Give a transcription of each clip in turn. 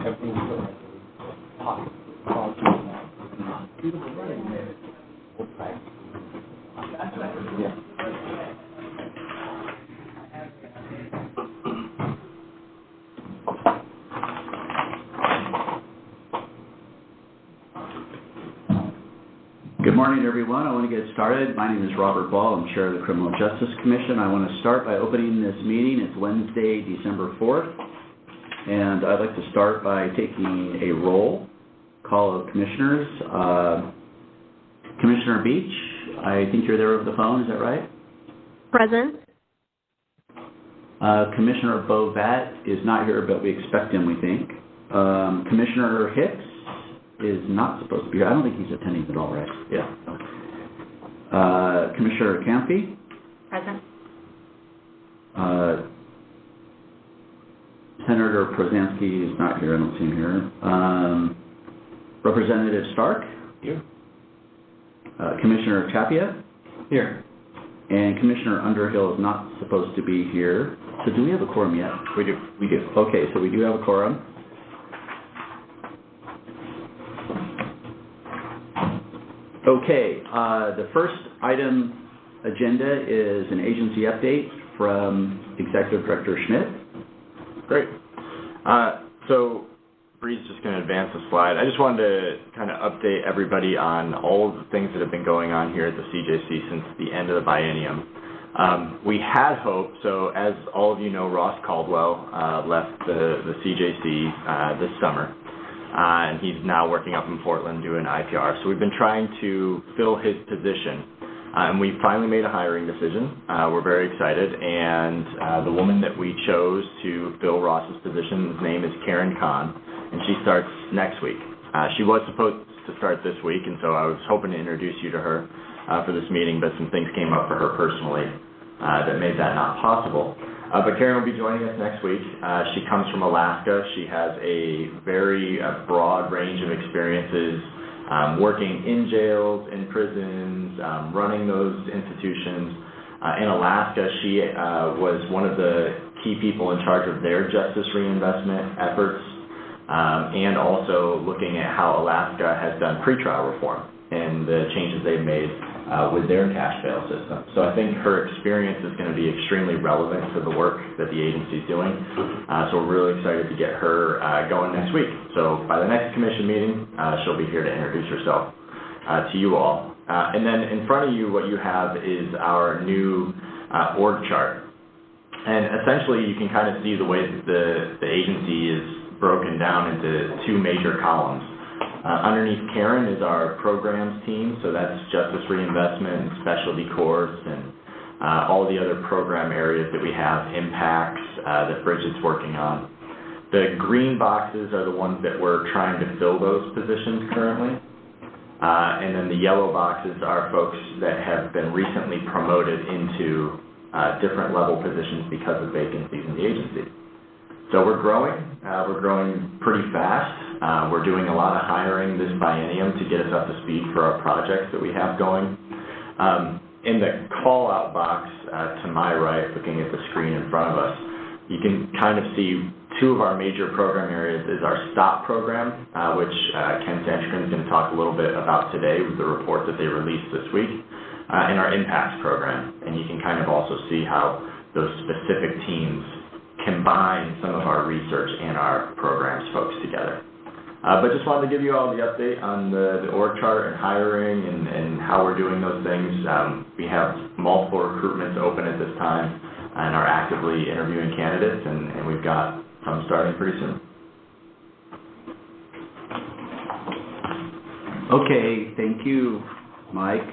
Good morning, everyone. I want to get started. My name is Robert Ball. I'm Chair of the Criminal Justice Commission. I want to start by opening this meeting. It's Wednesday, December 4th, and I'd like to start by taking a roll call of commissioners. Commissioner Beach, I think you're there over the phone. Is that right? Present. Commissioner Bovat is not here, but we expect him, we think. Commissioner Hicks is not supposed to be here. I don't think he's attending at all, right? Yeah. Commissioner Campy? Present. Senator Prozansky is not here. I don't see him here. Representative Stark? Here. Commissioner Chapia? Here. And Commissioner Underhill is not supposed to be here. So do we have a quorum yet? We do. We do. Okay, so we do have a quorum. Okay, the first item agenda is an agency update from Executive Director Schmidt. Great. So Bree's just going to advance the slide. I just wanted to kind of update everybody on all of the things that have been going on here at the CJC since the end of the biennium. We had hoped, so as all of you know, Ross Caldwell left the CJC this summer. And he's now working up in Portland doing IPR. So we've been trying to fill his position. And we finally made a hiring decision. We're very excited. And the woman that we chose to fill Ross's position, his name is Karen Kahn, and she starts next week. She was supposed to start this week, and so I was hoping to introduce you to her for this meeting, but some things came up for her personally that made that not possible. But Karen will be joining us next week. She comes from Alaska. She has a very broad range of experiences working in jails, in prisons, running those institutions. In Alaska, she was one of the key people in charge of their justice reinvestment efforts and also looking at how Alaska has done pretrial reform and the changes they've made with their cash bail system. So I think her experience is going to be extremely relevant to the work that the agency is doing. So we're really excited to get her going next week. So by the next commission meeting, she'll be here to introduce herself to you all. And then in front of you, what you have is our new org chart. And essentially, you can kind of see the way that the agency is broken down into two major columns. Underneath Karen is our programs team, so that's justice reinvestment, specialty courts, and all the other program areas that we have, impacts that Bridget's working on. The green boxes are the ones that we're trying to fill those positions currently. And then the yellow boxes are folks that have been recently promoted into different level positions because of vacancies in the agency. So we're growing pretty fast. We're doing a lot of hiring this biennium to get us up to speed for our projects that we have going. In the call-out box to my right, looking at the screen in front of us, you can kind of see two of our major program areas is our STOP program, which Ken Sanchkin is going to talk a little bit about today with the report that they released this week, and our IMPACTS program. And you can kind of also see how those specific teams combine some of our research and our programs folks together. But just wanted to give you all the update on the org chart and hiring and how we're doing those things. We have multiple recruitments open at this time and are actively interviewing candidates, and we've got some starting pretty soon. Okay, thank you, Mike.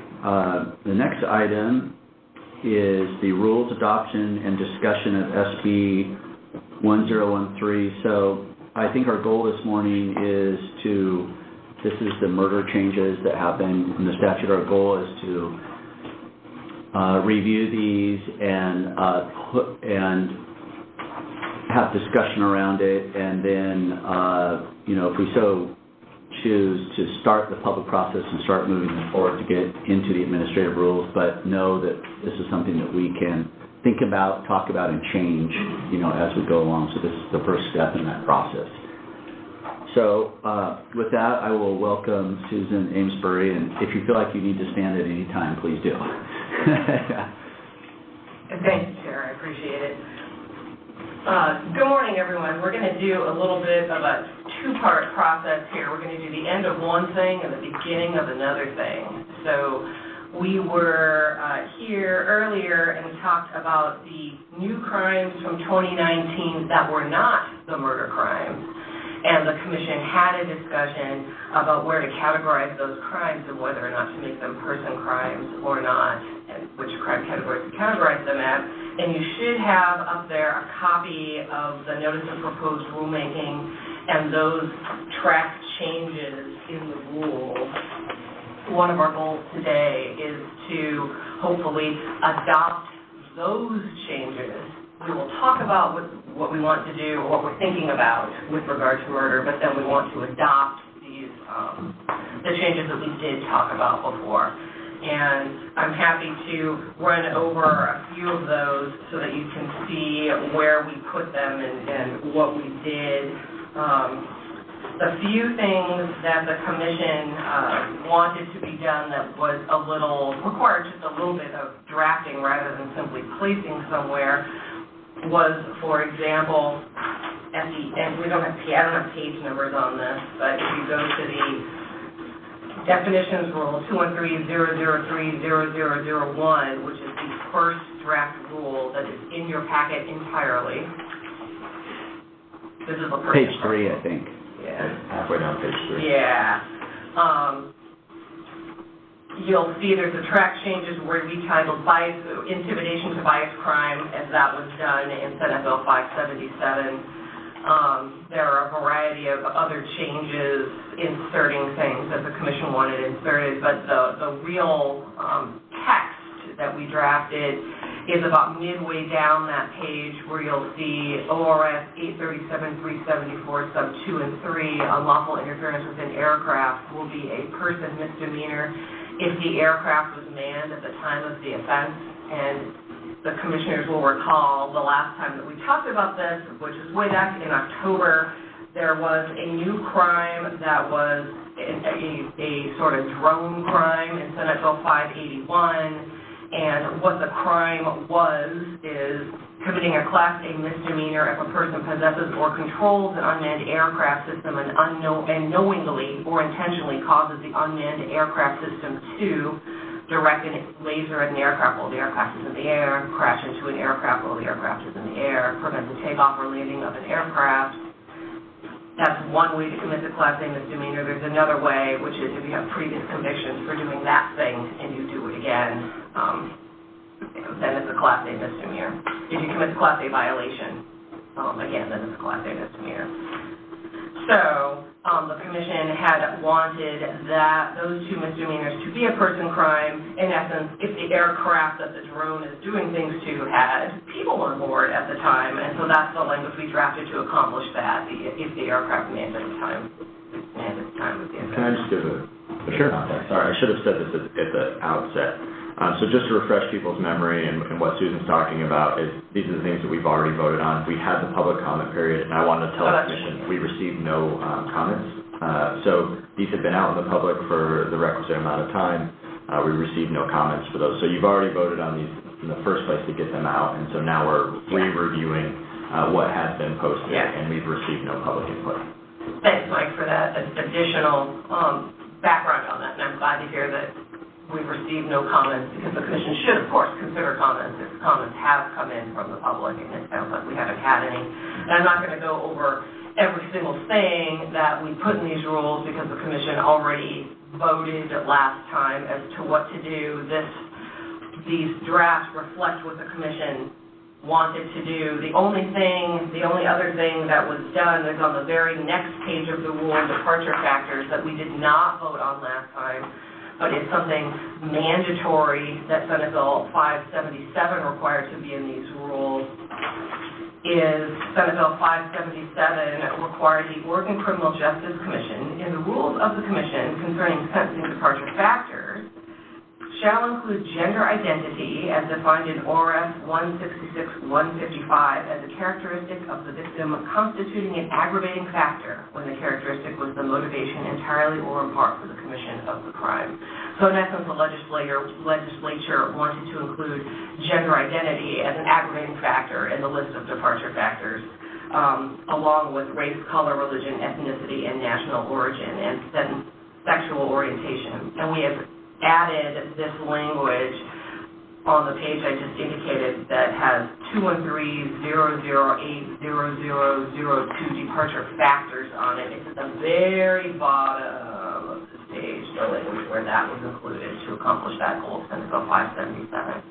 The next item is the rules adoption and discussion of SB 1013. So I think our goal this morning is this is the murder changes that happen in the statute. Our goal is to review these and have discussion around it, and then, if we so choose, to start the public process and start moving them forward to get into the administrative rules, but know that this is something that we can think about, talk about, and change, as we go along. So this is the first step in that process. So with that, I will welcome Susan Amesbury, and if you feel like you need to stand at any time, please do. Thank you, Chair. I appreciate it. Good morning, everyone. We're going to do a little bit of a two-part process here. We're going to do the end of one thing and the beginning of another thing. So we were here earlier and we talked about the new crimes from 2019 that were not the murder crimes. And the Commission had a discussion about where to categorize those crimes and whether or not to make them person crimes or not, and which crime categories to categorize them at. And you should have up there a copy of the Notice of Proposed Rulemaking and those track changes in the rule. One of our goals today is to hopefully adopt those changes. We will talk about what we want to do or what we're thinking about with regard to murder, but then we want to adopt these the changes that we did talk about before. And I'm happy to run over a few of those so that you can see where we put them and what we did. The few things that the Commission wanted to be done that was required just a little bit of drafting rather than simply placing somewhere was, for example, and I don't have page numbers on this, but if you go to the definitions rule 213.003.0001, which is the first draft rule that is in your packet entirely. This is a Page 3, I think. Yeah. Halfway down page 3. Yeah. You'll see there's a track changes where we titled intimidation to bias crime, as that was done in Senate Bill 577. There are a variety of other changes inserting things that the Commission wanted inserted, but the real text that we drafted is about midway down that page where you'll see ORS 837-374 sub 2 and 3, unlawful interference with an aircraft will be a person misdemeanor if the aircraft was manned at the time of the offense. And the Commissioners will recall the last time that we talked about this, which is way back in October, there was a new crime that was a sort of drone crime in Senate Bill 581. And what the crime was is committing a Class A misdemeanor if a person possesses or controls an unmanned aircraft system and knowingly or intentionally causes the unmanned aircraft system to direct a laser at an aircraft while the aircraft is in the air, crash into an aircraft while the aircraft is in the air, prevent the takeoff or landing of an aircraft. That's one way to commit the Class A misdemeanor. There's another way, which is if you have previous convictions for doing that thing and you do it again, then it's a Class A misdemeanor. If you commit the Class A violation, again, then it's a Class A misdemeanor. So the Commission had wanted those two misdemeanors to be a person crime. In essence, if the aircraft that the drone is doing things to had people on board at the time, and so that's the language we drafted to accomplish that, if the aircraft manned at the time of the event. Can I just give a context? Sorry, I should have said this at the outset. So just to refresh people's memory and what Susan's talking about is these are the things that we've already voted on. We had the public comment period, and I wanted to tell the Commission we received no comments. So these have been out in the public for the requisite amount of time. We received no comments for those. So you've already voted on these in the first place to get them out, and so now we're re-reviewing what has been posted, and we've received no public input. Thanks, Mike, for that additional background on that, and I'm glad to hear that we've received no comments, because the Commission should, of course, consider comments if comments have come in from the public, and it sounds like we haven't had any. And I'm not going to go over every single thing that we put in these rules, because the Commission already voted last time as to what to do. These drafts reflect what the Commission wanted to do. The only other thing that was done is on the very next page of the rule, departure factors, that we did not vote on last time, but it's something mandatory that Senate Bill 577 required to be in these rules. Senate Bill 577 required the Oregon Criminal Justice Commission, in the rules of the Commission concerning sentencing departure factors, shall include gender identity as defined in ORS 166-155 as a characteristic of the victim constituting an aggravating factor when the characteristic was the motivation entirely or in part for the commission of the crime. So in essence, the legislature wanted to include gender identity as an aggravating factor in the list of departure factors, along with race, color, religion, ethnicity, and national origin, and then sexual orientation. And we have added this language on the page I just indicated that has 213-008-0002 departure factors on it. It's at the very bottom of this page, the language where that was included to accomplish that goal, Senate Bill 577.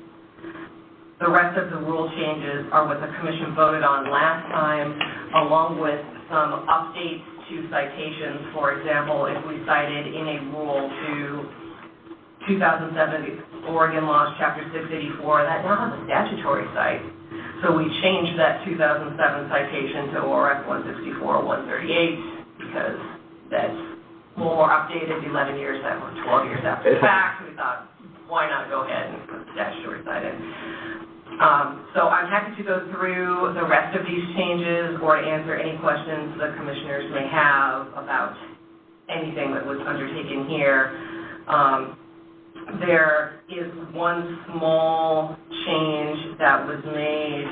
The rest of the rule changes are what the commission voted on last time, along with some updates to citations. For example, if we cited in a rule to 2007 Oregon Laws, Chapter 684, that now has a statutory cite. So we changed that 2007 citation to ORS 164-138 because that's more updated, 11 years or 12 years after the fact. We thought, why not go ahead and put the statutory cite in? So I'm happy to go through the rest of these changes or to answer any questions the commissioners may have about anything that was undertaken here. There is one small change that was made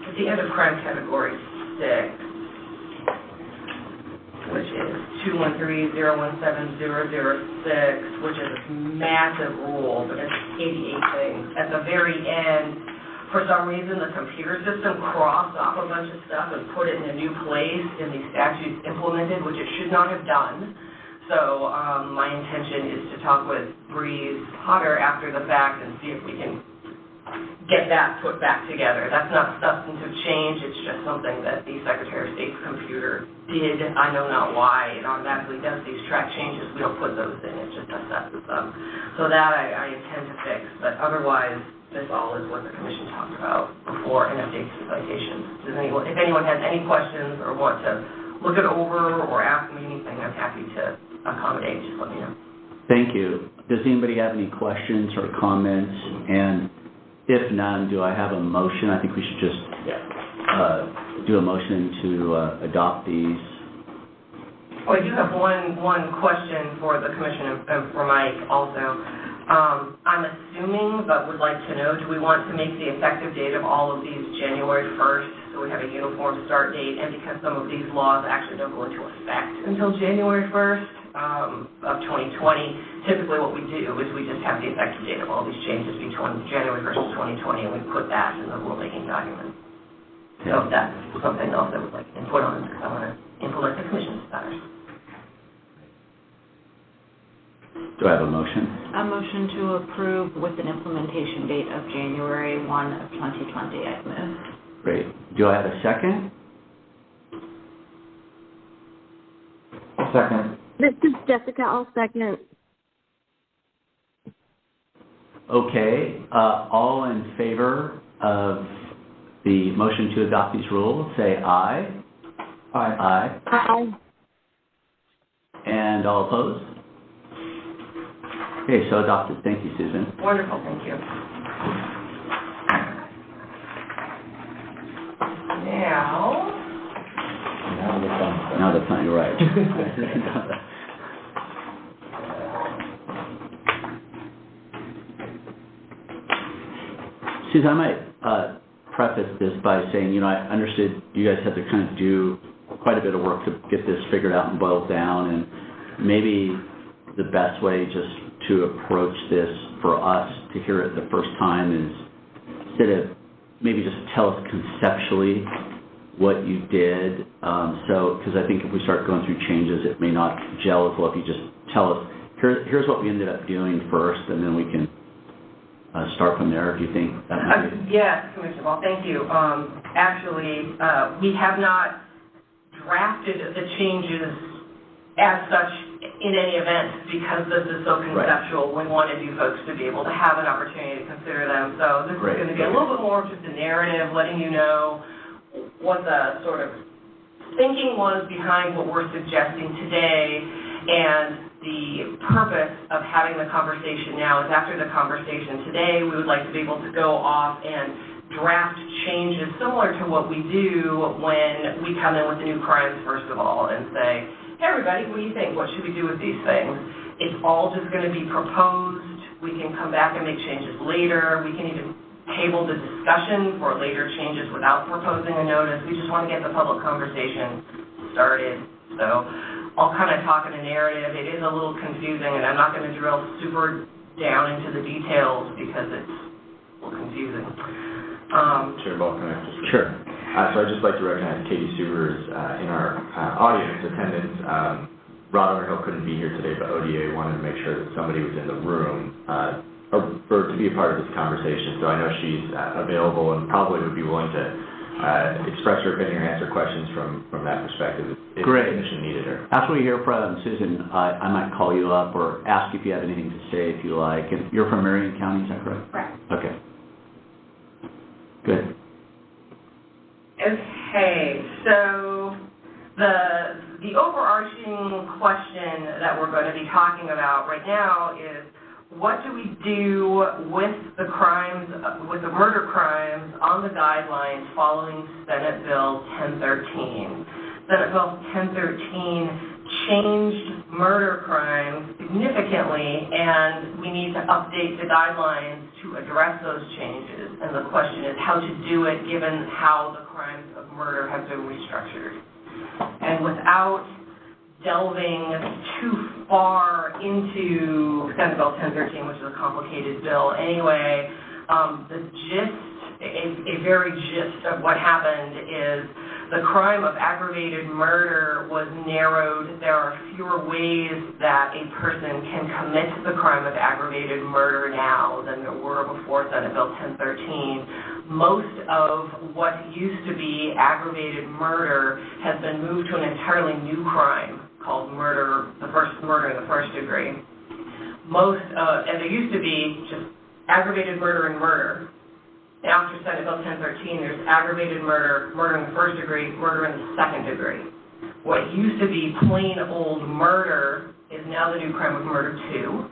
at the end of crime category 6, which is 213-017-006, which is a massive rule, but it's 88 things. At the very end, for some reason, the computer system crossed off a bunch of stuff and put it in a new place in the statutes implemented, which it should not have done. So my intention is to talk with Breeze Potter after the fact and see if we can get that put back together. That's not substantive change. It's just something that the Secretary of State's computer did. I know not why. It automatically does these track changes. We don't put those in. It just assesses them. So that I intend to fix. But otherwise, this all is what the Commission talked about before and updates the citations. If anyone has any questions or want to look it over or ask me anything, I'm happy to accommodate. Just let me know. Thank you. Does anybody have any questions or comments? And if none, do I have a motion? I think we should just do a motion to adopt these. Oh, I do have one question for the Commission and for Mike also. I'm assuming, but would like to know, do we want to make the effective date of all of these January 1st, so we have a uniform start date, and because some of these laws actually don't go into effect until January 1st of 2020, typically what we do is we just have the effective date of all these changes between January 1st of 2020, and we put that in the rulemaking document. So if that's something else I would like input on, because I want to implement the Commission's matters. Do I have a motion? A motion to approve with an implementation date of January 1 of 2020, I move. Great. Do I have a second? Second. This is Jessica. I'll second. Okay. All in favor of the motion to adopt these rules, say aye. Aye. Aye. Aye. And all opposed? Okay, so adopted. Thank you, Susan. Wonderful, thank you. Now the fun, you're right. Susan, I might preface this by saying, I understood you guys had to kind of do quite a bit of work to get this figured out and boiled down, and maybe the best way just to approach this for us to hear it the first time is instead of maybe just tell us conceptually what you did. Because I think if we start going through changes, it may not gel as well if you just tell us, here's what we ended up doing first, and then we can start from there, if you think that might be. Yes, Commissioner Ball, thank you. Actually, we have not drafted the changes as such in any event because this is so conceptual. Right. We wanted you folks to be able to have an opportunity to consider them. So this is going to be a little bit more of just a narrative, letting you know what the sort of thinking was behind what we're suggesting today, and the purpose of having the conversation now is after the conversation today, we would like to be able to go off and draft changes similar to what we do when we come in with the new crimes, first of all, and say, hey, everybody, what do you think? What should we do with these things? It's all just going to be proposed. We can come back and make changes later. We can even table the discussion for later changes without proposing a notice. We just want to get the public conversation started. So I'll kind of talk in a narrative. It is a little confusing, and I'm not going to drill super down into the details because it's a little confusing. Chair Ball, can I just... Sure. So I'd just like to recognize Katie Sewers in our audience attendance. Rod Underhill couldn't be here today, but ODA wanted to make sure that somebody was in the room to be a part of this conversation. So I know she's available and probably would be willing to express her opinion or answer questions from that perspective if Great. the commission needed her. After we hear from Susan, I might call you up or ask if you have anything to say if you like. And you're from Marion County, is that correct? Correct. Okay. Good. Okay, so the overarching question that we're going to be talking about right now is, what do we do with the crimes, with the murder crimes on the guidelines following Senate Bill 1013? Senate Bill 1013 changed murder crimes significantly, and we need to update the guidelines to address those changes. And the question is how to do it given how the crimes of murder have been restructured. And without delving too far into Senate Bill 1013, which is a complicated bill anyway, the gist, a very gist of what happened is the crime of aggravated murder was narrowed. There are fewer ways that a person can commit the crime of aggravated murder now than there were before Senate Bill 1013. Most of what used to be aggravated murder has been moved to an entirely new crime called murder in the first degree. And there used to be just aggravated murder and murder. Now, after Senate Bill 1013, there's aggravated murder, murder in the first degree, murder in the second degree. What used to be plain old murder is now the new crime of murder 2.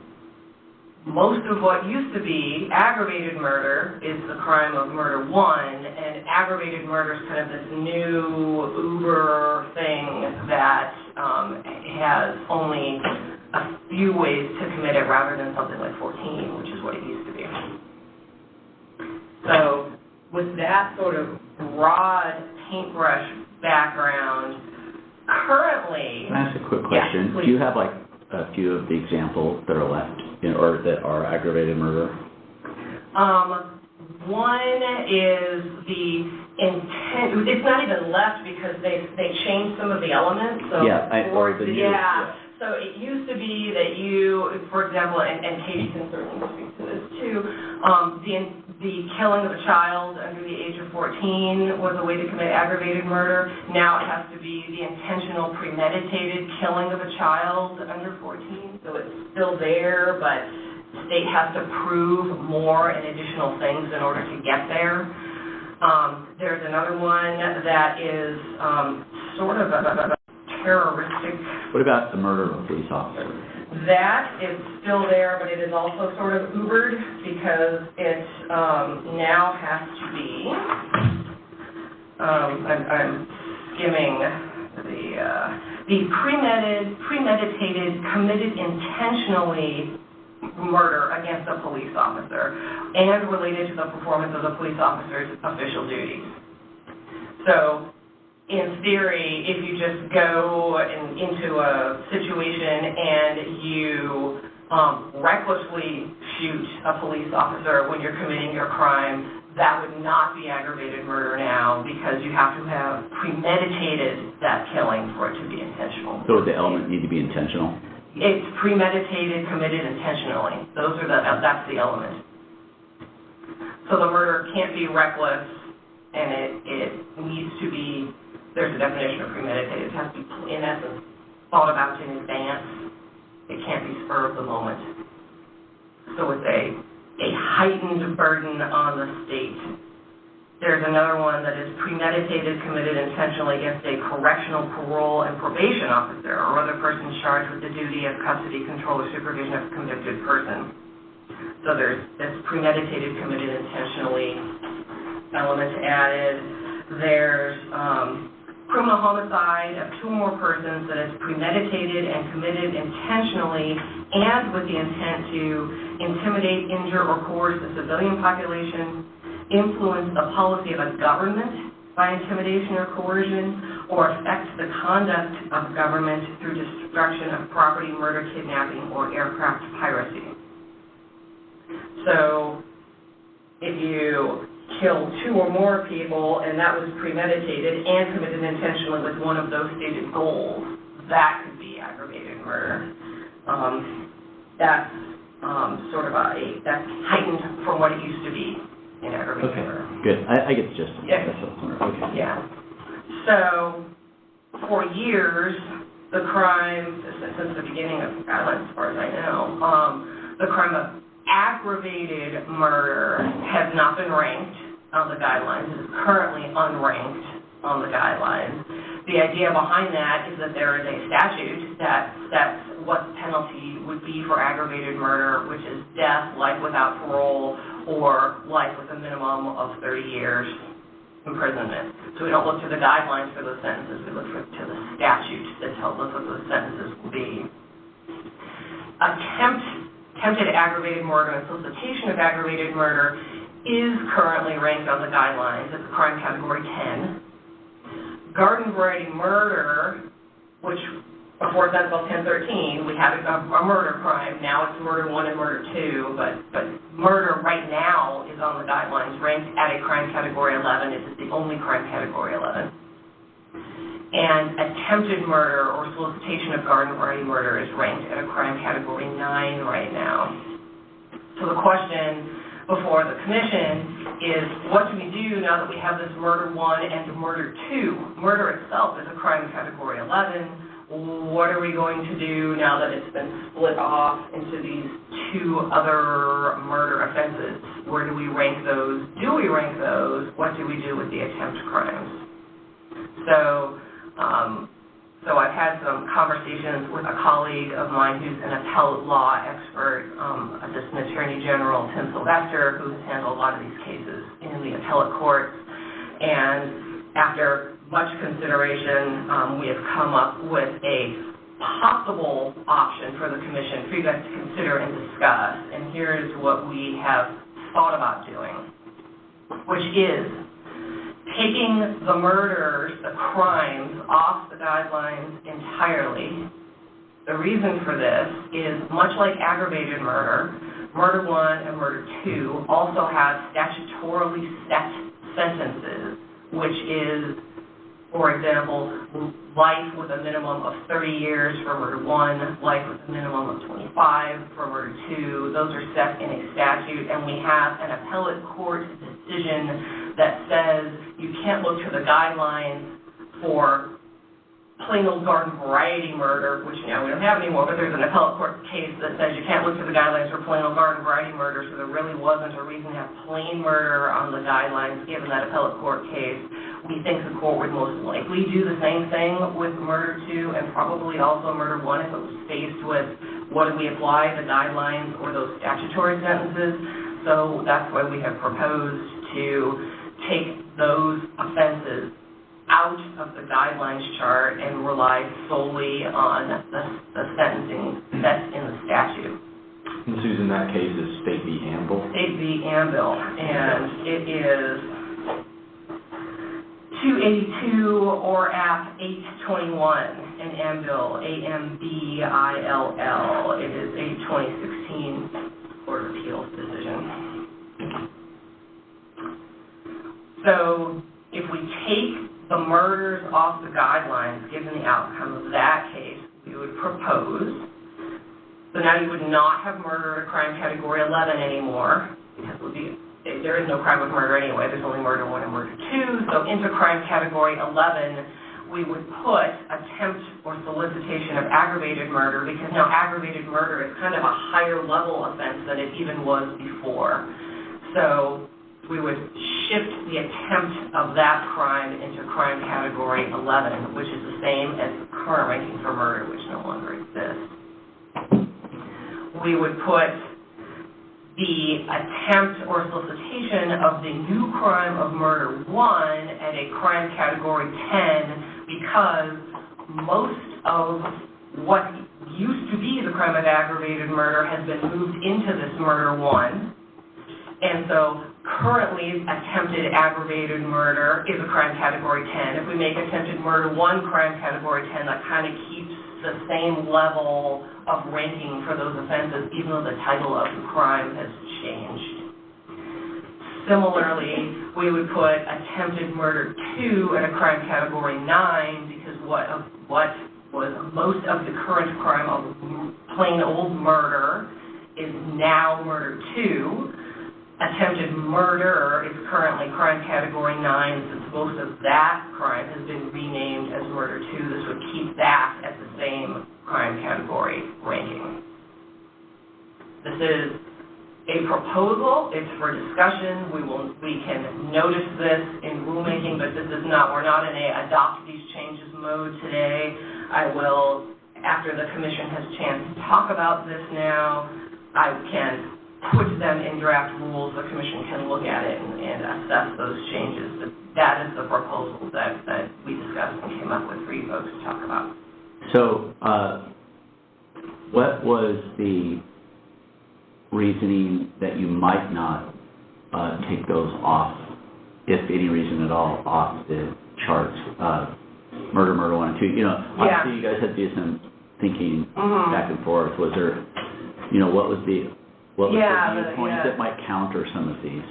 Most of what used to be aggravated murder is the crime of murder 1, and aggravated murder is kind of this new uber thing that has only a few ways to commit it rather than something like 14, which is what it used to be. So with that sort of broad paintbrush background, currently... Can I ask a quick question? Yeah, do you have like a few of the examples that are left or that are aggravated murder? One is the intent. It's not even left because they changed some of the elements. So So it used to be that you, for example, and Katie can certainly speak to this too, the killing of a child under the age of 14 was a way to commit aggravated murder. Now it has to be the intentional premeditated killing of a child under 14. So it's still there, but the state has to prove more and additional things in order to get there. There's another one that is sort of a terroristic... What about the murder of a police officer? That is still there, but it is also sort of Ubered because it now has to be, I'm skimming the premeditated, committed intentionally murder against a police officer and related to the performance of the police officer's official duties. So, in theory, if you just go into a situation and you recklessly shoot a police officer when you're committing your crime, that would not be aggravated murder now because you have to have premeditated that killing for it to be intentional. So would the element need to be intentional? It's premeditated, committed intentionally. That's the element. So the murder can't be reckless, and it needs to be, there's a definition of premeditated. It has to be, in essence, thought about in advance. It can't be spur of the moment. So it's a heightened burden on the state There's another one that is premeditated, committed intentionally against a correctional, parole, and probation officer or other person charged with the duty of custody, control, or supervision of a convicted person. So there's this premeditated, committed intentionally element added. There's criminal homicide of two or more persons that is premeditated and committed intentionally and with the intent to intimidate, injure, or coerce the civilian population, influence the policy of a government by intimidation or coercion, or affect the conduct of government through destruction of property, murder, kidnapping, or aircraft piracy. So if you kill two or more people and that was premeditated and committed intentionally with one of those stated goals, that could be aggravated murder. That's sort of that's heightened from what it used to be in aggravated murder. Good. I get the gist of Yeah. that. Okay. Yeah. So, for years, the crime, since the beginning of the guidelines, as far as I know, the crime of aggravated murder has not been ranked on the guidelines. It is currently unranked on the guidelines. The idea behind that is that there is a statute that sets what the penalty would be for aggravated murder, which is death, life without parole, or life with a minimum of 30 years imprisonment. So we don't look to the guidelines for those sentences. We look to the statute that tells us what those sentences will be. Attempted aggravated murder and solicitation of aggravated murder is currently ranked on the guidelines as a crime category 10. Garden variety murder, which before Sentinel 1013, we had a murder crime. Now it's murder 1 and murder 2, but murder right now is on the guidelines ranked at a crime category 11. It is the only crime category 11. And attempted murder or solicitation of garden variety murder is ranked at a crime category 9 right now. So the question before the commission is, what do we do now that we have this murder 1 and murder 2? Murder itself is a crime category 11. What are we going to do now that it's been split off into these two other murder offenses? Where do we rank those? Do we rank those? What do we do with the attempt crimes? So I've had some conversations with a colleague of mine who's an appellate law expert, Assistant Attorney General Tim Sylvester, who has handled a lot of these cases in the appellate courts. And after much consideration, we have come up with a possible option for the commission for you guys to consider and discuss. And here's what we have thought about doing, which is taking the murders, the crimes, off the guidelines entirely. The reason for this is, much like aggravated murder, murder 1 and murder 2 also have statutorily set sentences, which is, for example, life with a minimum of 30 years for murder 1, life with a minimum of 25 for murder 2. Those are set in a statute, and we have an appellate court decision that says you can't look to the guidelines for plain old garden variety murder, which now we don't have anymore, but there's an appellate court case that says you can't look to the guidelines for plain old garden variety murder, so there really wasn't a reason to have plain murder on the guidelines given that appellate court case. We think the court would most likely do the same thing with murder 2 and probably also murder 1 if it was faced with what do we apply, the guidelines or those statutory sentences. So that's why we have proposed to take those offenses out of the guidelines chart and rely solely on the sentencing that's in the statute. And Susan, that case is State v. Amble? State v. Amble, and it is 282 or App 821 in Ambill, A-M-B-I-L-L. It is a 2016 Court of Appeals decision. So if we take the murders off the guidelines, given the outcome of that case, we would propose, so now you would not have murder at crime category 11 anymore, because there is no crime with murder anyway, there's only murder 1 and murder 2, so into crime category 11, we would put attempt or solicitation of aggravated murder, because now aggravated murder is kind of a higher level offense than it even was before. So we would shift the attempt of that crime into crime category 11, which is the same as the current ranking for murder, which no longer exists. We would put the attempt or solicitation of the new crime of murder 1 at a crime category 10 because most of what used to be the crime of aggravated murder has been moved into this murder 1. And so currently attempted aggravated murder is a crime category 10. If we make attempted murder 1 crime category 10, that kind of keeps the same level of ranking for those offenses, even though the title of the crime has changed. Similarly, we would put attempted murder 2 at a crime category 9 because what was most of the current crime of plain old murder is now murder 2. Attempted murder is currently crime category 9 since most of that crime has been renamed as murder 2. This would keep that at the same crime category ranking. This is a proposal. It's for discussion. We can notice this in rulemaking, but we're not in a adopt these changes mode today. I will, after the commission has a chance to talk about this now, I can put them in draft rules. The commission can look at it and assess those changes. But that is the proposal that we discussed and came up with for you folks to talk about. So, what was the reasoning that you might not take those off, if any reason at all, off the charts? Murder 1 and 2. You know, obviously you guys had to do some thinking back and forth. Was there, what was the viewpoint that might counter some of these?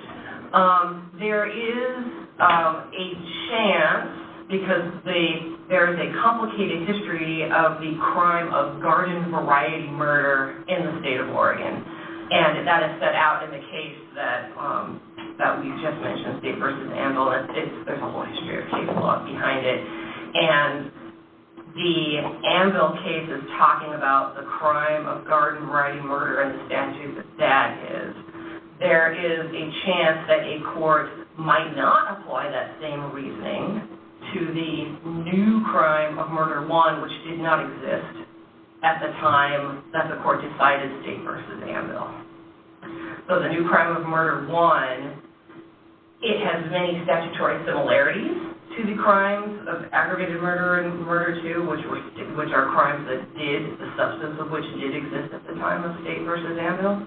There is a chance, because there is a complicated history of the crime of garden variety murder in the state of Oregon. And that is set out in the case that we just mentioned, State versus Anvil. There's a whole history of case law behind it. And the Anvil case is talking about the crime of garden variety murder and the statute that is. There is a chance that a court might not apply that same reasoning to the new crime of murder 1, which did not exist at the time that the court decided State versus Anvil. So the new crime of murder 1, it has many statutory similarities to the crimes of aggravated murder and murder 2, which are crimes that the substance of which did exist at the time of State versus Anvil.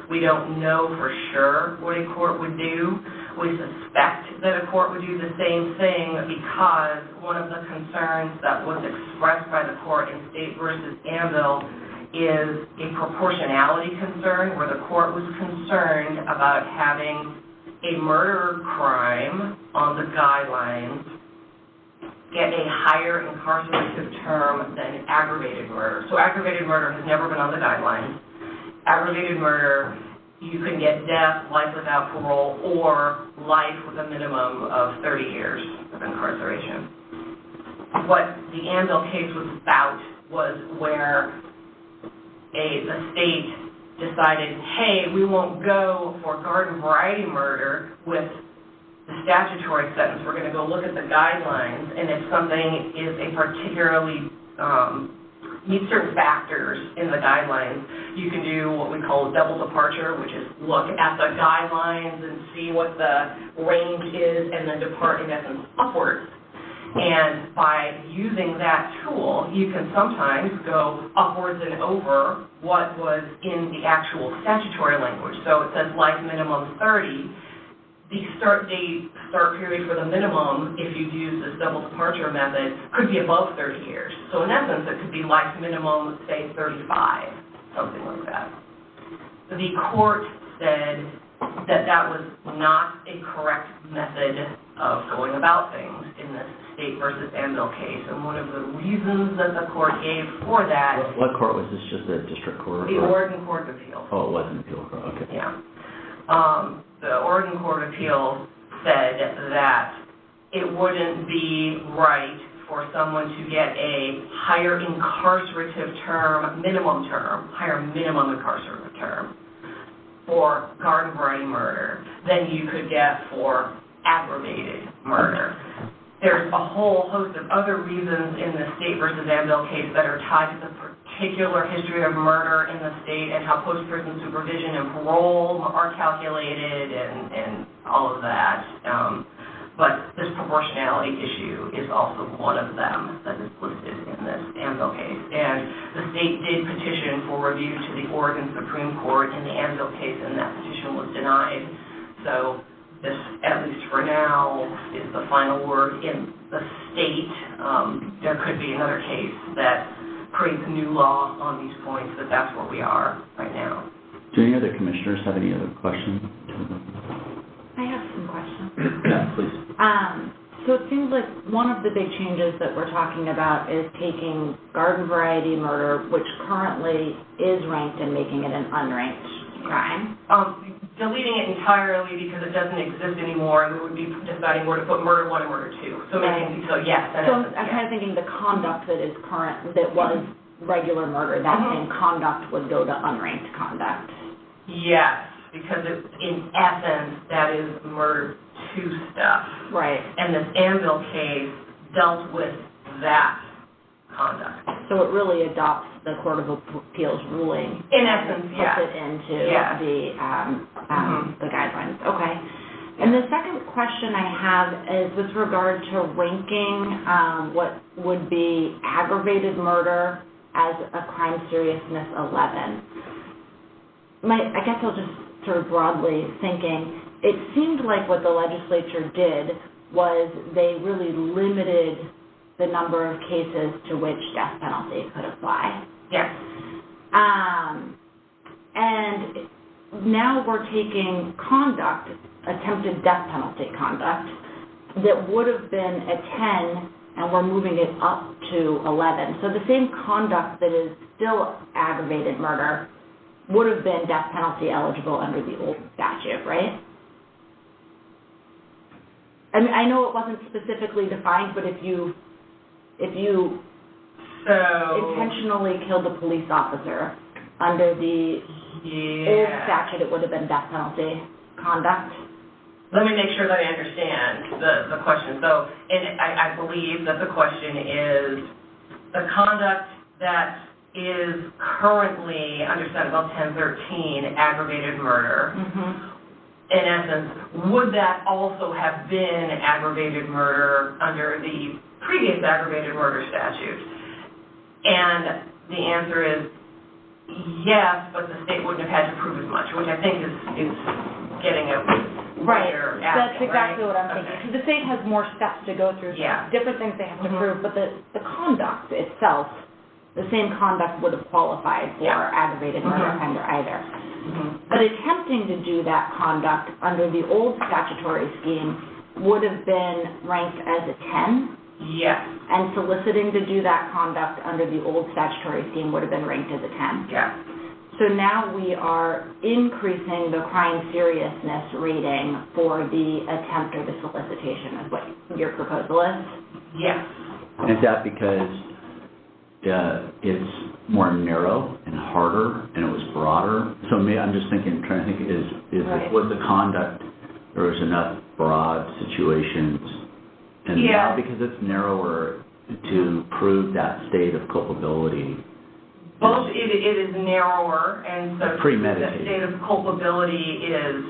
We don't know for sure what a court would do. We suspect that a court would do the same thing because one of the concerns that was expressed by the court in State versus Anvil is a proportionality concern, where the court was concerned about having a murder crime on the guidelines get a higher incarcerative term than aggravated murder. So aggravated murder has never been on the guidelines. Aggravated murder, you can get death, life without parole, or life with a minimum of 30 years of incarceration. What the Anvil case was about was where the state decided, hey, we won't go for garden variety murder with the statutory sentence. We're going to go look at the guidelines, and if something is a particularly meets certain factors in the guidelines, you can do what we call a double departure, which is look at the guidelines and see what the range is, and then depart in essence upwards. And by using that tool, you can sometimes go upwards and over what was in the actual statutory language. So it says life minimum 30. The start period for the minimum, if you use this double departure method, could be above 30 years. So in essence, it could be life minimum, say 35, something like that. The court said that that was not a correct method of going about things in this State versus Anvil case, and one of the reasons that the court gave for that... What court was this, just the district court? The Oregon Court of Appeals. Oh, it was an appeal court, okay. Yeah. The Oregon Court of Appeals said that it wouldn't be right for someone to get a higher incarcerative term, higher minimum incarcerative term for garden variety murder than you could get for aggravated murder. There's a whole host of other reasons in the State versus Anvil case that are tied to the particular history of murder in the state and how post-prison supervision and parole are calculated and all of that. But this proportionality issue is also one of them that is listed in this Anvil case. And the state did petition for review to the Oregon Supreme Court in the Anvil case, and that petition was denied. So this, at least for now, is the final word in the state. There could be another case that creates new law on these points, but that's where we are right now. Do any other commissioners have any other questions? I have some questions. Yeah, please. So it seems like one of the big changes that we're talking about is taking garden variety murder, which currently is ranked, and making it an unranked crime. Deleting it entirely because it doesn't exist anymore, and we would be deciding where to put murder 1 and murder 2. So making, so yes. So I'm kind of thinking the conduct that is current, that was regular murder, that same conduct would go to unranked conduct. Yes, because in essence, that is murder 2 stuff. Right. And this Anvil case dealt with that conduct. So it really adopts the Court of Appeals ruling. In essence, yes. Puts it into the guidelines. Okay. And the second question I have is with regard to ranking what would be aggravated murder as a crime seriousness 11. I guess I'll just sort of broadly thinking, it seemed like what the legislature did was they really limited the number of cases to which death penalty could apply. Yes. And now we're taking conduct, attempted death penalty conduct, that would have been a 10, and we're moving it up to 11. So the same conduct that is still aggravated murder would have been death penalty eligible under the old statute, right? I mean, I know it wasn't specifically defined, but if you intentionally killed a police officer under the old statute, it would have been death penalty conduct. Let me make sure that I understand the question. So, and I believe that the question is the conduct that is currently under Senate Bill 1013, aggravated murder. In essence, would that also have been aggravated murder under the previous aggravated murder statute? And the answer is yes, but the state wouldn't have had to prove as much, which I think is getting at what you're asking, That's exactly right? what I'm thinking. Because the state has more steps to go through, different things they have to prove, but the conduct itself, the same conduct would have qualified for aggravated murder under either. But attempting to do that conduct under the old statutory scheme would have been ranked as a 10. Yes. And soliciting to do that conduct under the old statutory scheme would have been ranked as a 10. Yes. So now we are increasing the crime seriousness rating for the attempt or the solicitation, is what your proposal is? Yes. And is that because it's more narrow and harder and it was broader? So I'm just trying to think, was the conduct, there was enough broad situations, and now because it's narrower to prove that state of culpability? Both it is narrower, and so the state of culpability is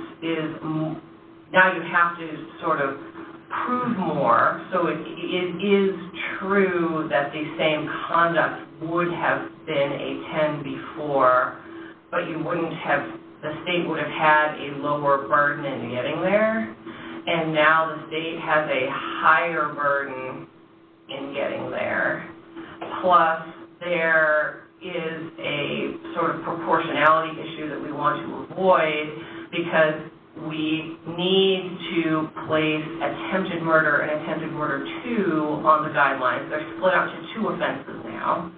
now you have to sort of prove more. So it is true that the same conduct would have been a 10 before, but you wouldn't have, the state would have had a lower burden in getting there, and now the state has a higher burden in getting there. Plus, there is a sort of proportionality issue that we want to avoid because we need to place attempted murder and attempted murder 2 on the guidelines. They're split out to 2 offenses now,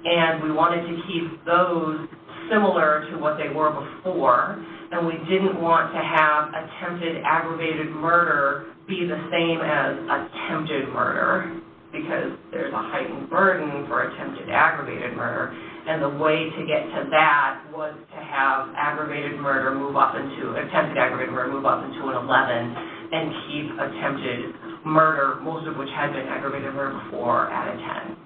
and we wanted to keep those similar to what they were before, and we didn't want to have attempted aggravated murder be the same as attempted murder because there's is a heightened burden for attempted aggravated murder. And the way to get to that was to have attempted aggravated murder move up into an 11 and keep attempted murder, most of which had been aggravated murder before, at a 10.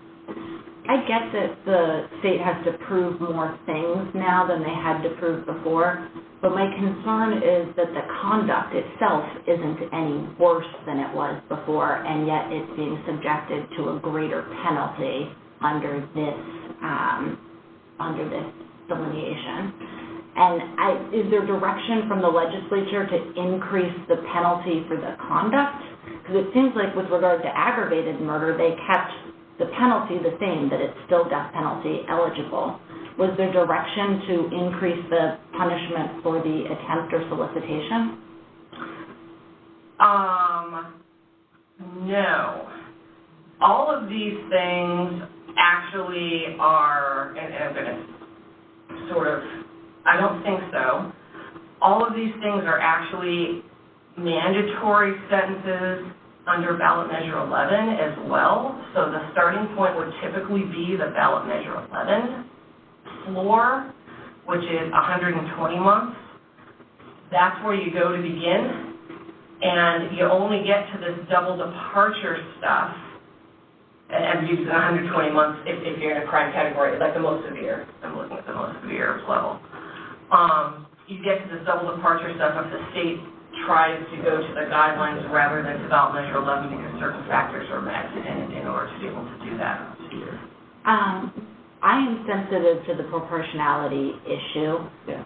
I get that the state has to prove more things now than they had to prove before, but my concern is that the conduct itself isn't any worse than it was before, and yet it's being subjected to a greater penalty under this delineation. And is there direction from the legislature to increase the penalty for the conduct? Because it seems like with regard to aggravated murder, they kept the penalty the same, that it's still death penalty eligible. Was there direction to increase the punishment for the attempt or solicitation? No. All of these things actually are, and I'm going to I don't think so. All of these things are actually mandatory sentences under ballot measure 11 as well. So the starting point would typically be the ballot measure 11 floor, which is 120 months. That's where you go to begin. And you only get to this double departure stuff, and using 120 months if you're in a crime category, like the most severe. I'm looking at the most severe level. You get to this double departure stuff if the state tries to go to the guidelines rather than to ballot measure 11 because certain factors are met in order to be able to do that. I am sensitive to the proportionality issue. Yeah.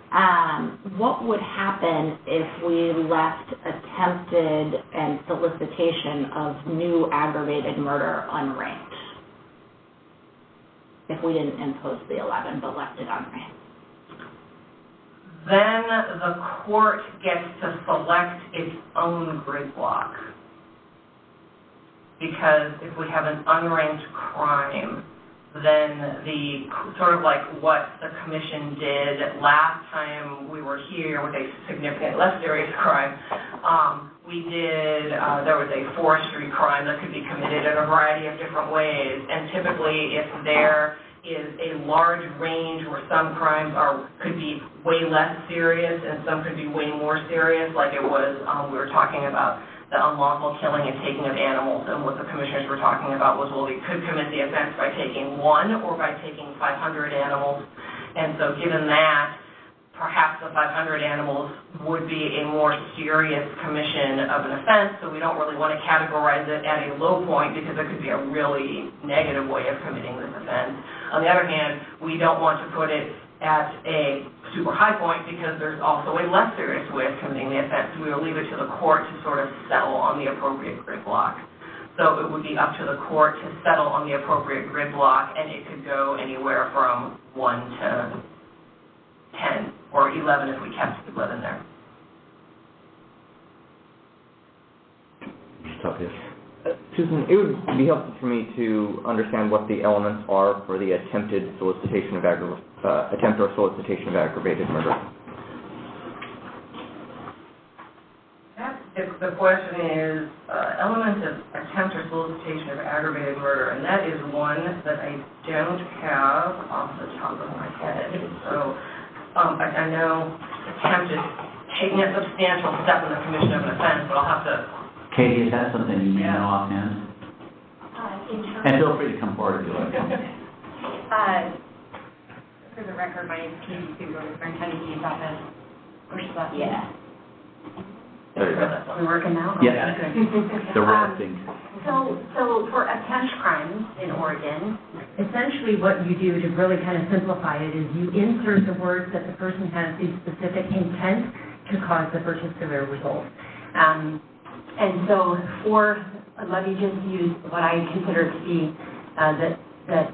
What would happen if we left attempted and solicitation of new aggravated murder unranked? If we didn't impose the 11 but left it unranked? Then the court gets to select its own grid block. Because if we have an unranked crime, then the sort of like what the commission did last time we were here with a significant less serious crime, there was a forestry crime that could be committed in a variety of different ways, and typically if there is a large range where some crimes could be way less serious and some could be way more serious, like it was, we were talking about the unlawful killing and taking of animals, and what the commissioners were talking about was, well, we could commit the offense by taking one or by taking 500 animals, and so given that, perhaps the 500 animals would be a more serious commission of an offense, so we don't really want to categorize it at a low point because it could be a really negative way of committing this offense. On the other hand, we don't want to put it at a super high point because there's also a less serious way of committing the offense. We will leave it to the court to sort of settle on the appropriate grid block. So it would be up to the court to settle on the appropriate grid block, and it could go anywhere from 1 to 10 or 11 if we kept 11 there. Susan, it would be helpful for me to understand what the elements are for the attempted solicitation of attempt or solicitation of aggravated murder. The question is elements of attempt or solicitation of aggravated murder, and that is one that I don't have off the top of my head. So I know attempt is taking a substantial step in the commission of an offense, but I'll have to. Katie, is that something you know offhand? And feel free to come forward if you like. For the record, my name is Katie Sugo, Superintendent Dean's office. Where's that? Yeah. There you go. We're working now? Yeah. Okay, The red thing. So for attempt crimes in Oregon, essentially what you do to really kind of simplify it is you insert the words that the person has the specific intent to cause the particular result. And so let me just use what I consider to be the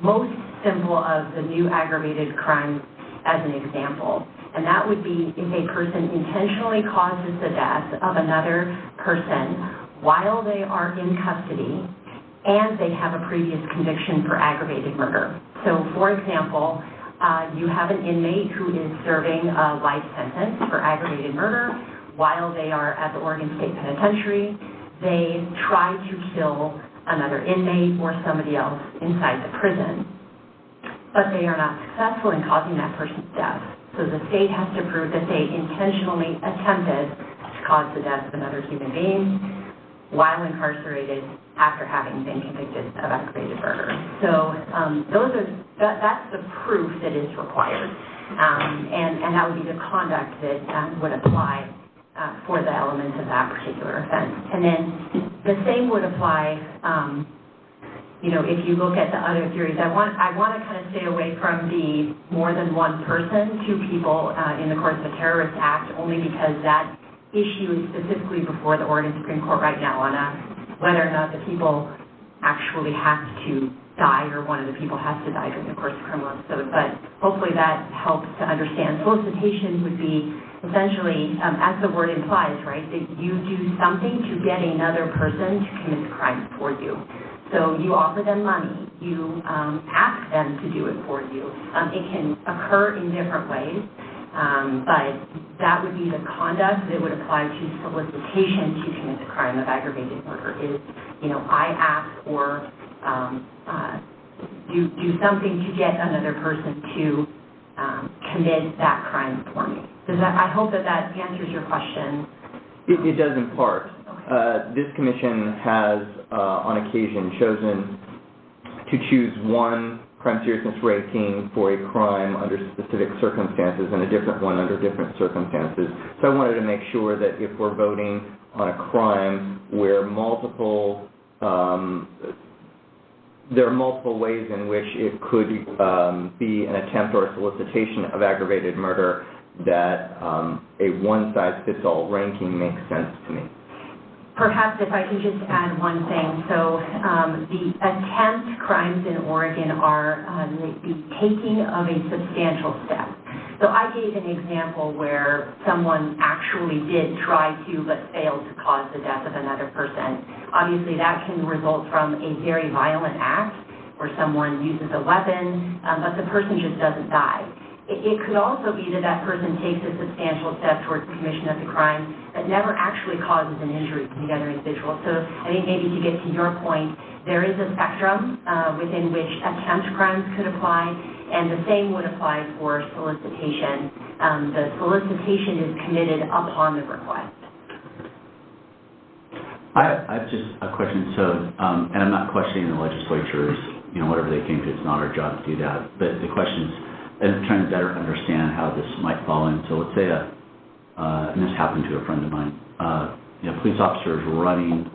most simple of the new aggravated crimes as an example. And that would be if a person intentionally causes the death of another person while they are in custody and they have a previous conviction for aggravated murder. So, for example, you have an inmate who is serving a life sentence for aggravated murder. While they are at the Oregon State Penitentiary, they try to kill another inmate or somebody else inside the prison, but they are not successful in causing that person's death. So the state has to prove that they intentionally attempted to cause the death of another human being while incarcerated after having been convicted of aggravated murder. So that's the proof that is required, and that would be the conduct that would apply for the elements of that particular offense. And then the same would apply, if you look at the other theories. I want to kind of stay away from the more than one person, two people in the course of a terrorist act, only because that issue is specifically before the Oregon Supreme Court right now on whether or not the people actually have to die or one of the people has to die during the course of criminal episode. But hopefully that helps to understand. Solicitation would be essentially, as the word implies, right, that you do something to get another person to commit the crime for you. So you offer them money, you ask them to do it for you. It can occur in different ways, but that would be the conduct that would apply to solicitation to commit the crime of aggravated murder is, I ask or do something to get another person to commit that crime for me. I hope that answers your question. It does in part. This commission has, on occasion, chosen to choose one crime seriousness rating for a crime under specific circumstances and a different one under different circumstances. So I wanted to make sure that if we're voting on a crime where there are multiple ways in which it could be an attempt or a solicitation of aggravated murder, that a one-size-fits-all ranking makes sense to me. Perhaps if I can just add one thing. So the attempt crimes in Oregon are the taking of a substantial step. So I gave an example where someone actually did try to but failed to cause the death of another person. Obviously that can result from a very violent act where someone uses a weapon, but the person just doesn't die. It could also be that person takes a substantial step towards the commission of the crime that never actually causes an injury to the other individual. So I think maybe to get to your point, there is a spectrum within which attempt crimes could apply, and the same would apply for solicitation. The solicitation is committed upon the request. I have just a question. So, and I'm not questioning the legislature's, whatever they came to, it's not our job to do that. But the question is, I'm trying to better understand how this might fall in. So let's say and this happened to a friend of mine, police officers running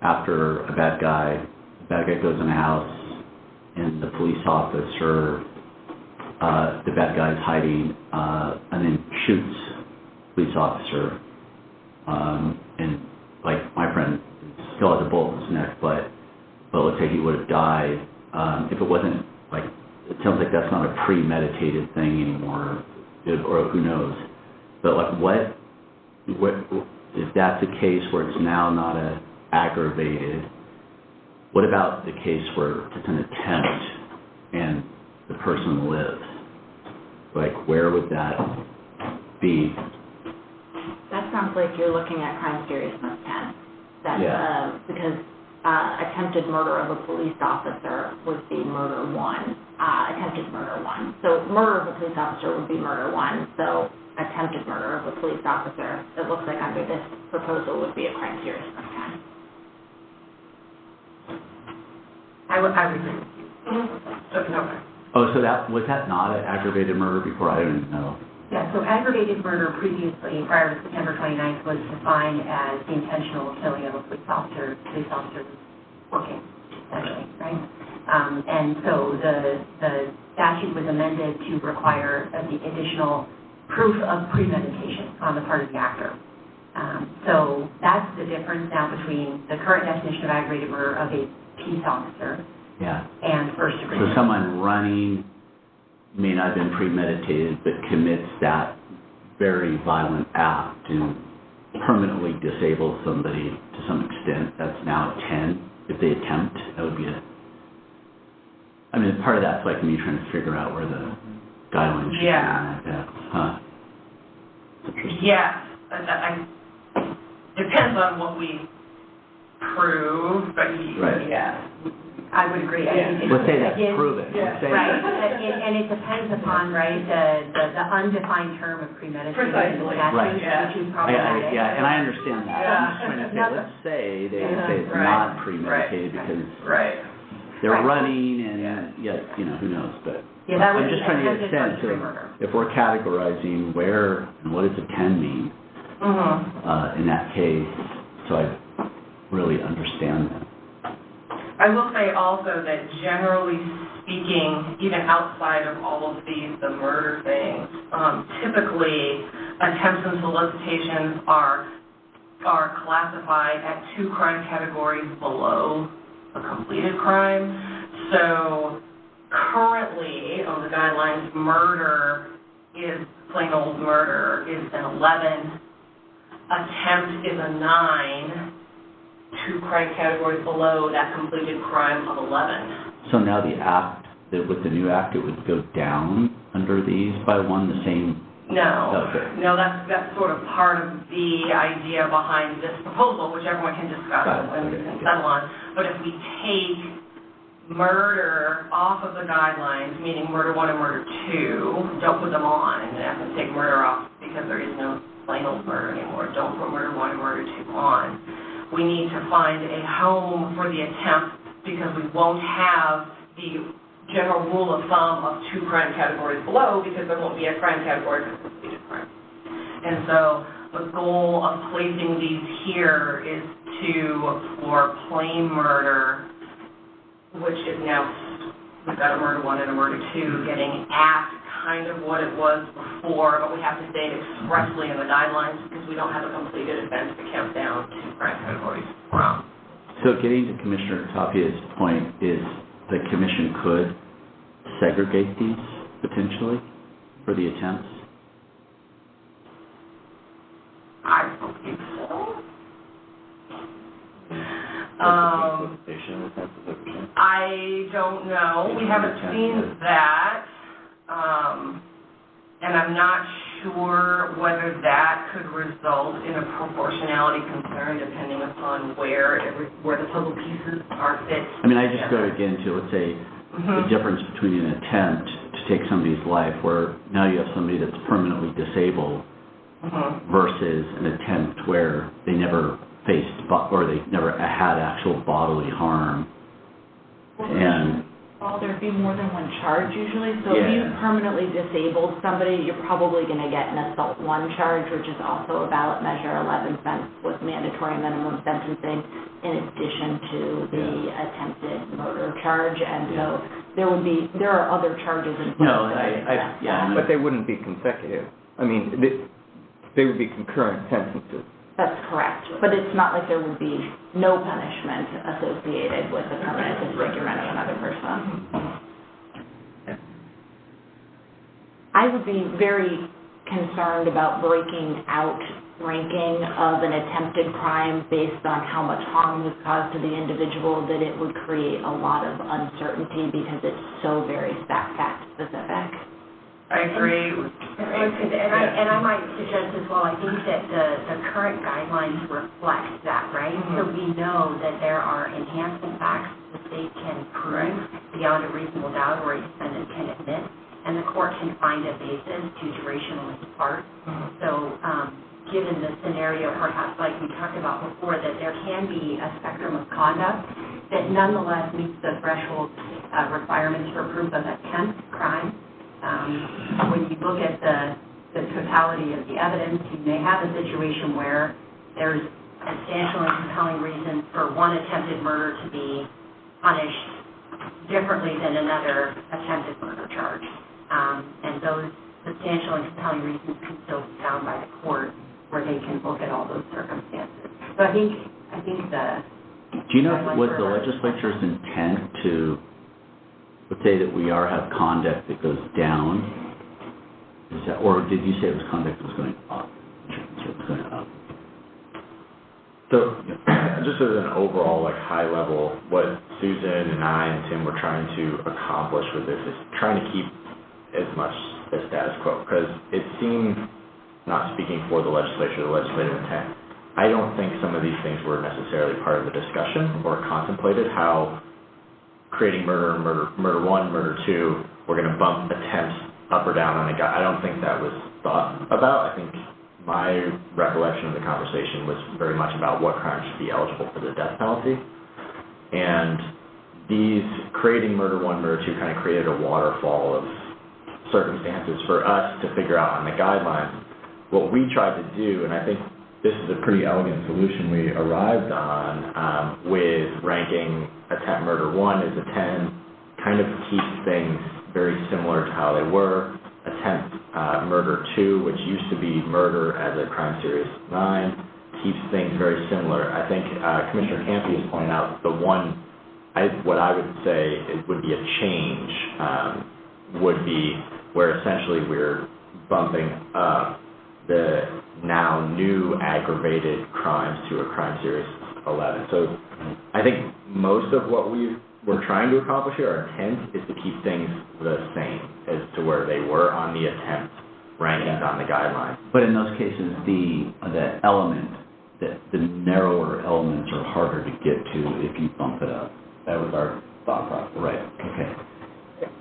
after a bad guy. The bad guy goes in a house, and the police officer, the bad guy's hiding, and then shoots the police officer. And like my friend still has a bullet in his neck, but let's say he would have died if it wasn't like. It sounds like that's not a premeditated thing anymore, or who knows. But like, what if that's a case where it's now not aggravated? What about the case where it's an attempt and the person lives? Like, where would that be? That sounds like you're looking at crime seriousness 10. That's because attempted murder of a police officer would be murder 1. Attempted murder 1. So murder of a police officer would be murder 1. So attempted murder of a police officer, it looks like under this proposal, would be a crime seriousness 10. I would agree. Okay. Oh, so was that not an aggravated murder before? I don't even know. Yeah, so aggravated murder previously, prior to September 29th, was defined as the intentional killing of a police officer working, essentially, right? And so the statute was amended to require the additional proof of premeditation on the part of the actor. So that's the difference now between the current definition of aggravated murder of a peace officer and first degree. So someone running may not have been premeditated, but commits that very violent act to permanently disable somebody to some extent. That's now a 10. If they attempt, that would be part of that's like me trying to figure out where the guidelines should be. Huh. Yes. Depends on what we prove, but Right. yeah. I would agree. Let's say that's Again, proven. Let's say Right, that- and it depends upon, right, the undefined term of premeditated in the Precisely. statute, Right. which is problematic. Yeah, and I understand that. I'm just trying to say, Yeah. let's say they say it's Right. not premeditated Right. because Right. they're Right. running and, yeah, you know, who knows, but Yeah, that would I'm be just trying to get a attempted sense first-degree of murder. if we're categorizing where and what does a 10 mean Mm-hmm. in that case, so I really understand that. I will say also that generally speaking, even outside of all of the murder things, typically attempts and solicitations are classified at 2 crime categories below a completed crime. So currently on the guidelines, murder is, plain old murder is an 11, attempt is a 9, 2 crime categories below that completed crime of 11. So now the act, with the new act, it would go down under these by 1, the same? No, Okay. no, that's sort of part of the idea behind this proposal, which everyone can discuss Got it. and we Okay. can settle on. But if we take murder off of the guidelines, meaning murder 1 and murder 2, don't put them on, and have to take murder off because there is no plain old murder anymore. Don't put murder 1 and murder 2 on. We need to find a home for the attempt because we won't have the general rule of thumb of 2 crime categories below because there won't be a crime category for completed crime. And so the goal of placing these here is for plain murder, which is now, we've got a murder 1 and a murder 2 getting at kind of what it was before, but we have to state expressly in the guidelines because we don't have a completed offense to count down 2 crime categories from. So getting to Commissioner Tapia's point is the commission could segregate these potentially for the attempts? I believe so. I don't know. We haven't seen that. And I'm not sure whether that could result in a proportionality concern depending upon where the puzzle pieces are fit. I mean, I just go again to, let's say, the difference between an attempt to take somebody's life where now you have somebody that's permanently disabled versus an attempt where they never faced or they never had actual bodily harm. And Well, there'd be more than one charge usually, so if you permanently disabled somebody, you're probably going to get an assault 1 charge, which is also a ballot measure 11 cents with mandatory minimum sentencing in addition to the attempted murder charge, and so there are other charges in place. no, But they wouldn't be consecutive. I mean, they would be concurrent sentences. That's correct, but it's not like there would be no punishment associated with the permanent disfigurement of another person. I would be very concerned about breaking out ranking of an attempted crime based on how much harm was caused to the individual, that it would create a lot of uncertainty because it's so very fact specific. I agree. And I might suggest as well, I think that the current guidelines reflect that, right? So we know that there are enhancement facts the state can prove beyond a reasonable doubt or a defendant can admit, and the court can find a basis to durationally depart. So given the scenario, perhaps like we talked about before, that there can be a spectrum of conduct that nonetheless meets the threshold requirements for proof of attempt crime. When you look at the totality of the evidence, you may have a situation where there's substantial and compelling reason for one attempted murder to be punished differently than another attempted murder charge. And those substantial and compelling reasons can still be found by the court where they can look at all those circumstances. So I think do you know if it was the legislature's intent to, let's say that we have conduct that goes down, is that, or did you say it was conduct that was going up? So it was going up. So, just as an overall, high level, what Susan and I and Tim were trying to accomplish with this is trying to keep as much the status quo, because it seemed, not speaking for the legislature, the legislative intent, I don't think some of these things were necessarily part of the discussion or contemplated, how creating murder, murder one, murder two, we're going to bump attempts up or down on a guy. I don't think that was thought about. I think my recollection of the conversation was very much about what crimes should be eligible for the death penalty. And these creating murder one, murder two kind of created a waterfall of circumstances for us to figure out on the guidelines. What we tried to do, and I think this is a pretty elegant solution we arrived on with ranking attempt murder one as a 10, kind of keeps things very similar to how they were. Attempt murder two, which used to be murder as a crime series 9, keeps things very similar. I think Commissioner Campy has pointed out the one, what I would say it would be a change, would be where essentially we're bumping up the now new aggravated crimes to a crime series 11. So I think most of what we're trying to accomplish here, our intent is to keep things the same as to where they were on the attempt rankings on the guidelines. But in those cases, the element, the narrower elements are harder to get to if you bump it up. That was our thought process. Right,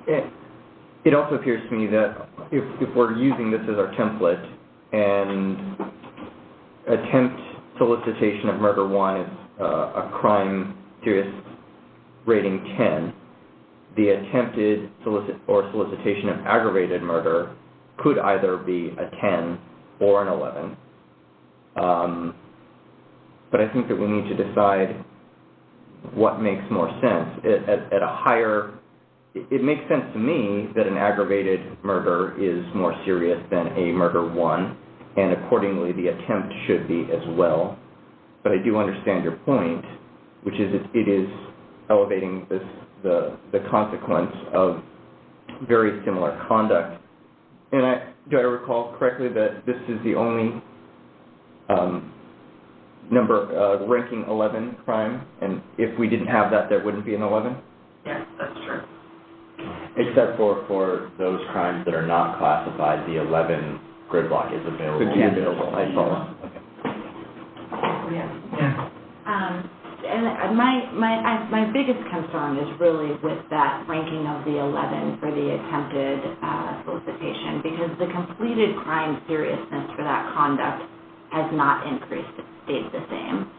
okay. It also appears to me that if we're using this as our template and attempt solicitation of murder one is a crime serious rating 10, the attempted solicitation of aggravated murder could either be a 10 or an 11. But I think that we need to decide what makes more sense. At a higher, it makes sense to me that an aggravated murder is more serious than a murder one, and accordingly the attempt should be as well. But I do understand your point, which is it is elevating the consequence of very similar conduct. And do I recall correctly that this is the only ranking 11 crime, and if we didn't have that, there wouldn't be an 11? Yes, that's true. Except for those crimes that are not classified, the 11 grid block is available. Could be available, I follow. Okay. Yeah. And my biggest concern is really with that ranking of the 11 for the attempted solicitation, because the completed crime seriousness for that conduct has not increased. It stayed the same.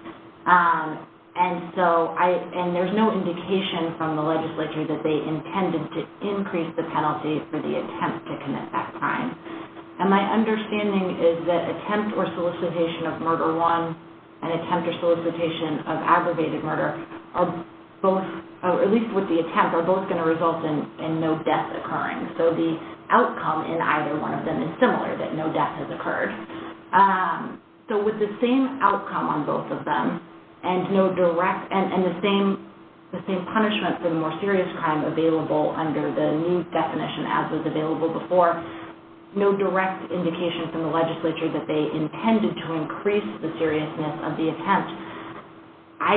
And so there's no indication from the legislature that they intended to increase the penalty for the attempt to commit that crime. And my understanding is that attempt or solicitation of murder one and attempt or solicitation of aggravated murder are both, or at least with the attempt, are both going to result in no death occurring. So the outcome in either one of them is similar, that no death has occurred. So with the same outcome on both of them, and no direct, and the same punishment for the more serious crime available under the new definition as was available before, no direct indication from the legislature that they intended to increase the seriousness of the attempt. I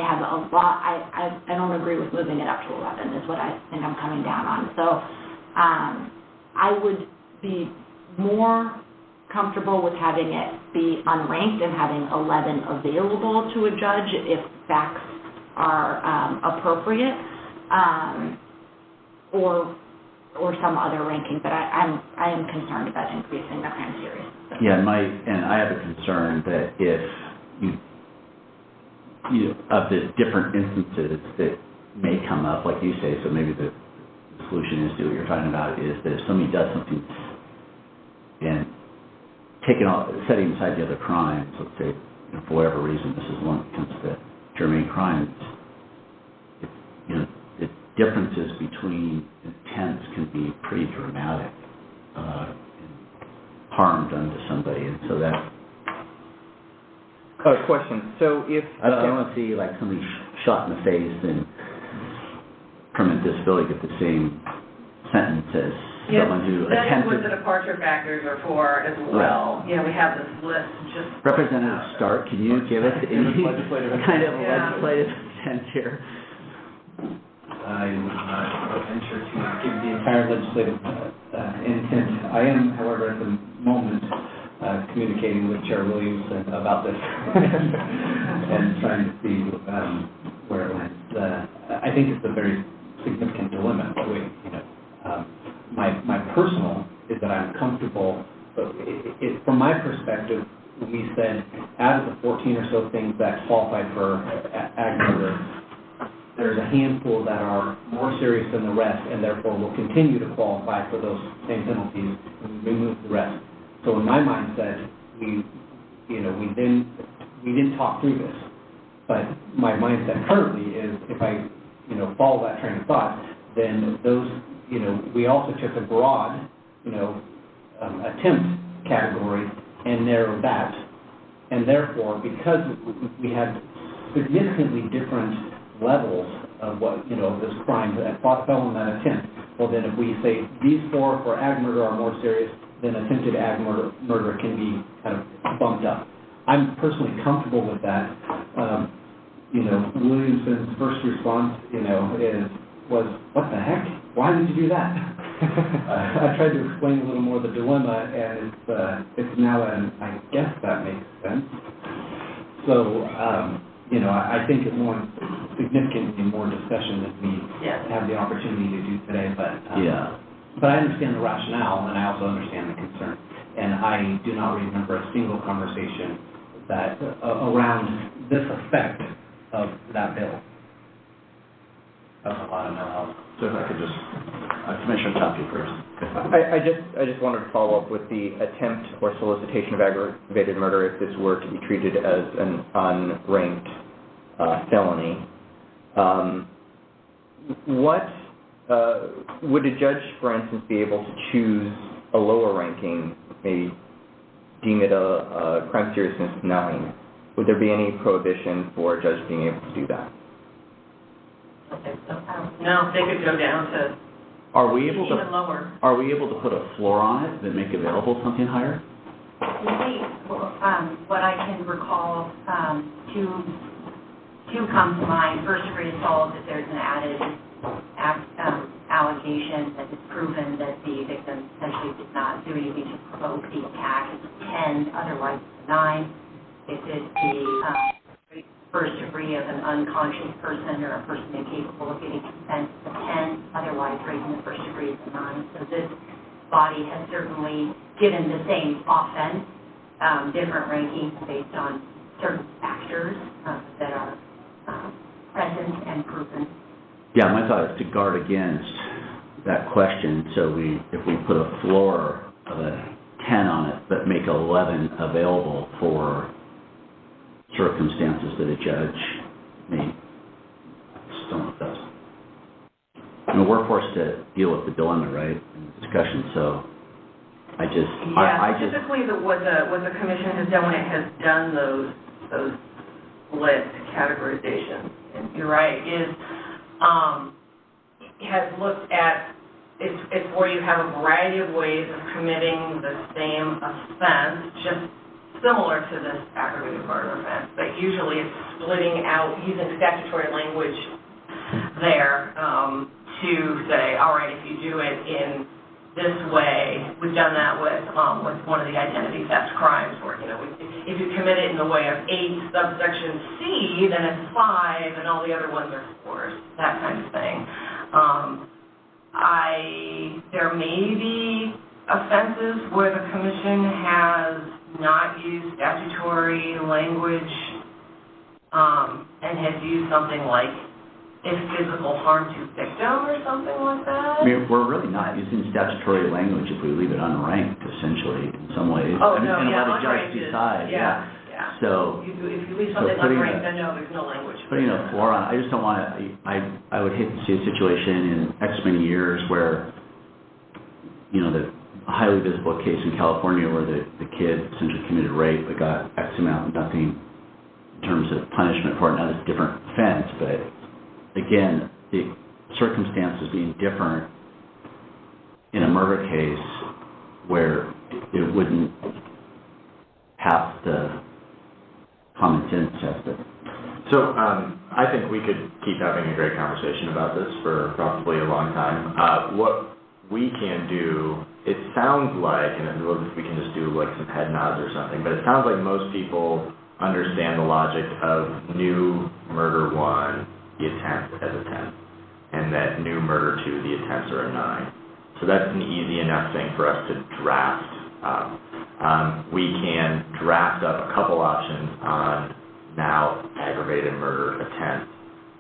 have a lot, I don't agree with moving it up to 11 is what I think I'm coming down on. So I would be more comfortable with having it be unranked and having 11 available to a judge if facts are appropriate, or some other ranking, but I am concerned about increasing the crime seriousness. Yeah, and I have a concern that if you of the different instances that may come up, like you say, so maybe the solution is to what you're talking about is that if somebody does something and setting aside the other crimes, let's say, for whatever reason, this is one that comes to germane crimes, the differences between intents can be pretty dramatic, harm done to somebody, and so that... Question. So if... I don't want to see, like, somebody shot in the face and permanent disability get the same sentence as someone who attempted... That's what the departure factors are for as well. Right. You know, we have this list just... Representative Stark, can you give us any kind of Yeah. legislative sense here? I would not venture to give the entire legislative intent. I am, however, at the moment communicating with Chair Williams about this and trying to see where it lands. I think it's a very significant dilemma. But my personal is that I'm comfortable. But from my perspective, we said out of the 14 or so things that qualify for ag murder, there's a handful that are more serious than the rest, and therefore will continue to qualify for those same penalties, and we remove the rest. So in my mindset, we didn't talk through this, but my mindset currently is if I, follow that train of thought, then those, we also took a broad, attempt category and narrowed that, and therefore, because we had significantly different levels of what, this crime that fell in that attempt, well then if we say these 4 for ag murder are more serious, then attempted ag murder can be kind of bumped up. I'm personally comfortable with that. Williamson's first response, was, what the heck? Why did you do that? I tried to explain a little more the dilemma, and it's now I guess that makes sense. So, I think it's more significantly more discussion than we have the opportunity to do today, but I understand the rationale, and I also understand the concern. And I do not remember a single conversation that around this effect of that bill. That's a lot of know-how. So if I could just, Commissioner Tomke first. I just wanted to follow up with the attempt or solicitation of aggravated murder if this were to be treated as an unranked felony. Would a judge, for instance, be able to choose a lower ranking, maybe deem it a crime seriousness 9? Would there be any prohibition for a judge being able to do that? No, they could go down to even lower. Are we able to put a floor on it that make available something higher? What I can recall, two come to mind. First degree assault, if there's an added allegation that it's proven that the victim essentially did not do anything to provoke the attack, it's 10, otherwise it's 9. If it's the first degree of an unconscious person or a person incapable of giving consent, it's 10, otherwise raising the first degree is 9. So this body has certainly given the same offense, different rankings based on certain factors that are present and proven. Yeah, my thought is to guard against that question. So if we put a floor of a 10 on it, but make 11 available for circumstances that a judge may still does. We're forced to deal with the dilemma, right, in the discussion. So typically what the commission has done when it has done those split categorizations, and you're right, has looked at it's where you have a variety of ways of committing the same offense, just similar to this aggravated murder offense, but usually it's splitting out using statutory language there to say, all right, if you do it in this way, we've done that with one of the identity theft crimes, where if you commit it in the way of 8 subsection C, then it's 5, and all the other ones are 4s, that kind of thing. There may be offenses where the commission has not used statutory language and has used something like if physical harm to victim or something like that. I mean, we're really not using statutory language if we leave it unranked, essentially, in some ways. Oh, and no, let the unranked judge decide. Yeah. So if you leave something unranked, then no, there's no language. Putting a floor on, I just don't want to, I would hate to see a situation in X many years where, the highly visible case in California where the kid essentially committed rape but got X amount, nothing in terms of punishment for it. Now, it's a different offense, but again, the circumstances being different in a murder case where it wouldn't pass the common sense test. So I think we could keep having a great conversation about this for probably a long time. What we can do it sounds like, and we can just do like some head nods or something, but it sounds like most people understand the logic of new murder 1, the attempt as a 10, and that new murder 2, the attempts are a 9. So that's an easy enough thing for us to draft up. We can draft up a couple options on now aggravated murder attempt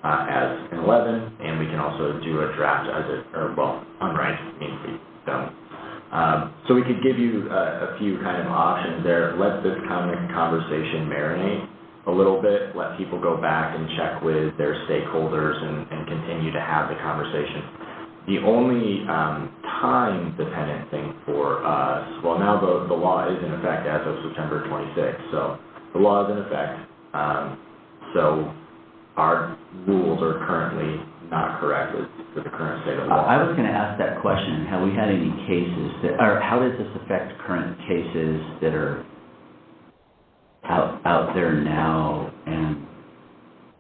as an 11, and we can also do a draft as unranked means we don't. So we could give you a few kind of options there. Let this kind of conversation marinate a little bit. Let people go back and check with their stakeholders and continue to have the conversation. The only time-dependent thing for us, well, now the law is in effect as of September 26th, so the law is in effect. So our rules are currently not correct with the current state of the law. I was going to ask that question. Have we had any cases or how does this affect current cases that are out there now, and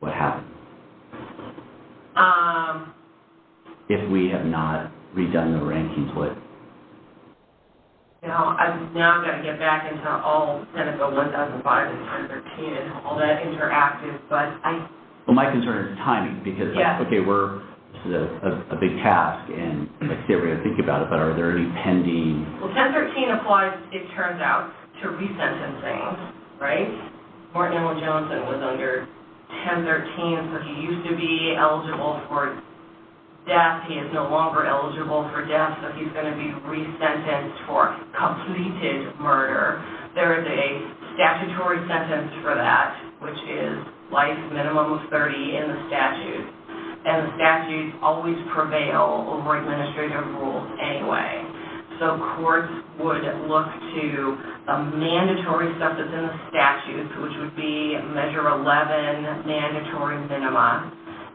what happened? If we have not redone the rankings, what? I've now got to get back into all Senate Bill 1005 and 1013 and all that interactive, but Well, my concern is timing, because, okay, this is a big task, and like I say, we're going to think about it, but are there any pending? Well, 1013 applies, it turns out, to resentencing, right? Martin Allen Johnson was under 1013, so he used to be eligible for death. He is no longer eligible for death, so he's going to be resentenced for completed murder. There is a statutory sentence for that, which is life minimum of 30 in the statute. And the statutes always prevail over administrative rules anyway. So courts would look to the mandatory stuff that's in the statutes, which would be Measure 11, mandatory minima,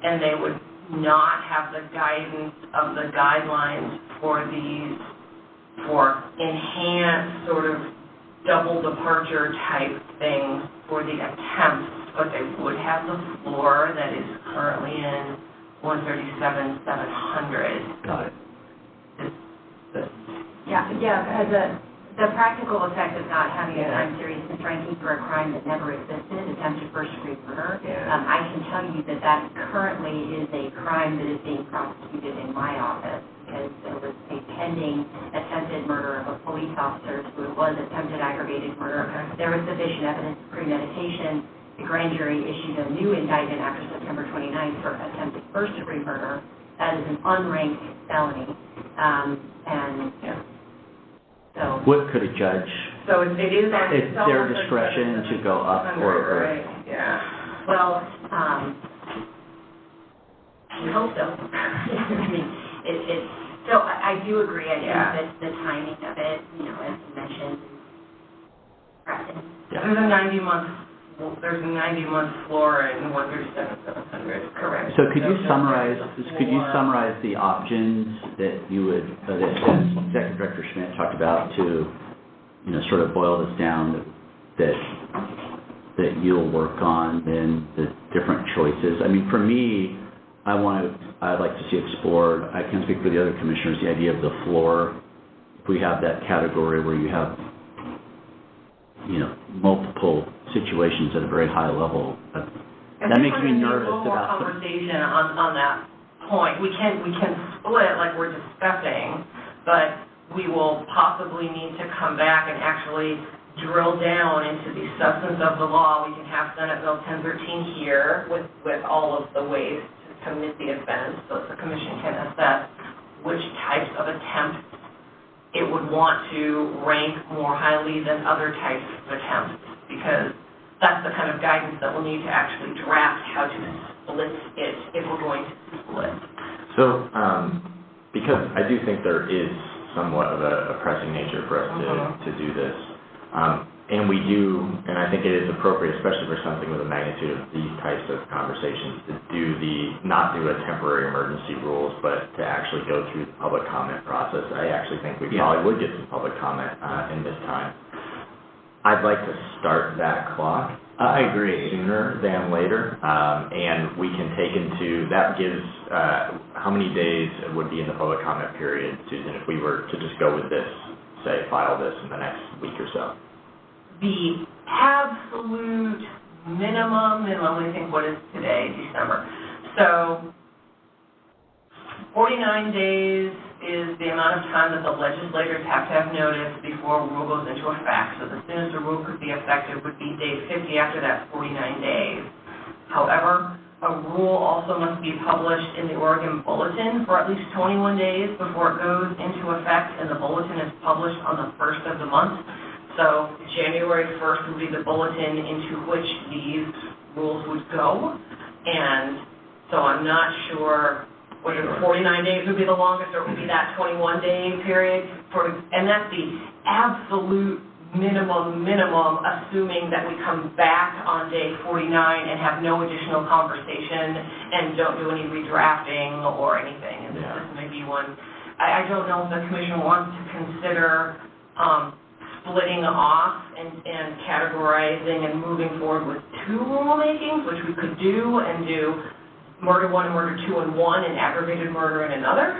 and they would not have the guidance of the guidelines for enhanced sort of double departure type things for the attempts, but they would have the floor that is currently in 137,700. Got it. As the practical effect of not having a time seriousness ranking for a crime that never existed, attempted first-degree murder, I can tell you that currently is a crime that is being prosecuted in my office, because there was a pending attempted murder of a police officer, so it was attempted aggravated murder. There was sufficient evidence of premeditation. The grand jury issued a new indictment after September 29th for attempted first-degree murder. That is an unranked felony, So What could a judge? So it is. It's their discretion to go up or. Right. Yeah. Well, we hope so. I mean, So I do agree. I think that the timing of it, as you mentioned, there's a 90-month floor in 137,700. Correct. So could you summarize the options that you would that Executive Director Schmidt talked about to sort of boil this down that you'll work on, then the different choices? I mean, for me, I'd like to see explored. I can't speak for the other commissioners. The idea of the floor. If we have that category where you have multiple situations at a very high level. That makes me nervous about more conversation on that point. We can split like we're discussing, but we will possibly need to come back and actually drill down into the substance of the law. We can have Senate Bill 1013 here with all of the ways to commit the offense, so the commission can assess which types of attempts it would want to rank more highly than other types of attempts, because that's the kind of guidance that we'll need to actually draft how to split it if we're going to split. So, because I do think there is somewhat of a pressing nature for us to do this, and we do, and I think it is appropriate, especially for something with the magnitude of these types of conversations, to not do a temporary emergency rules, but to actually go through the public comment process. I actually think we probably would get some public comment in this time. I'd like to start that clock I agree, sooner than later, and we can take that gives, how many days would be in the public comment period, Susan, if we were to just go with this, say, file this in the next week or so? The absolute minimum, let me think, what is today, December. So 49 days is the amount of time that the legislators have to have notice before a rule goes into effect. So the soonest a rule could be effective would be day 50 after that 49 days. However, a rule also must be published in the Oregon Bulletin for at least 21 days before it goes into effect, and the bulletin is published on the first of the month. So January 1st would be the bulletin into which these rules would go. And so I'm not sure whether the 49 days would be the longest or it would be that 21-day period. And that's the absolute minimum, assuming that we come back on day 49 and have no additional conversation and don't do any redrafting or anything. And this may be one. I don't know if the commission wants to consider splitting off and categorizing and moving forward with two rulemakings, which we could do, and do murder one and murder two in one and aggravated murder in another,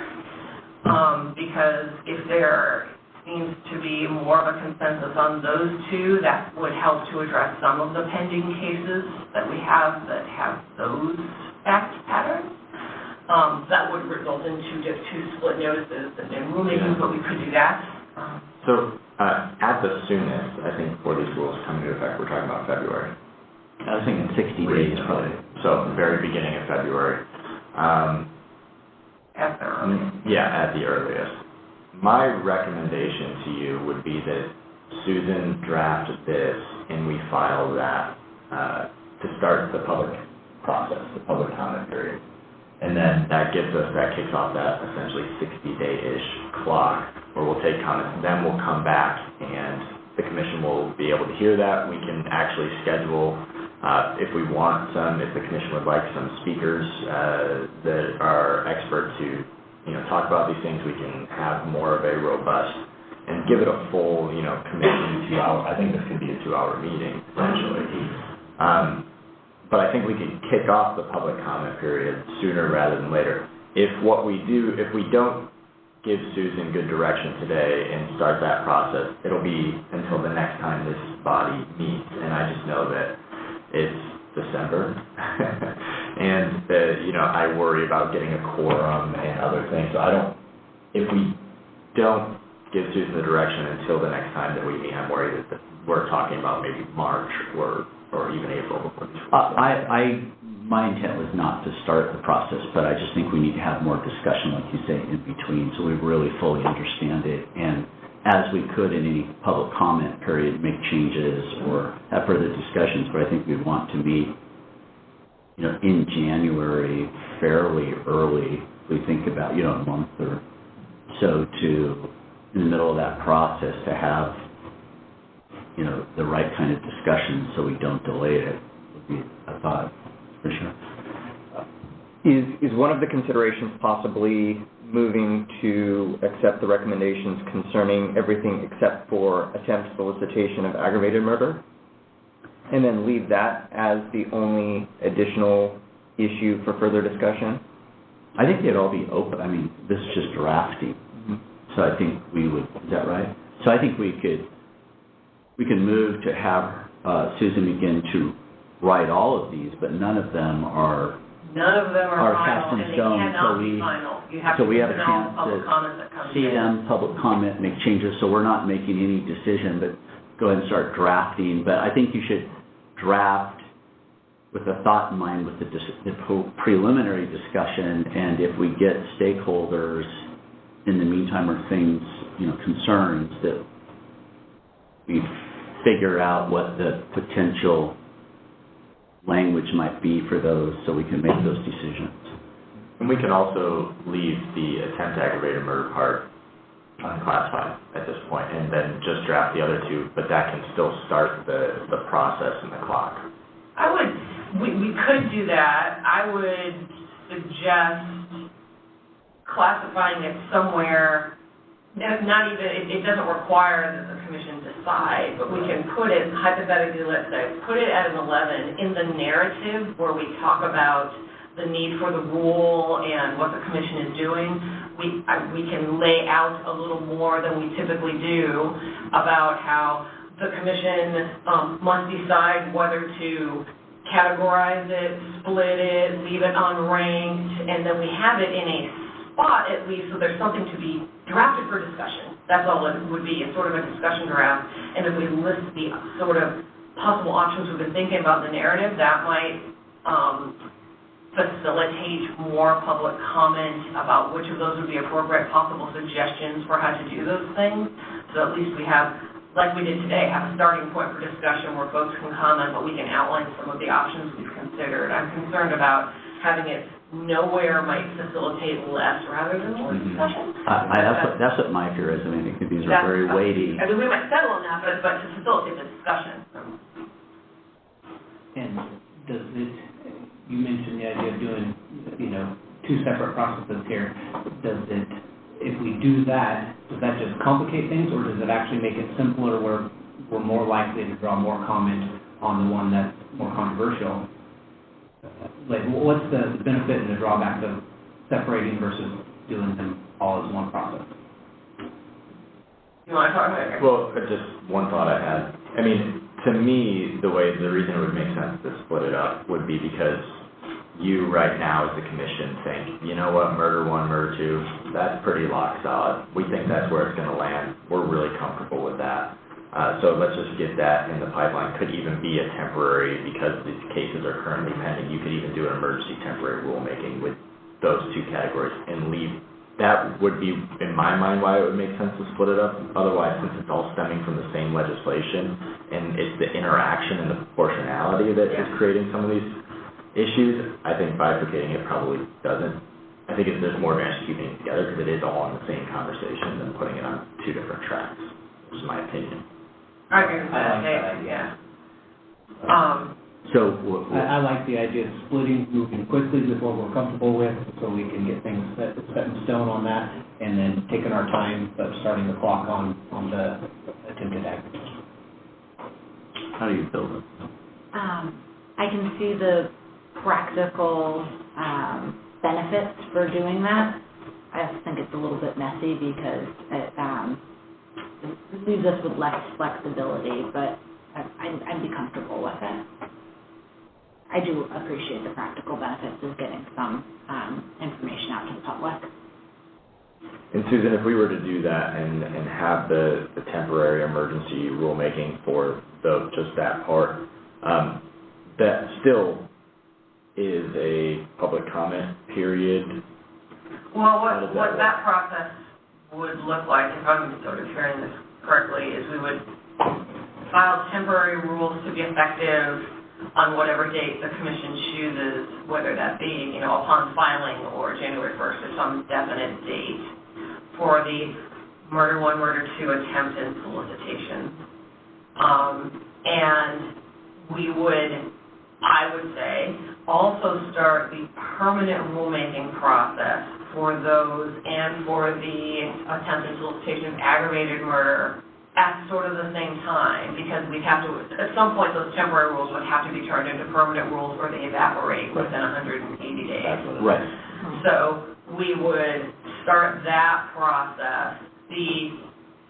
because if there seems to be more of a consensus on those two, that would help to address some of the pending cases that we have that have those fact patterns. That would result in two split notices and rulemakings, but we could do that. So at the soonest, I think for these rules coming into effect, we're talking about February. I was thinking 60 days probably. So very beginning of February. At the earliest. Yeah, at the earliest. My recommendation to you would be that Susan draft this and we file that to start the public process, the public comment period. And then that kicks off that essentially 60-day-ish clock where we'll take comments. Then we'll come back and the commission will be able to hear that. We can actually schedule, if we want some, if the commission would like some speakers that are expert to, talk about these things, we can have more of a robust and give it a full, commission 2 hour. I think this could be a 2-hour meeting, essentially. But I think we could kick off the public comment period sooner rather than later. If we don't give Susan good direction today and start that process, it'll be until the next time this body meets. And I just know that it's December, and I worry about getting a quorum and other things. So if we don't give Susan the direction until the next time that we meet, I'm worried that we're talking about maybe March or even April before these. My intent was not to start the process, but I just think we need to have more discussion, like you say, in between, so we really fully understand it. And as we could in any public comment period, make changes or have further discussions. But I think we want to meet, in January fairly early. We think about, a month or so in the middle of that process to have, the right kind of discussion so we don't delay it, would be a thought, for sure. Is one of the considerations possibly moving to accept the recommendations concerning everything except for attempt solicitation of aggravated murder? And then leave that as the only additional issue for further discussion? I think they'd all be open. I mean, this is just drafting. Mm-hmm. So I think is that right? So I think we can move to have Susan begin to write all of these, but none of them are final, cast in and stone. they cannot be final. You have to we have a listen to chance all public to comments that come see in. them, public comment, make changes. So we're not making any decision, but go ahead and start drafting. But I think you should draft with a thought in mind with the preliminary discussion, and if we get stakeholders in the meantime or things, concerns, that we figure out what the potential language might be for those so we can make those decisions. And we can also leave the attempt aggravated murder part unclassified at this point and then just draft the other two, but that can still start the process and the clock. We could do that. I would suggest classifying it somewhere And not even, it doesn't require that the commission decide, but we can put it, hypothetically, let's say, put it at an 11 in the narrative where we talk about the need for the rule and what the commission is doing. We can lay out a little more than we typically do about how the commission must decide whether to categorize it, split it, leave it unranked, and then we have it in a spot at least so there's something to be drafted for discussion. That's all it would be, it's sort of a discussion draft. And if we list the sort of possible options we've been thinking about in the narrative, that might facilitate more public comment about which of those would be appropriate possible suggestions for how to do those things. So at least we have, like we did today, have a starting point for discussion where folks can comment, but we can outline some of the options we've considered. I'm concerned about having it nowhere might facilitate less rather than more discussion. That's what my fear is. I mean, I think these are very weighty. I mean, we might settle on that, but to facilitate the discussion. And does it, you mentioned the idea of doing, two separate processes here. Does it, if we do that, does that just complicate things, or does it actually make it simpler where we're more likely to draw more comment on the one that's more controversial? Like, what's the benefit and the drawback of separating versus doing them all as one process? You want to talk about it? Well, just one thought I had. I mean, to me, the reason it would make sense to split it up would be because you right now as the commission think, you know what, murder 1, murder 2, that's pretty lock solid. We think that's where it's going to land. We're really comfortable with that. So let's just get that in the pipeline. Could even be a temporary, because these cases are currently pending, you could even do an emergency temporary rulemaking with those two categories and leave. That would be, in my mind, why it would make sense to split it up. Otherwise, since it's all stemming from the same legislation and it's the interaction and the proportionality that is creating some of these issues, I think bifurcating it probably doesn't. I think there's more advantage to keeping it together because it is all in the same conversation than putting it on two different tracks, which is my opinion. I agree with that, yeah. I like the idea of splitting, moving quickly with what we're comfortable with, so we can get things set in stone on that, and then taking our time, but starting the clock on the attempted aggregate. How do you build it? I can see the practical benefits for doing that. I just think it's a little bit messy because it leaves us with less flexibility, but I'd be comfortable with it. I do appreciate the practical benefits of getting some information out to the public. And Susan, if we were to do that and have the temporary emergency rulemaking for just that part, that still is a public comment period. Well, what that process would look like, if I'm sort of hearing this correctly, is we would file temporary rules to be effective on whatever date the commission chooses, whether that be, upon filing or January 1st or some definite date for the murder 1, murder 2 attempt and solicitation. And we would, I would say, also start the permanent rulemaking process for those and for the attempt and solicitation of aggravated murder at sort of the same time, because we'd have to, at some point, those temporary rules would have to be turned into permanent rules or they evaporate within 180 days. Right. So we would start that process. The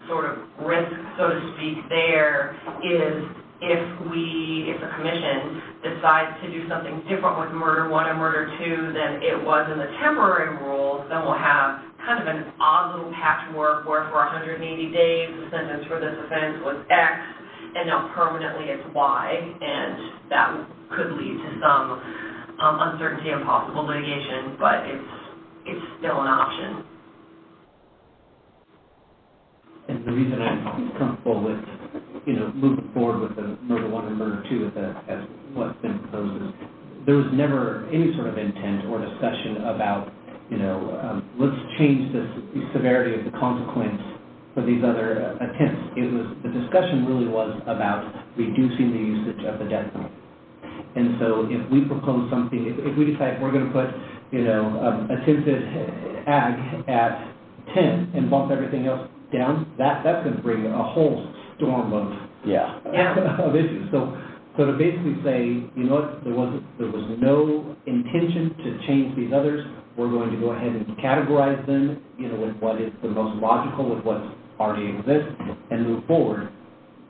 sort of risk, so to speak, there is if the commission decides to do something different with murder 1 and murder 2 than it was in the temporary rules, then we'll have kind of an odd little patchwork where for 180 days the sentence for this offense was X, and now permanently it's Y, and that could lead to some uncertainty and possible litigation, but it's still an option. And the reason I'm comfortable with, moving forward with the murder 1 and murder 2 as what's been proposed is there was never any sort of intent or discussion about, let's change the severity of the consequence for these other attempts. The discussion really was about reducing the usage of the death penalty. And so if we propose something, if we decide we're going to put, attempted ag at 10 and bump everything else down, that's going to bring a whole storm of Yeah. of issues. So to basically say, you know what, there was no intention to change these others. We're going to go ahead and categorize them, with what is the most logical, with what already exists, and move forward.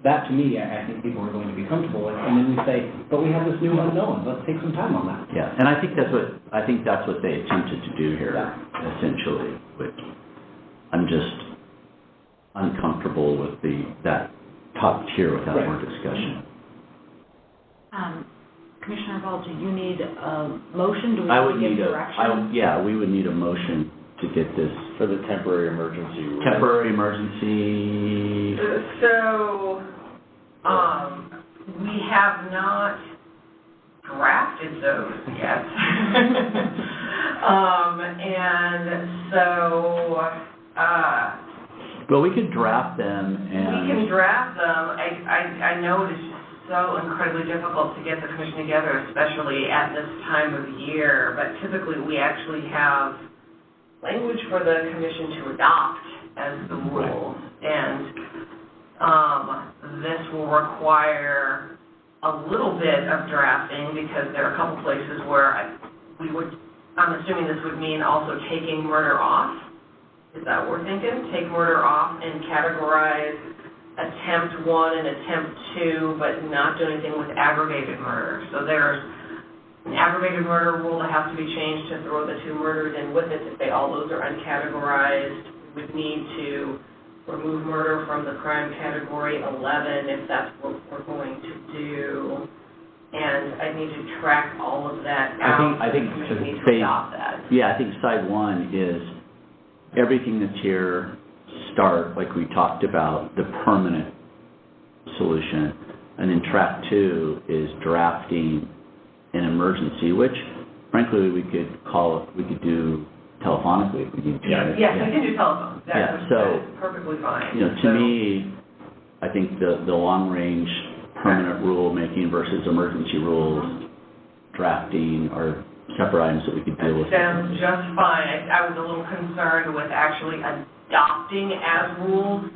That, to me, I think people are going to be comfortable with. And then we say, but we have this new unknown. Let's take some time on that. Yeah, and I think that's what they attempted to do here, essentially. Which I'm just uncomfortable with that top tier without more discussion. Commissioner Ball, do you need a motion? Do we I would need need direction? we would need a motion to get this For the temporary emergency rule. temporary emergency. So, we have not drafted those yet. And so, Well, we could draft them and. we can draft them. I know it is just so incredibly difficult to get the commission together, especially at this time of year, but typically we actually have language for the commission to adopt as the rules. And this will require a little bit of drafting because there are a couple places where I'm assuming this would mean also taking murder off. Is that what we're thinking? Take murder off and categorize attempt 1 and attempt 2, but not do anything with aggravated murder. So there's an aggravated murder rule that has to be changed to throw the 2 murders in with it to say all those are uncategorized. We would need to remove murder from the crime category 11 if that's what we're going to do. And I need to track all of that out. I think we need to adopt that. Yeah, I think side 1 is everything that's here start, like we talked about, the permanent solution. And then track 2 is drafting an emergency, which frankly we could do telephonically if we need to. Yes, we can do telephone. That's perfectly fine. To me, I think the long-range permanent rule making versus emergency rules drafting are separate items that we could deal with. Sounds just fine. I was a little concerned with actually adopting as rules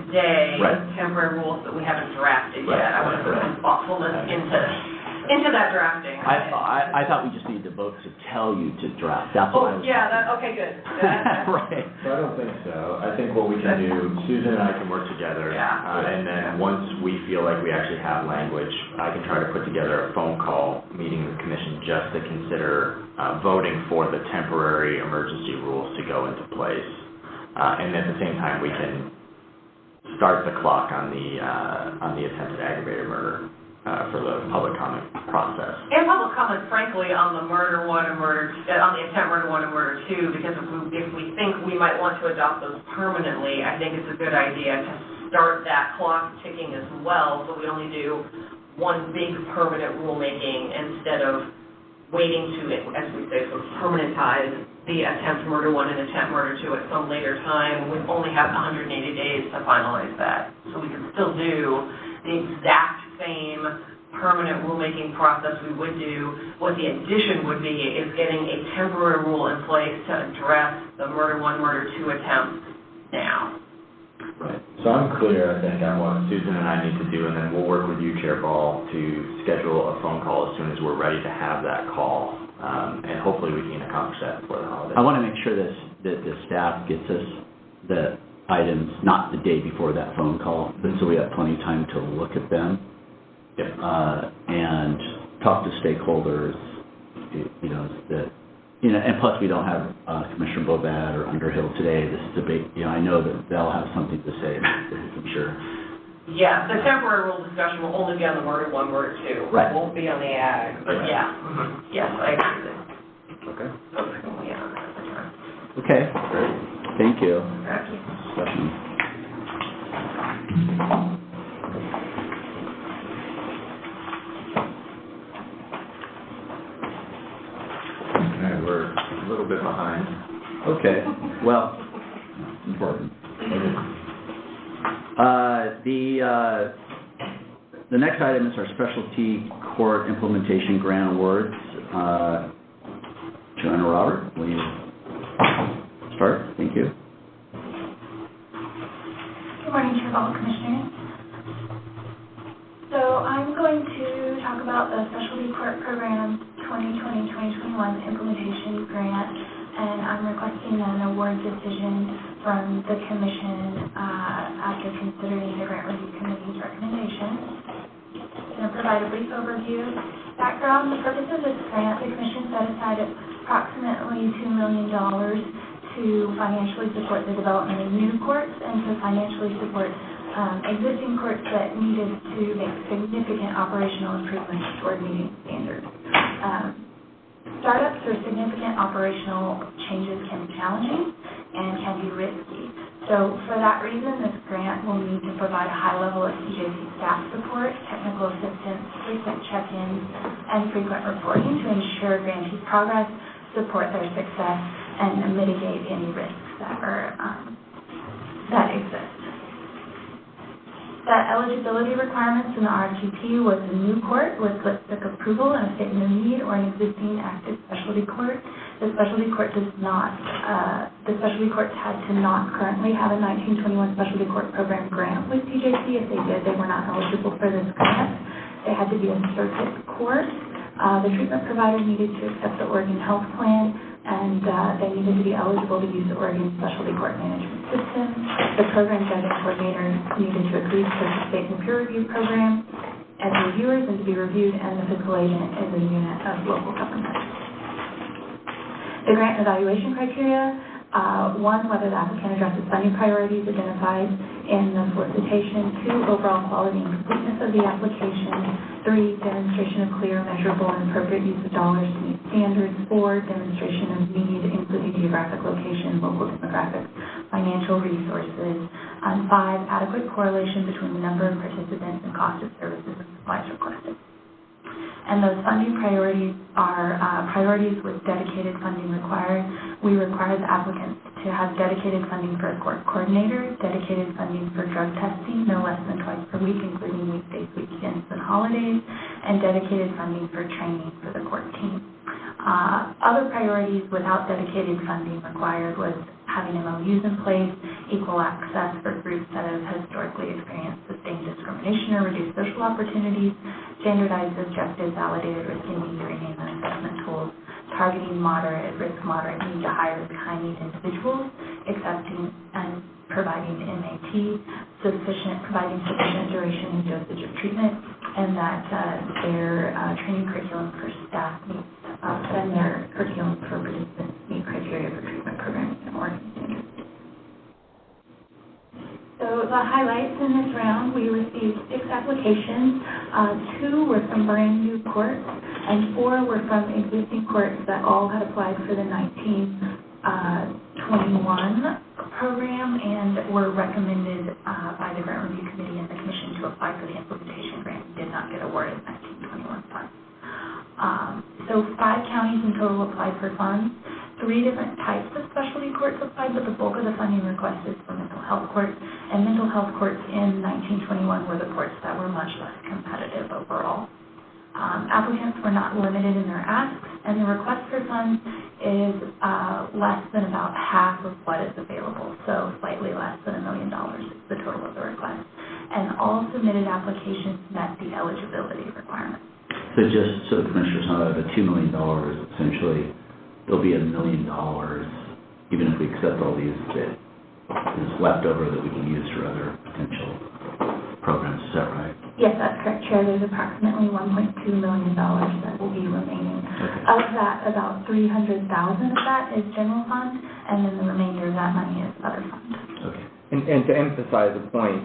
today, temporary rules that we haven't drafted yet. I want to put some thoughtfulness into that drafting. I thought we just needed to vote to tell you to draft. That's what I was. Okay, good. Right. So I don't think so. I think what we can do, Susan and I can work together. And then once we feel like we actually have language, I can try to put together a phone call meeting the commission just to consider voting for the temporary emergency rules to go into place. And at the same time, we can start the clock on the attempted aggravated murder for the public comment process. And public comment, frankly, on the murder 1 and on the attempt murder 1 and murder 2, because if we think we might want to adopt those permanently, I think it's a good idea to start that clock ticking as well, so we only do one big permanent rulemaking instead of waiting to, as we say, sort of permanentize the attempt murder 1 and attempt murder 2 at some later time. We only have 180 days to finalize that. So we can still do the exact same permanent rulemaking process we would do. What the addition would be is getting a temporary rule in place to address the murder 1, murder 2 attempts now. Right. So I'm clear, I think, on what Susan and I need to do, and then we'll work with you, Chair Ball, to schedule a phone call as soon as we're ready to have that call. And hopefully we can accomplish that before the holidays. I want to make sure that the staff gets us the items not the day before that phone call, but so we have plenty of time to look at them. Yep. And talk to stakeholders, and plus we don't have Commissioner Bobat or Underhill today. This is a big, I know that they'll have something to say about this, I'm sure. Yeah, the temporary rule discussion will only be on the murder 1, murder 2. Right. It won't be on the ag, but yeah. Yes, I agree with that. Okay. Yeah, that's right. Okay, great. Thank you. Thank you. Discussion. We're a little bit behind. Okay, well, important. The next item is our specialty court implementation grant awards. Joanna Robert, will you start? Thank you. Good morning, Chair Ball, Commissioners. So I'm going to talk about the Specialty Court Program 2020-2021 Implementation Grant, and I'm requesting an award decision from the Commission after considering the Grant Review Committee's recommendation. I'm going to provide a brief overview. Background: the purpose of this grant, the Commission set aside approximately $2 million to financially support the development of new courts and to financially support existing courts that needed to make significant operational improvements toward meeting standards. Startups or significant operational changes can be challenging and can be risky. So for that reason, this grant will need to provide a high level of CJC staff support, technical assistance, frequent check-ins, and frequent reporting to ensure grantees' progress, support their success, and mitigate any risks that exist. The eligibility requirements in the RFP was a new court with lipstick approval and a statement of need, or an existing active specialty court. The specialty courts had to not currently have a 1921 specialty court program grant with CJC. If they did, they were not eligible for this grant. They had to be a circuit court. The treatment provider needed to accept the Oregon Health Plan, and they needed to be eligible to use the Oregon Specialty Court Management System. The program judge and coordinator needed to agree to participate in the peer review program as reviewers and to be reviewed, and the fiscal agent is a unit of local government. The grant evaluation criteria: one, whether the applicant addresses funding priorities identified in the solicitation; two, overall quality and completeness of the application; three, demonstration of clear, measurable, and appropriate use of dollars to meet standards; four, demonstration of need, including geographic location, local demographics, financial resources; and five, adequate correlation between the number of participants and cost of services and supplies requested. And those funding priorities are priorities with dedicated funding required. We require the applicants to have dedicated funding for a court coordinator, dedicated funding for drug testing, no less than twice per week, including weekdays, weekends, and holidays, and dedicated funding for training for the court team. Other priorities without dedicated funding required was having MOUs in place, equal access for groups that have historically experienced sustained discrimination or reduced social opportunities, standardized objectives, validated risk and need rating and assessment tools, targeting moderate need to high-risk, high-need individuals, accepting and providing MAT, providing sufficient duration and dosage of treatment, and that their training curriculum for staff meets and their curriculum for participants meet criteria for treatment programs in Oregon standards. So the highlights in this round: we received 6 applications. 2 were from brand new courts, and 4 were from existing courts that all had applied for the 1921 program and were recommended by the Grant Review Committee and the Commission to apply for the implementation grant and did not get awarded 1921 funds. So 5 counties in total applied for funds. 3 different types of specialty courts applied, but the bulk of the funding request is for mental health courts, and mental health courts in 1921 were the courts that were much less competitive overall. Applicants were not limited in their asks, and the request for funds is less than about half of what is available, so slightly less than $1 million is the total of the request. And all submitted applications met the eligibility requirements. So just so the commissioners know, the $2 million, essentially, there'll be $1 million, even if we accept all these, that is left over that we can use for other potential programs. Is that right? Yes, that's correct, Chair. There's approximately $1.2 million that will be remaining. Okay. Of that, about $300,000 of that is general fund, and then the remainder of that money is other funds. Okay. And to emphasize the point,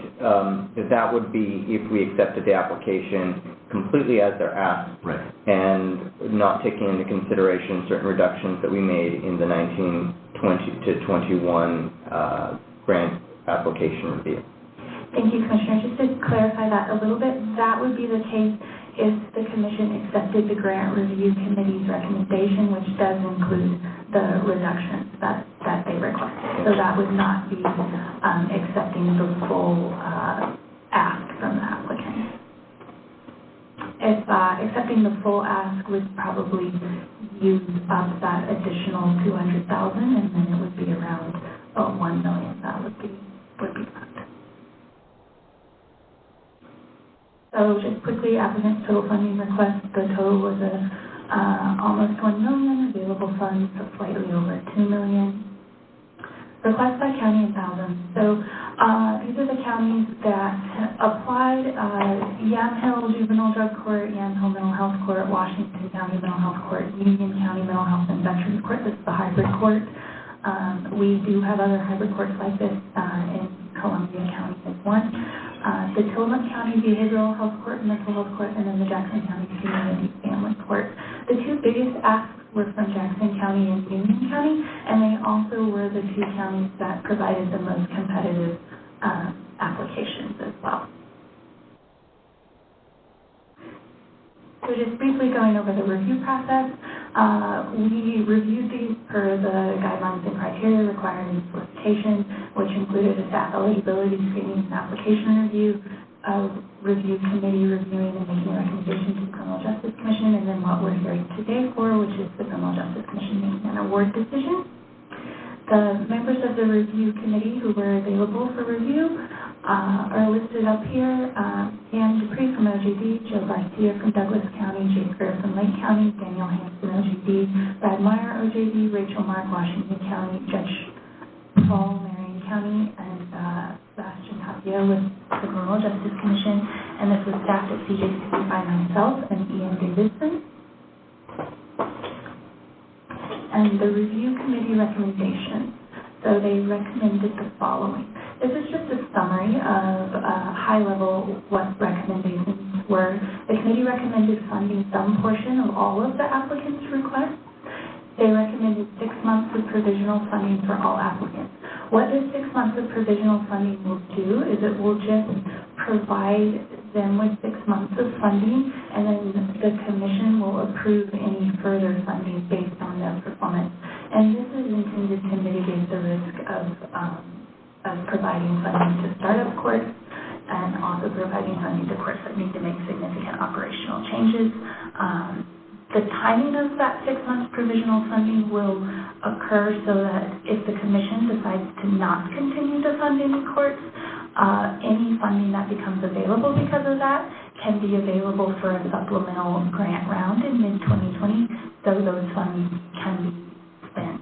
that would be if we accepted the application completely as they're asked, right, and not taking into consideration certain reductions that we made in the 1920 to 21 grant application review. Thank you, Commissioner. Just to clarify that a little bit, that would be the case if the Commission accepted the Grant Review Committee's recommendation, which does include the reductions that they requested. So that would not be accepting the full ask from the applicant. If accepting the full ask would probably use up that additional $200,000, and then it would be around $1 million that would be left. So just quickly, applicant's total funding request, the total was almost $1 million, available funds of slightly over $2 million. Request by county and thousands. So these are the counties that applied: Yamhill Juvenile Drug Court, Yamhill Mental Health Court, Washington County Mental Health Court, Union County Mental Health and Veterans Court. This is the hybrid court. We do have other hybrid courts like this in Columbia County as one. The Tillamook County Behavioral Health Court, Mental Health Court, and then the Jackson County Community Family Court. The two biggest asks were from Jackson County and Union County, and they also were the two counties that provided the most competitive applications as well. So just briefly going over the review process, we reviewed these per the guidelines and criteria required in solicitation, which included a staff eligibility screening and application review, a review committee reviewing and making a recommendation to the Criminal Justice Commission, and then what we're hearing today for, which is the Criminal Justice Commission making an award decision. The members of the review committee who were available for review are listed up here. Ann Dupree from OJD, Joe Garcia from Douglas County, Jake Greer from Lake County, Daniel Hanson, OJD, Brad Meyer, OJD, Rachel Mark, Washington County, Judge Paul, Marion County, and Sebastian Tapio with the Criminal Justice Commission. And this was staffed at CJC by myself and Ian Davidson. And the review committee recommendations. So they recommended the following. This is just a summary of high level what recommendations were. The committee recommended funding some portion of all of the applicants' requests. They recommended 6 months of provisional funding for all applicants. What this 6 months of provisional funding will do is it will just provide them with 6 months of funding, and then the commission will approve any further funding based on their performance. And this is intended to mitigate the risk of providing funding to startup courts and also providing funding to courts that need to make significant operational changes. The timing of that 6 months provisional funding will occur so that if the commission decides to not continue to fund any courts, any funding that becomes available because of that can be available for a supplemental grant round in mid-2020, so those funds can be spent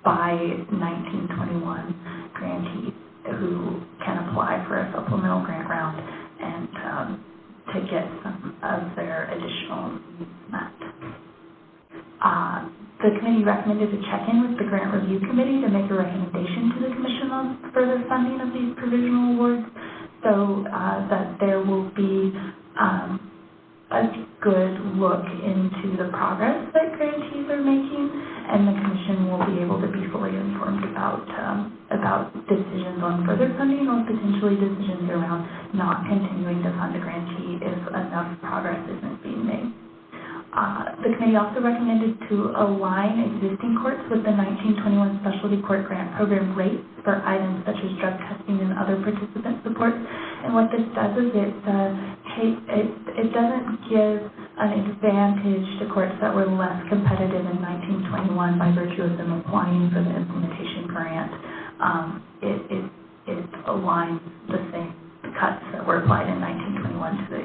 by 1921 grantees who can apply for a supplemental grant round and to get some of their additional needs met. The committee recommended to check in with the grant review committee to make a recommendation to the commission on further funding of these provisional awards, so that there will be a good look into the progress that grantees are making, and the commission will be able to be fully informed about decisions on further funding or potentially decisions around not continuing to fund a grantee if enough progress isn't being made. The committee also recommended to align existing courts with the 1921 Specialty Court Grant Program rates for items such as drug testing and other participant support. And what this does is it doesn't give an advantage to courts that were less competitive in 1921 by virtue of them applying for the implementation grant. It aligns the same cuts that were applied in 1921 to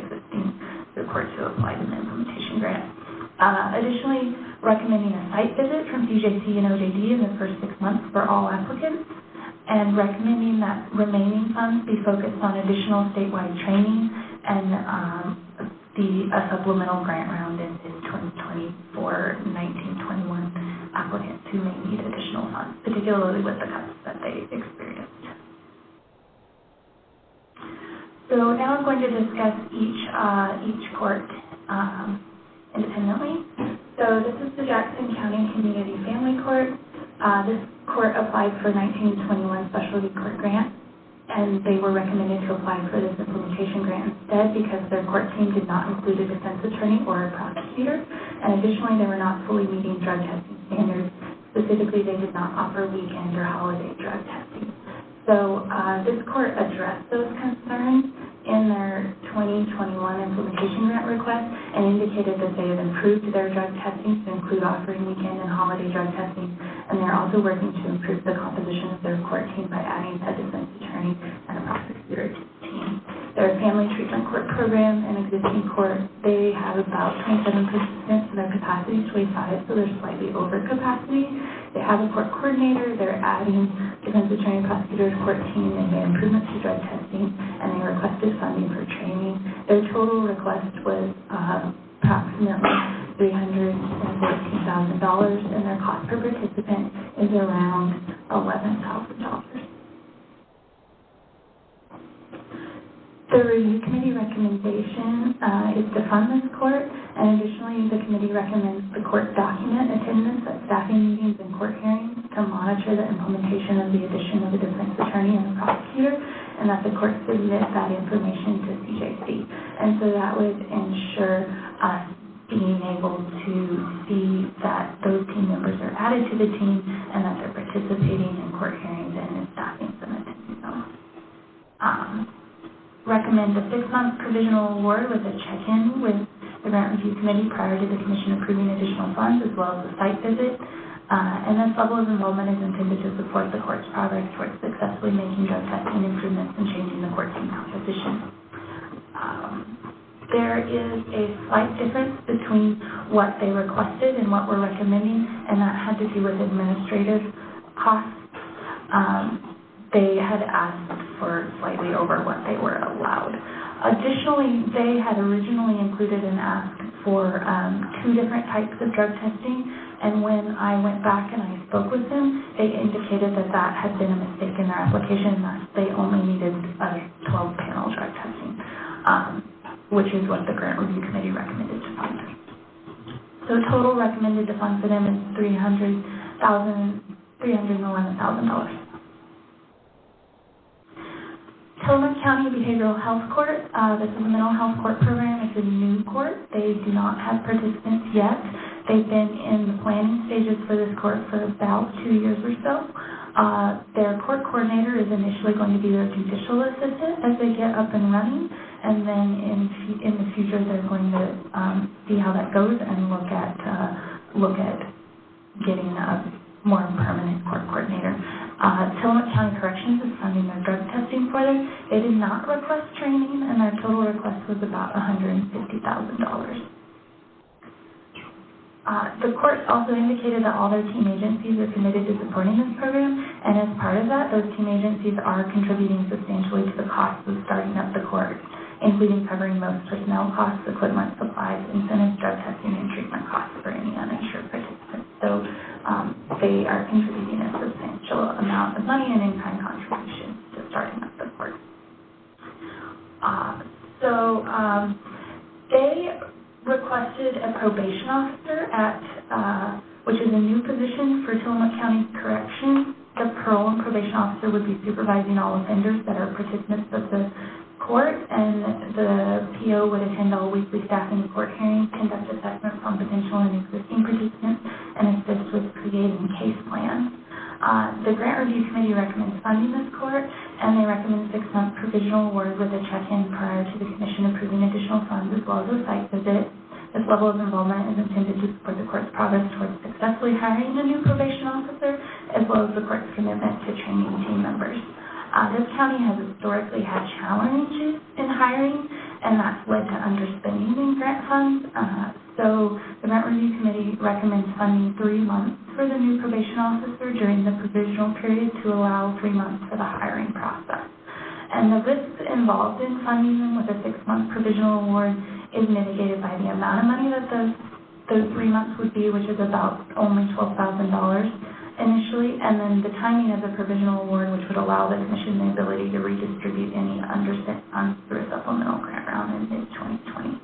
the courts who applied in the implementation grant. Additionally, recommending a site visit from CJC and OJD in the first 6 months for all applicants, and recommending that remaining funds be focused on additional statewide training and a supplemental grant round in 2020 for 1921 applicants who may need additional funds, particularly with the cuts that they experienced. So now I'm going to discuss each court independently. So this is the Jackson County Community Family Court. This court applied for 1921 Specialty Court Grant, and they were recommended to apply for this implementation grant instead because their court team did not include a defense attorney or a prosecutor, and additionally they were not fully meeting drug testing standards. Specifically, they did not offer weekend or holiday drug testing. So this court addressed those concerns in their 2021 implementation grant request and indicated that they have improved their drug testing to include offering weekend and holiday drug testing, and they're also working to improve the composition of their court team by adding a defense attorney and a prosecutor to the team. Their family treatment court program and existing court, they have about 27 participants, so their capacity is 25, so they're slightly over capacity. They have a court coordinator, they're adding defense attorney, prosecutors, court team, and made improvements to drug testing, and they requested funding for training. Their total request was approximately $314,000, and their cost per participant is around $11,000. The review committee recommendation is to fund this court, and additionally, the committee recommends the court document attendance at staffing meetings and court hearings to monitor the implementation of the addition of the defense attorney and the prosecutor, and that the court submit that information to CJC. And so that would ensure us being able to see that those team members are added to the team and that they're participating in court hearings and in staffing some attending them. Recommend a 6-month provisional award with a check-in with the Grant Review Committee prior to the Commission approving additional funds, as well as a site visit. And this level of involvement is intended to support the court's progress towards successfully making drug testing improvements and changing the court team composition. There is a slight difference between what they requested and what we're recommending, and that had to do with administrative costs. They had asked for slightly over what they were allowed. Additionally, they had originally included an ask for 2 different types of drug testing, and when I went back and I spoke with them, they indicated that that had been a mistake in their application, that they only needed a 12-panel drug testing, which is what the Grant Review Committee recommended to fund. So total recommended to fund for them is $311,000. Tillamook County Behavioral Health Court, this is a mental health court program. It's a new court. They do not have participants yet. They've been in the planning stages for this court for about 2 years or so. Their court coordinator is initially going to be their judicial assistant as they get up and running, and then in the future they're going to see how that goes and look at getting a more permanent court coordinator. Tillamook County Corrections is funding their drug testing for them. They did not request training, and their total request was about $150,000. The court also indicated that all their team agencies are committed to supporting this program, and as part of that, those team agencies are contributing substantially to the costs of starting up the court, including covering most personnel costs, equipment, supplies, incentives, drug testing, and treatment costs for any uninsured participants. So they are contributing a substantial amount of money and in-kind contributions to starting up the court. They requested a probation officer which is a new position for Tillamook County Corrections. The parole and probation officer would be supervising all offenders that are participants of the court, and the PO would attend all weekly staffing and court hearings, conduct assessments on potential and existing participants, and assist with creating case plans. The Grant Review Committee recommends funding this court, and they recommend 6-month provisional award with a check-in prior to the Commission approving additional funds, as well as a site visit. This level of involvement is intended to support the court's progress towards successfully hiring a new probation officer, as well as the court's commitment to training team members. This county has historically had challenges in hiring, and that's led to underspending in grant funds. So the Grant Review Committee recommends funding 3 months for the new probation officer during the provisional period to allow 3 months for the hiring process. And the risks involved in funding them with a 6-month provisional award is mitigated by the amount of money that those 3 months would be, which is about only $12,000 initially, and then the timing of the provisional award, which would allow the Commission the ability to redistribute any underspent funds through a supplemental grant round in mid-2020.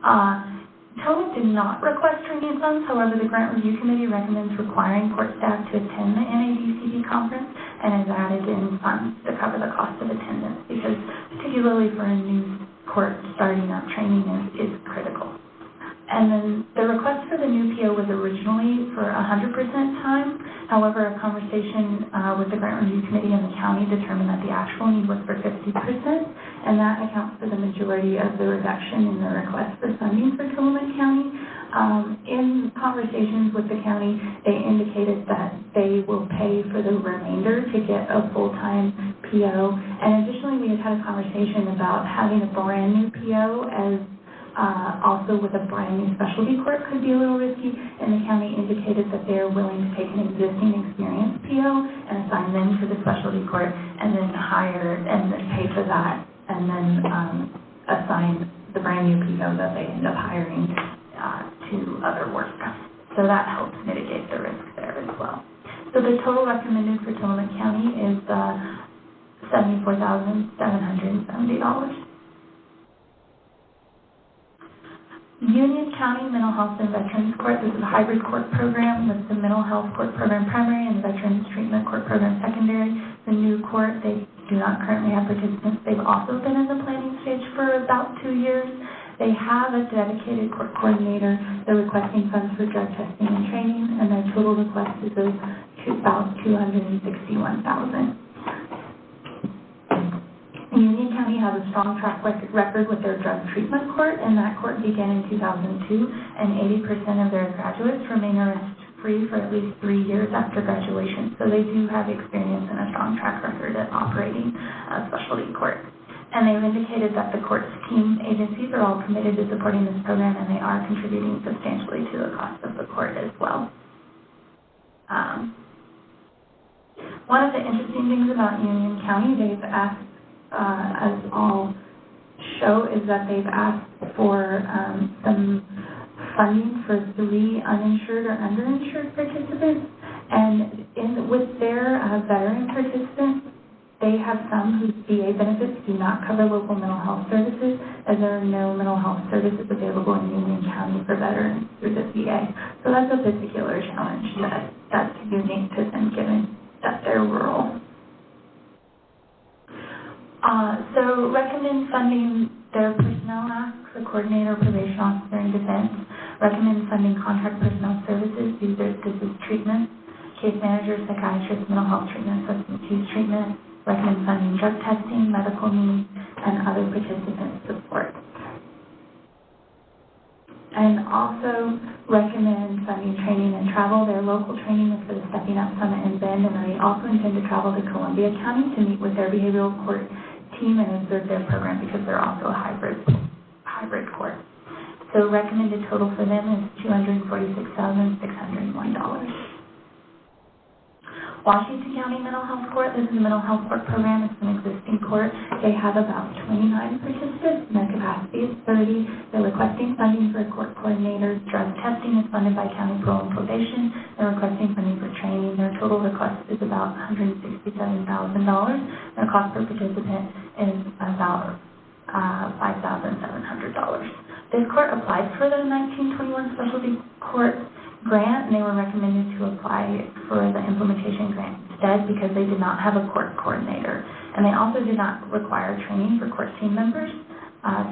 Tillamook did not request training funds. However, the Grant Review Committee recommends requiring court staff to attend the NADCD conference and has added in funds to cover the cost of attendance, because particularly for a new court starting up, training is critical. And then the request for the new PO was originally for 100% time. However, a conversation with the Grant Review Committee and the county determined that the actual need was for 50%, and that accounts for the majority of the reduction in the request for funding for Tillamook County. In conversations with the county, they indicated that they will pay for the remainder to get a full-time PO. And additionally, we had a conversation about having a brand new PO as also with a brand new specialty court could be a little risky, and the county indicated that they are willing to take an existing experienced PO and assign them to the specialty court and then hire and then pay for that and then assign the brand new PO that they end up hiring to other work. So that helps mitigate the risk there as well. So the total recommended for Tillamook County is $74,770. Union County Mental Health and Veterans Court, this is a hybrid court program with the Mental Health Court Program primary and the Veterans Treatment Court Program secondary. The new court, they do not currently have participants. They've also been in the planning stage for about 2 years. They have a dedicated court coordinator. They're requesting funds for drug testing and training, and their total request is about $261,000. Union County has a strong track record with their drug treatment court, and that court began in 2002, and 80% of their graduates remain arrest-free for at least 3 years after graduation. So they do have experience and a strong track record at operating a specialty court. And they've indicated that the court's team agencies are all committed to supporting this program, and they are contributing substantially to the cost of the court as well. One of the interesting things about Union County, they've asked, as all show, is that they've asked for some funding for 3 uninsured or underinsured participants. And with their veteran participants, they have some whose VA benefits do not cover local mental health services, as there are no mental health services available in Union County for veterans through the VA. So that's a particular challenge that's unique to them, given that they're rural. So recommend funding their personnel asks, the coordinator, probation officer, and defense. Recommend funding contract personnel services, user assisted treatment, case manager, psychiatrist, mental health treatment, substance use treatment. Recommend funding drug testing, medical needs, and other participant support. And also recommend funding training and travel. Their local training is for the Stepping Up Summit in Bend, and they also intend to travel to Columbia County to meet with their behavioral court team and observe their program, because they're also a hybrid court. So recommended total for them is $246,601. Washington County Mental Health Court, this is the Mental Health Court Program. It's an existing court. They have about 29 participants, and their capacity is 30. They're requesting funding for a court coordinator. Drug testing is funded by county parole and probation. They're requesting funding for training. Their total request is about $167,000. Their cost per participant is about $5,700. This court applied for the 1921 Specialty Court grant, and they were recommended to apply for the implementation grant instead because they did not have a court coordinator. And they also did not require training for court team members,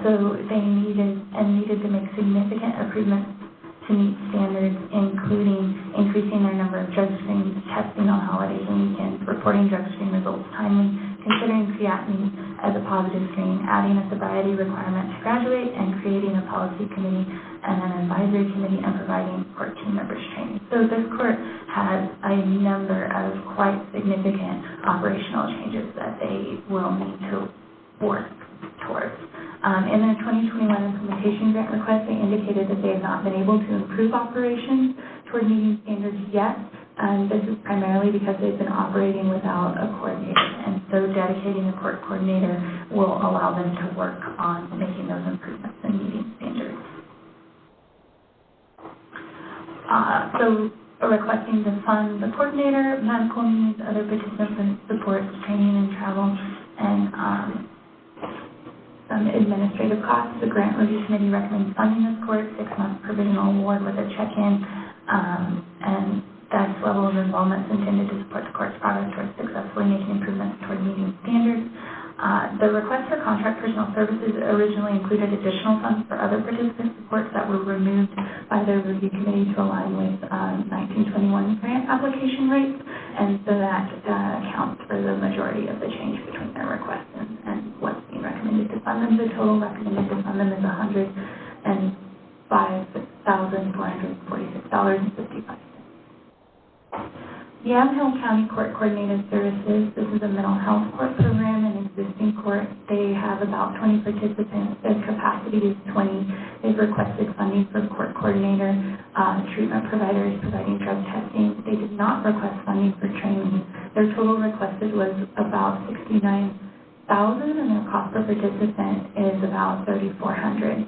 so they needed to make significant improvements to meet standards, including increasing their number of drug screens, testing on holidays and weekends, reporting drug screen results timely, considering creatinine as a positive screen, adding a sobriety requirement to graduate, and creating a policy committee and an advisory committee, and providing court team members training. So this court has a number of quite significant operational changes that they will need to work towards. In their 2021 implementation grant request, they indicated that they have not been able to improve operations toward meeting standards yet. And this is primarily because they've been operating without a coordinator. And so dedicating a court coordinator will allow them to work on making those improvements and meeting standards. So requesting to fund the coordinator, medical needs, other participant supports, training and travel, and some administrative costs. The grant review committee recommends funding this court, 6-month provisional award with a check-in, and that level of involvement is intended to support the court's progress towards successfully making improvements toward meeting standards. The request for contract personnel services originally included additional funds for other participant supports that were removed by the review committee to align with 1921 grant application rates, and so that accounts for the majority of the change between their requests and what's being recommended to fund them. The total recommended to fund them is $105,446.55. Yamhill County Court Coordinated Services, this is is a mental health court program, an existing court. They have about 20 participants. Their capacity is 20. They've requested funding for court coordinator, treatment providers providing drug testing. They did not request funding for training. Their total requested was about $69,000, and their cost per participant is about $3,400.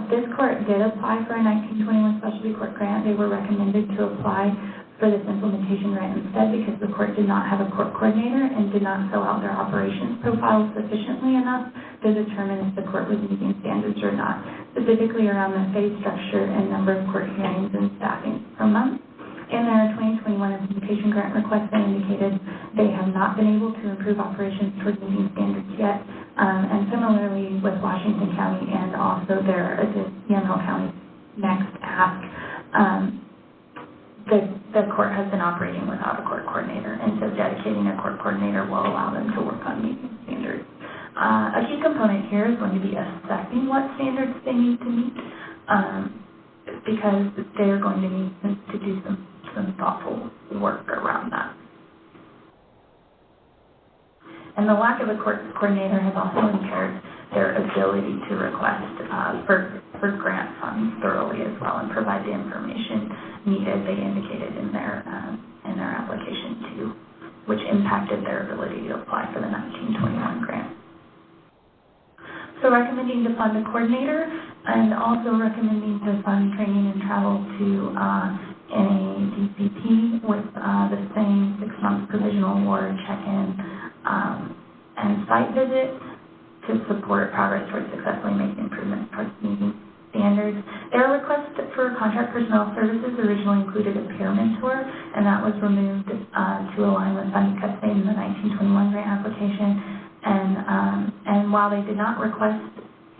This court did apply for a 1921 specialty court grant. They were recommended to apply for this implementation grant instead because the court did not have a court coordinator and did not fill out their operations profile sufficiently enough to determine if the court was meeting standards or not, specifically around the phase structure and number of court hearings and staffing per month. In their 2021 implementation grant request, they indicated they have not been able to improve operations towards meeting standards yet, and similarly with Washington County and also their Yamhill County next ask, the court has been operating without a court coordinator, and so dedicating a court coordinator will allow them to work on meeting standards. A key component here is going to be assessing what standards they need to meet, because they're going to need to do some thoughtful work around that. And the lack of a court coordinator has also impaired their ability to request for grant funds thoroughly as well and provide the information needed. They indicated in their application too, which impacted their ability to apply for the 1921 grant. So recommending to fund a coordinator and also recommending to fund training and travel to NADCP with the same 6-month provisional award check-in and site visit to support progress towards successfully making improvements towards meeting standards. Their request for contract personnel services originally included a peer mentor, and that was removed to align with funding cuts made in the 1921 grant application. And while they did not request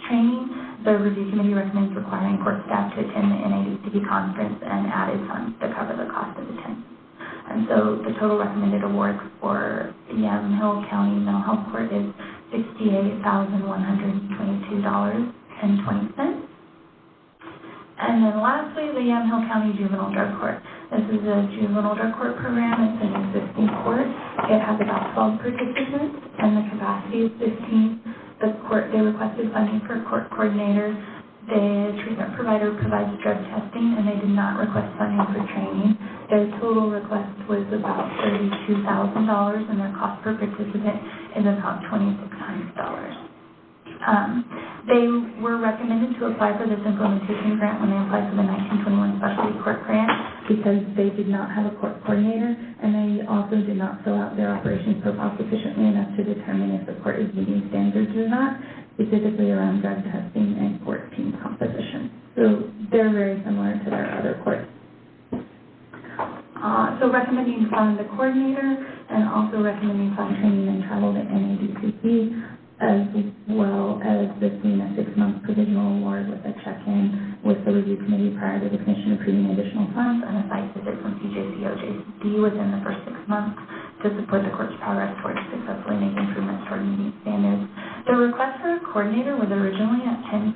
training, the review committee recommends requiring court staff to attend the NADCP conference and added funds to cover the cost of attendance. And so the total recommended award for Yamhill County Mental Health Court is $68,122.20. And then lastly, the Yamhill County Juvenile Drug Court. This is a juvenile drug court program. It's an existing court. It has about 12 participants, and the capacity is 15. They requested funding for a court coordinator. The treatment provider provides drug testing, and they did not request funding for training. Their total request was about $32,000, and their cost per participant is about $2,600. They were recommended to apply for this implementation grant when they applied for the 1921 specialty court grant because they did not have a court coordinator, and they also did not fill out their operations profile sufficiently enough to determine if the court is meeting standards or not, specifically around drug testing and court team composition. So they're very similar to their other courts. So recommending fund the coordinator and also recommending fund training and travel to NADCP, as well as this being a 6-month provisional award with a check-in with the review committee prior to the commission approving additional funds and a site visit from CJCOJD within the first 6 months to support the court's progress towards successfully making improvements toward meeting standards. The request for a coordinator was originally at 10%.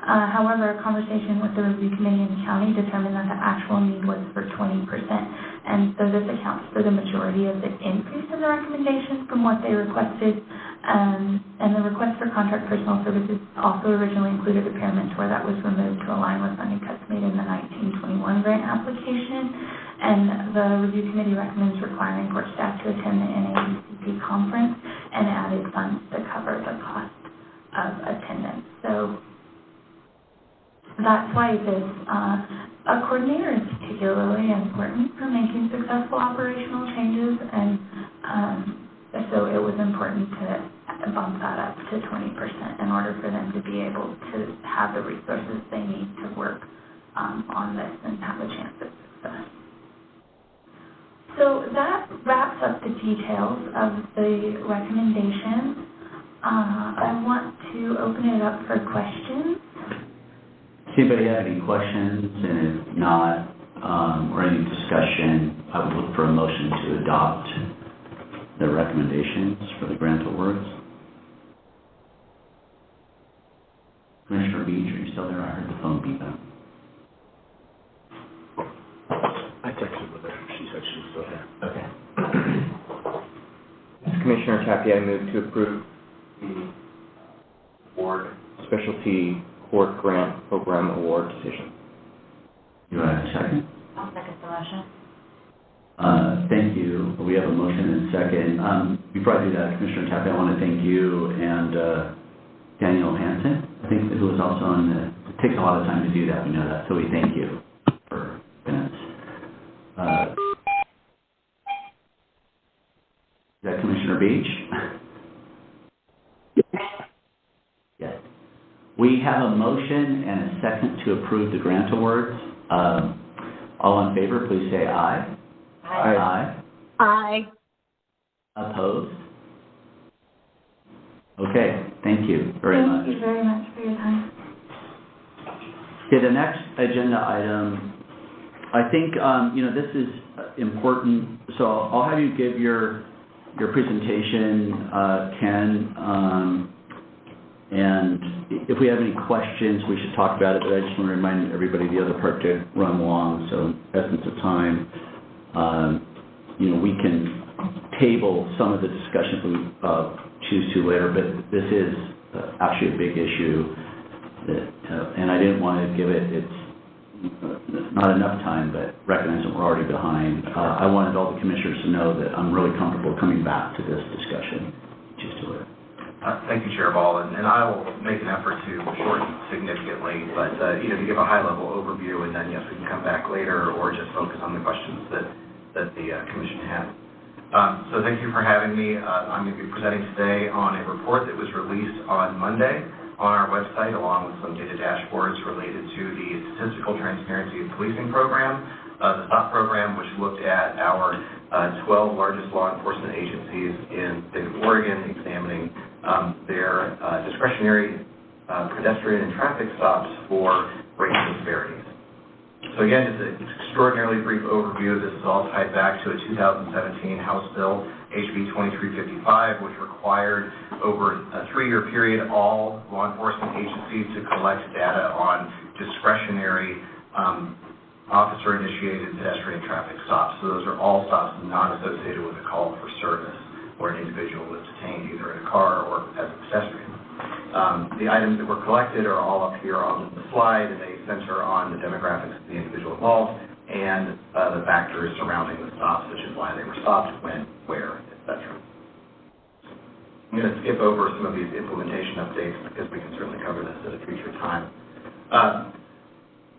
However, a conversation with the review committee in the county determined that the actual need was for 20%. And so this accounts for the majority of the increase in the recommendation from what they requested. And the request for contract personnel services also originally included a peer mentor that was removed to align with funding cuts made in the 1921 grant application. And the review committee recommends requiring court staff to attend the NADCP conference and added funds to cover the cost of attendance. So that's why this a coordinator is particularly important for making successful operational changes, and so it was important to bump that up to 20% in order for them to be able to have the resources they need to work on this and have a chance at success. So that wraps up the details of the recommendation. I want to open it up for questions. Does anybody have any questions? And if not, or any discussion, I would look for a motion to adopt the recommendations for the grant awards. Commissioner Beach, are you still there? I heard the phone beep out. I texted with her. She said she was still there. Okay. Commissioner Tapia, I move to approve the Board Specialty Court Grant Program Award decision. Do I have a second? I'll second the motion. Thank you. We have a motion and a second. Before I do that, Commissioner Tapia, I want to thank you and Daniel Hansen, I think, who was also on the, it takes a lot of time to do that, we know that, so we thank you for this. Is that Commissioner Beach? Yes. We have a motion and a second to approve the grant awards. All in favor, please say aye. Aye. Aye. Opposed? Okay, thank you very much. Thank you very much for your time. Okay, the next agenda item, I think, this is important, so I'll have you give your presentation, Ken, and if we have any questions, we should talk about it, but I just want to remind everybody the other part to run along, so in essence of time, we can table some of the discussions we choose to later, but this is actually a big issue, that, and I didn't want to give it's not enough time, but recognize that we're already behind. I wanted all the commissioners to know that I'm really comfortable coming back to this discussion. Choose to later. Thank you, Chair Ball, and I will make an effort to shorten significantly, but, to give a high-level overview, and then, yes, we can come back later or just focus on the questions that the Commission had. So thank you for having me. I'm going to be presenting today on a report that was released on Monday on our website, along with some data dashboards related to the Statistical Transparency and Policing Program, the STOP program, which looked at our 12 largest law enforcement agencies in the state of Oregon, examining their discretionary pedestrian and traffic stops for racial disparities. So again, just an extraordinarily brief overview. This is all tied back to a 2017 House Bill, HB 2355, which required over a 3-year period all law enforcement agencies to collect data on discretionary officer-initiated pedestrian traffic stops. So those are all stops not associated with a call for service where an individual was detained either in a car or as a pedestrian. The items that were collected are all up here on the slide, and they center on the demographics of the individual involved and the factors surrounding the stops, such as why they were stopped, when, where, etc. I'm going to skip over some of these implementation updates because we can certainly cover this at a future time.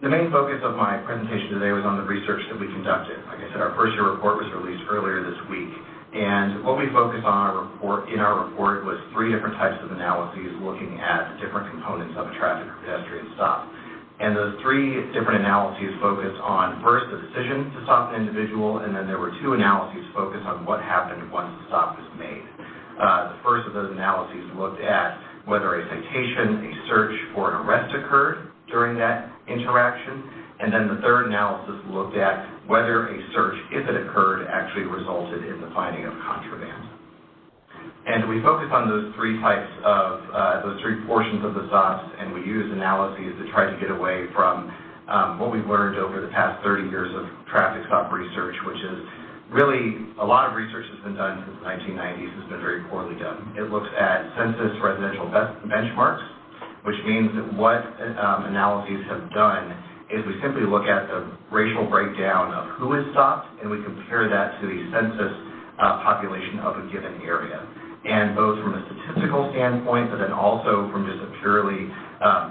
The main focus of my presentation today was on the research that we conducted. Like I said, our first year report was released earlier this week. And what we focused on in our report was 3 different types of analyses looking at different components of a traffic or pedestrian stop. And those 3 different analyses focused on, first, the decision to stop an individual, and then there were 2 analyses focused on what happened once the stop was made. The first of those analyses looked at whether a citation, a search, or an arrest occurred during that interaction. And then the third analysis looked at whether a search, if it occurred, actually resulted in the finding of contraband. And we focused on those 3 types of, those 3 portions of the stops, and we used analyses to try to get away from what we've learned over the past 30 years of traffic stop research, which is really, a lot of research has been done since the 1990s, has been very poorly done. It looks at census residential benchmarks, which means that what analyses have done is we simply look at the racial breakdown of who is stopped, and we compare that to the census population of a given area. And both from a statistical standpoint, but then also from just a purely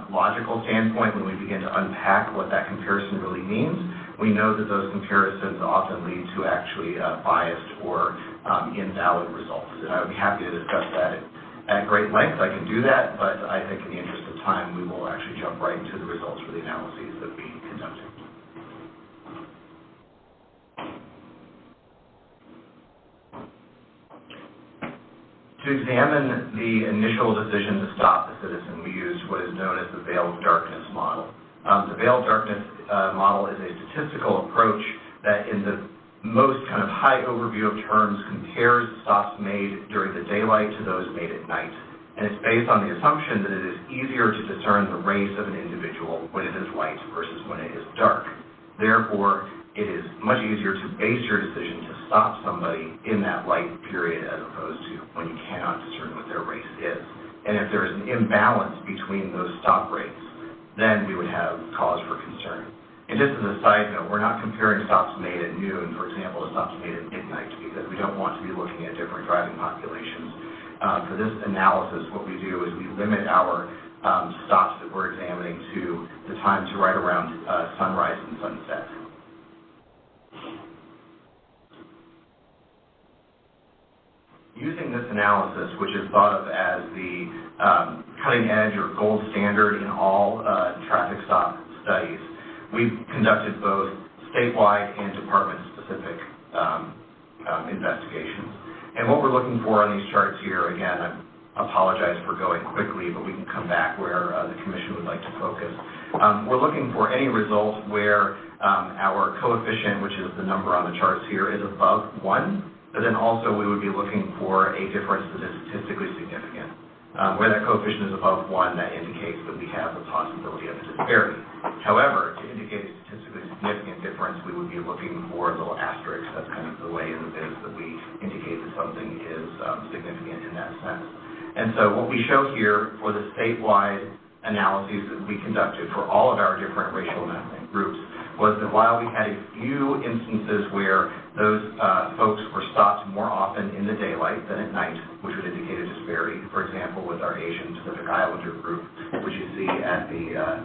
logical standpoint, when we begin to unpack what that comparison really means, we know that those comparisons often lead to actually biased or invalid results. And I would be happy to discuss that at great length. I can do that, but I think in the interest of time, we will actually jump right into the results for the analyses that we conducted. To examine the initial decision to stop the citizen, we used what is known as the veil of darkness model. The veil of darkness model is a statistical approach that in the most kind of high overview of terms compares stops made during the daylight to those made at night. And it's based on the assumption that it is easier to discern the race of an individual when it is light versus when it is dark. Therefore, it is much easier to base your decision to stop somebody in that light period as opposed to when you cannot discern what their race is. And if there is an imbalance between those stop rates, then we would have cause for concern. And just as a side note, we're not comparing stops made at noon, for example, to stops made at midnight, because we don't want to be looking at different driving populations. For this analysis, what we do is we limit our stops that we're examining to the time to right around sunrise and sunset. Using this analysis, which is thought of as the cutting edge or gold standard in all traffic stop studies, we've conducted both statewide and department-specific investigations. And what we're looking for on these charts here, again, I apologize for going quickly, but we can come back where the Commission would like to focus. We're looking for any result where our coefficient, which is the number on the charts here, is above 1. But then also we would be looking for a difference that is statistically significant. Where that coefficient is above 1, that indicates that we have the possibility of a disparity. However, to indicate a statistically significant difference, we would be looking for a little asterisk. That's kind of the way in the biz that we indicate that something is significant in that sense. And so what we show here for the statewide analyses that we conducted for all of our different racial and ethnic groups was that while we had a few instances where those folks were stopped more often in the daylight than at night, which would indicate a disparity, for example, with our Asian Pacific Islander group, which you see at the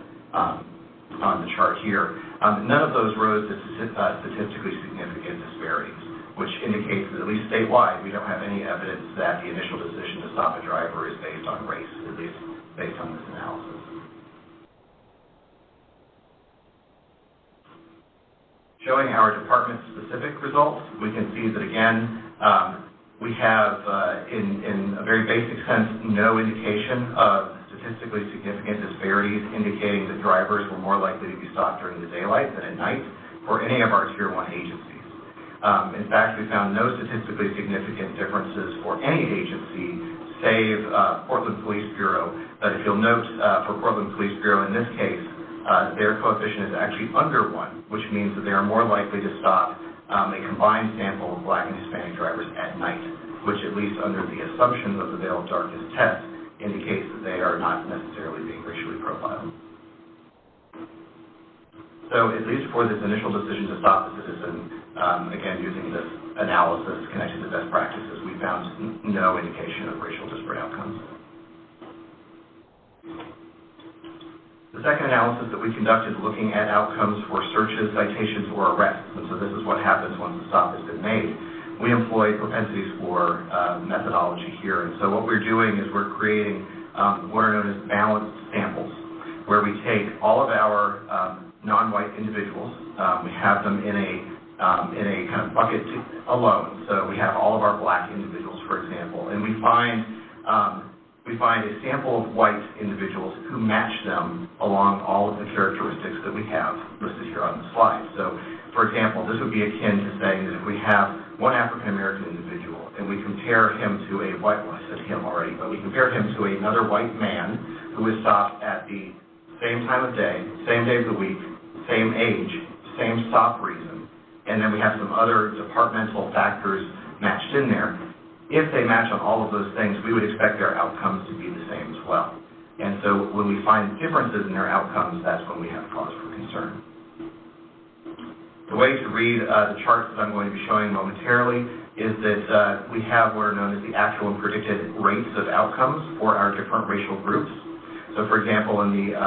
on the chart here, none of those rose to statistically significant disparities, which indicates that at least statewide, we don't have any evidence that the initial decision to stop a driver is based on race, at least based on this analysis. Showing our department-specific results, we can see that, again, we have, in a very basic sense, no indication of statistically significant disparities indicating that drivers were more likely to be stopped during the daylight than at night for any of our Tier 1 agencies. In fact, we found no statistically significant differences for any agency, save Portland Police Bureau. But if you'll note, for Portland Police Bureau, in this case, their coefficient is actually under 1, which means that they are more likely to stop a combined sample of Black and Hispanic drivers at night, which at least under the assumptions of the Veil of Darkness test indicates that they are not necessarily being racially profiled. So at least for this initial decision to stop the citizen, again, using this analysis connected to best practices, we found no indication of racial disparate outcomes. The second analysis that we conducted looking at outcomes for searches, citations, or arrests, and so this is what happens once the stop has been made. We employ propensity score methodology here, and so what we're doing is we're creating what are known as balanced samples, where we take all of our non-white individuals, we have them in a kind of bucket alone, so we have all of our Black individuals, for example, and we find a sample of white individuals who match them along all of the characteristics that we have listed here on the slide. So, for example, this would be akin to saying that if we have one African-American individual and we compare him to a white, well, I said him already, but we compare him to another white man who is stopped at the same time of day, same day of the week, same age, same stop reason, and then we have some other departmental factors matched in there. If they match on all of those things, we would expect their outcomes to be the same as well. And so when we find differences in their outcomes, that's when we have cause for concern. The way to read the charts that I'm going to be showing momentarily is that we have what are known as the actual and predicted rates of outcomes for our different racial groups. So for example, in the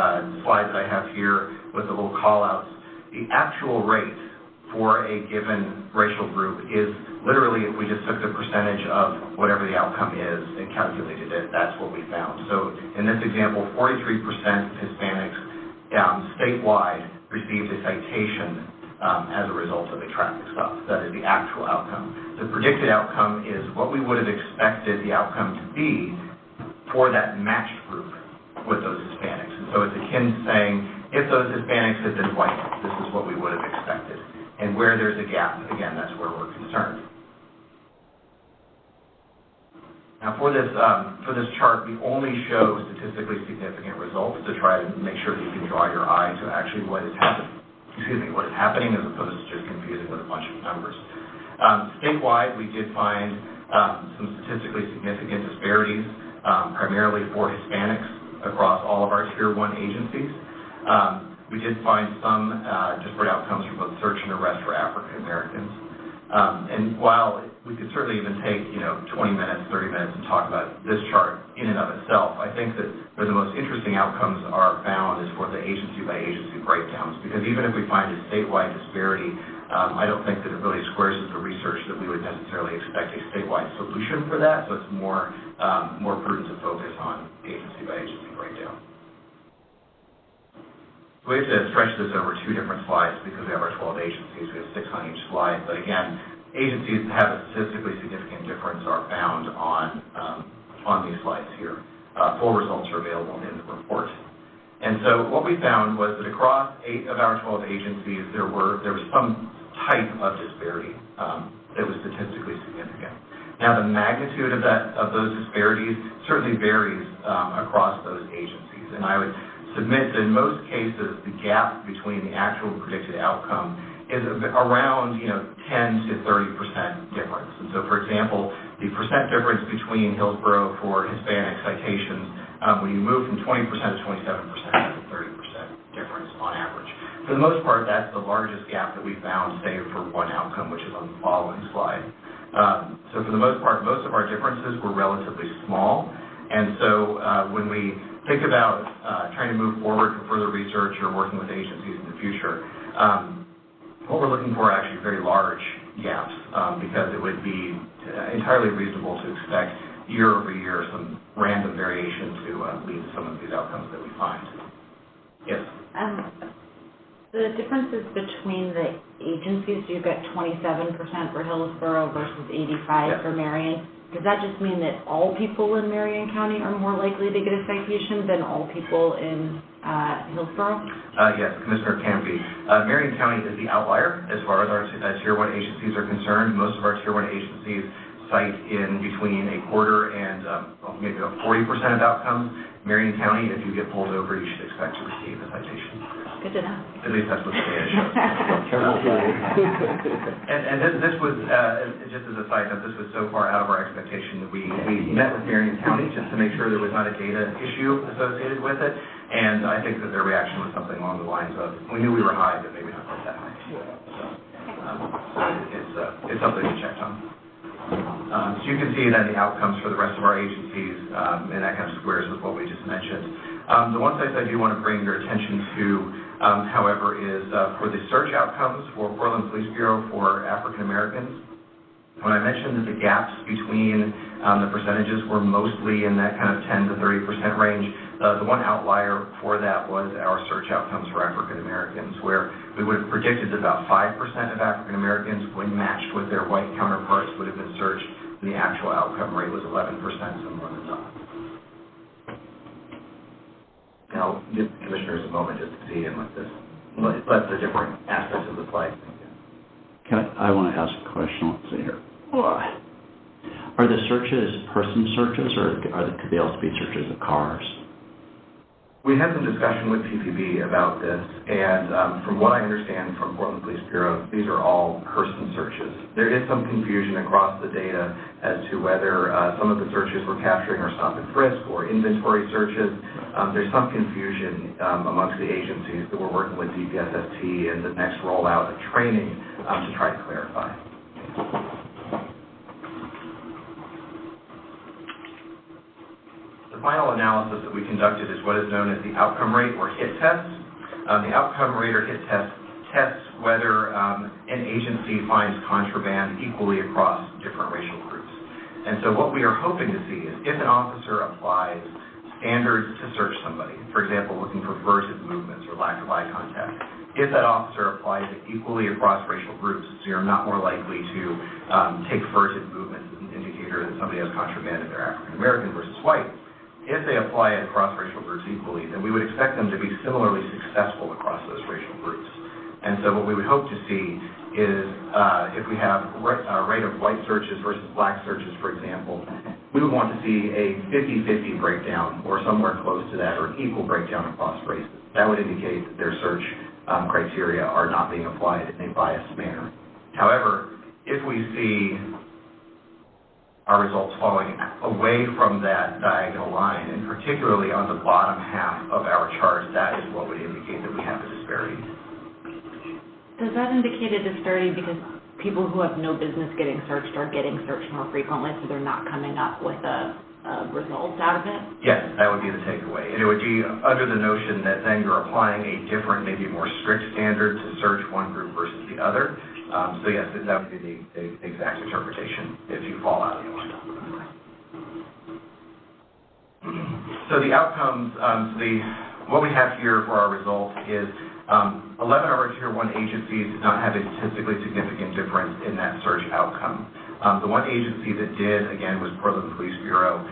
slide that I have here with the little call-outs, the actual rate for a given racial group is literally, if we just took the percentage of whatever the outcome is and calculated it, that's what we found. So in this example, 43% of Hispanics statewide received a citation as a result of a traffic stop. That is the actual outcome. The predicted outcome is what we would have expected the outcome to be for that matched group with those Hispanics. And so it's akin to saying, if those Hispanics had been white, this is what we would have expected. And where there's a gap, again, that's where we're concerned. Now for this chart, we only show statistically significant results to try to make sure that you can draw your eye to actually what is happening. what is happening as opposed to just confusing with a bunch of numbers. Statewide, we did find some statistically significant disparities, primarily for Hispanics across all of our Tier 1 agencies. We did find some disparate outcomes for both search and arrest for African Americans. And while we could certainly even take, 20 minutes, 30 minutes and talk about this chart in and of itself, I think that where the most interesting outcomes are found is for the agency-by-agency breakdowns, because even if we find a statewide disparity, I don't think that it really squares with the research that we would necessarily expect a statewide solution for that, so it's more prudent to focus on agency-by-agency breakdown. We have to stretch this over 2 different slides because we have our 12 agencies. We have 6 on each slide. But again, agencies that have a statistically significant difference are found on these slides here. Full results are available in the report. And so what we found was that across 8 of our 12 agencies, there was some type of disparity that was statistically significant. Now, the magnitude of those disparities certainly varies across those agencies. And I would submit that in most cases, the gap between the actual and predicted outcome is around, 10 to 30% difference. And so, for example, the percent difference between Hillsborough for Hispanic citations, when you move from 20% to 27%, that's a 30% difference on average. For the most part, that's the largest gap that we found, save for one outcome, which is on the following slide. So for the most part, most of our differences were relatively small. And so when we think about trying to move forward for further research or working with agencies in the future, what we're looking for are actually very large gaps because it would be entirely reasonable to expect year over year some random variation to lead to some of these outcomes that we find. Yes? The differences between the agencies, you've got 27% for Hillsborough versus 85% for Marion. Does that just mean that all people in Marion County are more likely to get a citation than all people in Hillsborough? Yes, Commissioner Campy. Marion County is the outlier as far as our Tier 1 agencies are concerned. Most of our Tier 1 agencies cite in between a quarter and maybe about 40% of outcomes. Marion County, if you get pulled over, you should expect to receive a citation. Good to know. At least that's what the data shows. And this was, just as a side note, this was so far out of our expectation that we met with Marion County just to make sure there was not a data issue associated with it. And I think that their reaction was something along the lines of, we knew we were high, but maybe not quite that high. So it's something we checked on. So you can see then the outcomes for the rest of our agencies, and that kind of squares with what we just mentioned. The one place I do want to bring your attention to, however, is for the search outcomes for Portland Police Bureau for African Americans. When I mentioned that the gaps between the percentages were mostly in that kind of 10 to 30% range, the one outlier for that was our search outcomes for African Americans, where we would have predicted that about 5% of African Americans, when matched with their white counterparts, would have been searched, and the actual outcome rate was 11%, so more than double. Now, I'll give commissioners a moment just to see and let the different aspects of the slide sink in. I want to ask a question. Let's see here. Are the searches person searches, or could they also be searches of cars? We had some discussion with PPB about this, and from what I understand from Portland Police Bureau, these are all person searches. There is some confusion across the data as to whether some of the searches we're capturing are stop and frisk or inventory searches. There's some confusion amongst the agencies that we're working with DPSST and the next rollout of training to try to clarify. The final analysis that we conducted is what is known as the outcome rate or HIT test. The outcome rate or HIT test tests whether an agency finds contraband equally across different racial groups. And so what we are hoping to see is if an officer applies standards to search somebody, for example, looking for furtive movements or lack of eye contact, if that officer applies it equally across racial groups, so you're not more likely to take furtive movements as an indicator that somebody has contraband if they're African American versus white. If they apply it across racial groups equally, then we would expect them to be similarly successful across those racial groups. And so what we would hope to see is if we have a rate of white searches versus black searches, for example, we would want to see a 50-50 breakdown or somewhere close to that, or an equal breakdown across races. That would indicate that their search criteria are not being applied in a biased manner. However, if we see our results falling away from that diagonal line, and particularly on the bottom half of our chart, that is what would indicate that we have a disparity. Does that indicate a disparity because people who have no business getting searched are getting searched more frequently, so they're not coming up with a result out of it? Yes, that would be the takeaway. And it would be under the notion that then you're applying a different, maybe more strict standard to search one group versus the other. So yes, that would be the exact interpretation if you fall out of the line. So the outcomes, what we have here for our results is 11 of our Tier 1 agencies did not have a statistically significant difference in that search outcome. The one agency that did, again, was Portland Police Bureau.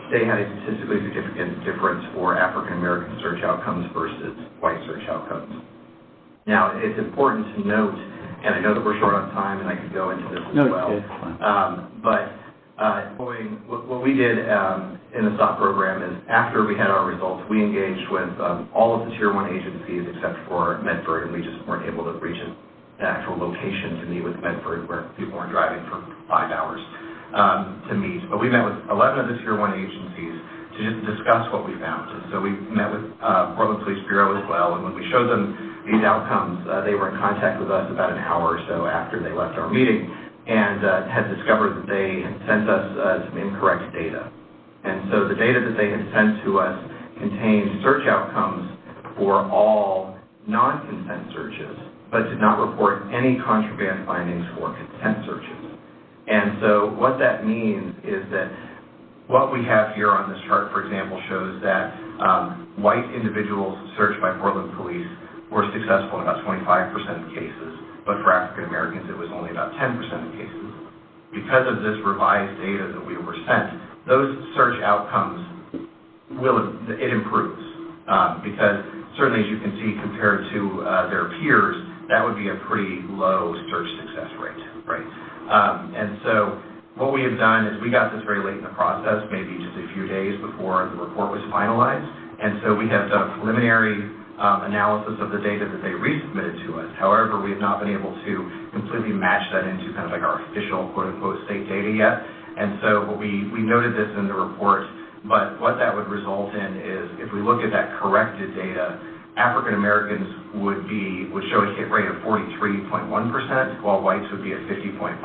They had a statistically significant difference for African American search outcomes versus white search outcomes. Now, it's important to note, and I know that we're short on time, and I could go into this as well. What we did in the STOP program is after we had our results, we engaged with all of the Tier 1 agencies except for Medford, and we just weren't able to reach an actual location to meet with Medford where people weren't driving for 5 hours to meet. But we met with 11 of the Tier 1 agencies to just discuss what we found. And so we met with Portland Police Bureau as well, and when we showed them these outcomes, they were in contact with us about an hour or so after they left our meeting, and had discovered that they had sent us some incorrect data. And so the data that they had sent to us contained search outcomes for all non-consent searches, but did not report any contraband findings for consent searches. And so what that means is that what we have here on this chart, for example, shows that white individuals searched by Portland Police were successful in about 25% of cases, but for African Americans it was only about 10% of cases. Because of this revised data that we were sent, those search outcomes it improves, because certainly as you can see compared to their peers, that would be a pretty low search success rate, right? And so what we have done is we got this very late in the process, maybe just a few days before the report was finalized, and so we have done a preliminary analysis of the data that they resubmitted to us. However, we have not been able to completely match that into kind of like our official quote-unquote state data yet. And so we noted this in the report, but what that would result in is if we look at that corrected data, African Americans would show a hit rate of 43.1%, while whites would be at 50.5%.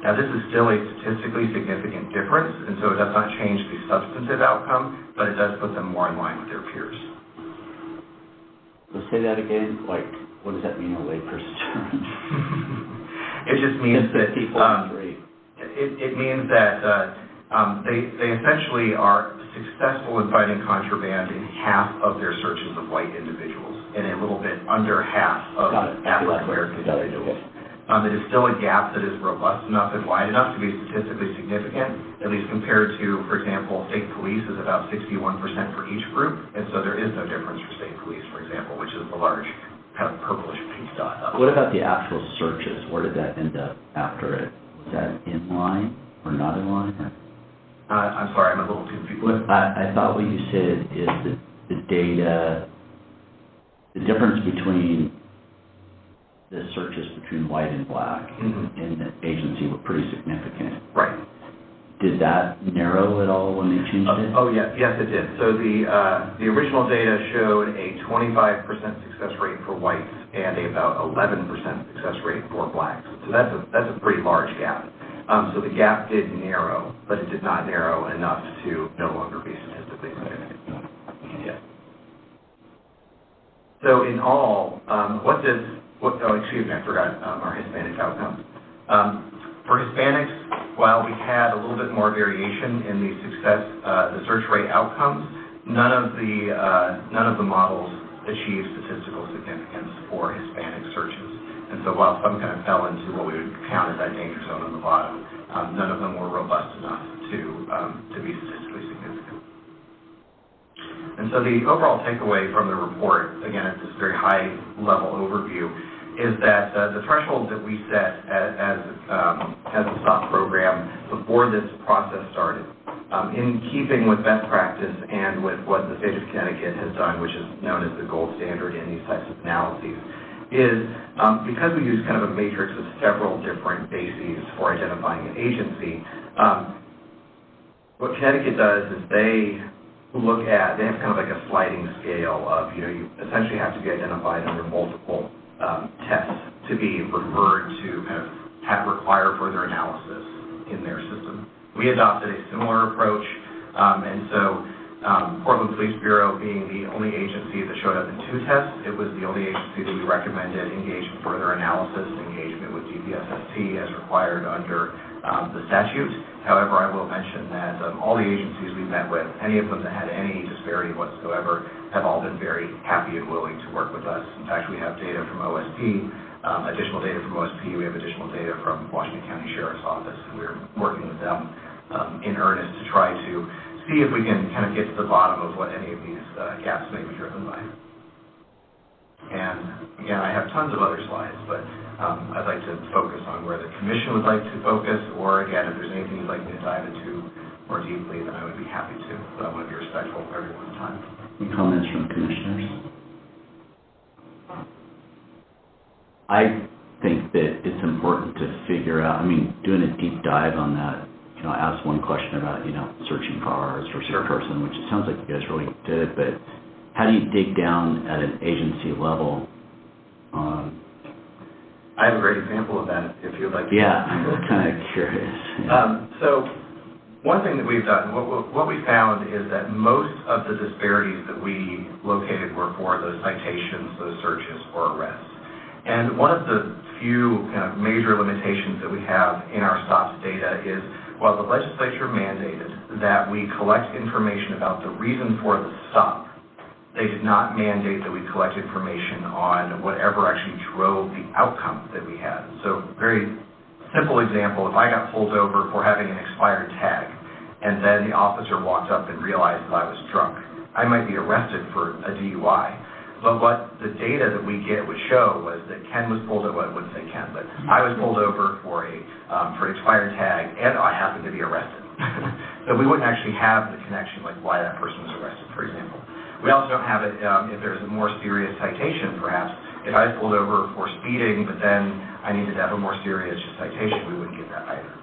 Now, this is still a statistically significant difference, and so it does not change the substantive outcome, but it does put them more in line with their peers. So say that again, like, what does that mean in layperson's terms? It just means that, it means that they essentially are successful in finding contraband in half of their searches of white individuals, and a little bit under half of African American individuals. It is still a gap that is robust enough and wide enough to be statistically significant, at least compared to, for example, state police is about 61% for each group, and so there is no difference for state police, for example, which is the large kind of purplish pink dot. What about the actual searches? Where did that end up after it? Was that in line or not in line? Or? I'm sorry, I'm a little confused. I thought what you said is that the data, the difference between the searches between white and black in the agency were pretty significant. Right. Did that narrow at all when they changed it? Oh, yes, it did. So the original data showed a 25% success rate for whites and about 11% success rate for blacks. So that's a pretty large gap. So the gap did narrow, but it did not narrow enough to no longer be statistically significant. Yeah. So in all, I forgot our Hispanic outcomes. For Hispanics, while we had a little bit more variation in the search rate outcomes, none of the models achieved statistical significance for Hispanic searches. And so while some kind of fell into what we would count as that danger zone on the bottom, none of them were robust enough to be statistically significant. And so the overall takeaway from the report, again, at this very high-level overview, is that the threshold that we set as a STOP program before this process started In keeping with best practice and with what the state of Connecticut has done, which is known as the gold standard in these types of analyses, is because we use kind of a matrix of several different bases for identifying an agency, what Connecticut does is they have kind of like a sliding scale of, you essentially have to be identified under multiple tests to be referred to kind of require further analysis in their system. We adopted a similar approach, and so Portland Police Bureau being the only agency that showed up in 2 tests, it was the only agency that we recommended engage in further analysis, engagement with DPSST as required under the statute. However, I will mention that all the agencies we met with, any of them that had any disparity whatsoever, have all been very happy and willing to work with us. In fact, we have data from OSP, additional data from OSP, we have additional data from Washington County Sheriff's Office. We're working with them in earnest to try to see if we can kind of get to the bottom of what any of these gaps may be driven by. And again, I have tons of other slides, but I'd like to focus on where the commission would like to focus, or again, if there's anything you'd like me to dive into more deeply, then I would be happy to, but I want to be respectful of everyone's time. Any comments from commissioners? I think that it's important to figure out, doing a deep dive on that, I asked one question about, searching cars versus a person, which it sounds like you guys really did, but how do you dig down at an agency level? I have a great example of that, if you'd like to. Yeah, I'm kind of curious. Yeah. So one thing that we've done, what we found is that most of the disparities that we located were for those citations, those searches, or arrests. And one of the few kind of major limitations that we have in our STOPS data is, while the legislature mandated that we collect information about the reason for the stop, they did not mandate that we collect information on whatever actually drove the outcome that we had. So very simple example, if I got pulled over for having an expired tag, and then the officer walked up and realized that I was drunk, I might be arrested for a DUI. But what the data that we get would show was that Ken was pulled over, well, I wouldn't say Ken, but I was pulled over for an expired tag, and I happened to be arrested. So we wouldn't actually have the connection, like why that person was arrested, for example. We also don't have it if there's a more serious citation, perhaps. If I was pulled over for speeding, but then I needed to have a more serious citation, we wouldn't get that either.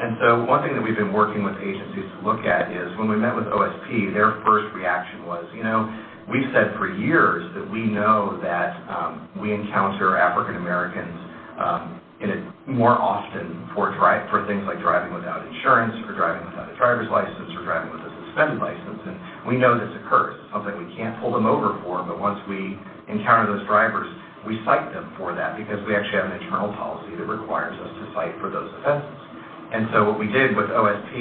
And so one thing that we've been working with agencies to look at is when we met with OSP, their first reaction was, we've said for years that we know that we encounter African Americans more often for things like driving without insurance, or driving without a driver's license, or driving with a suspended license. And we know this occurs. It's something we can't pull them over for, but once we encounter those drivers, we cite them for that because we actually have an internal policy that requires us to cite for those offenses. And so what we did with OSP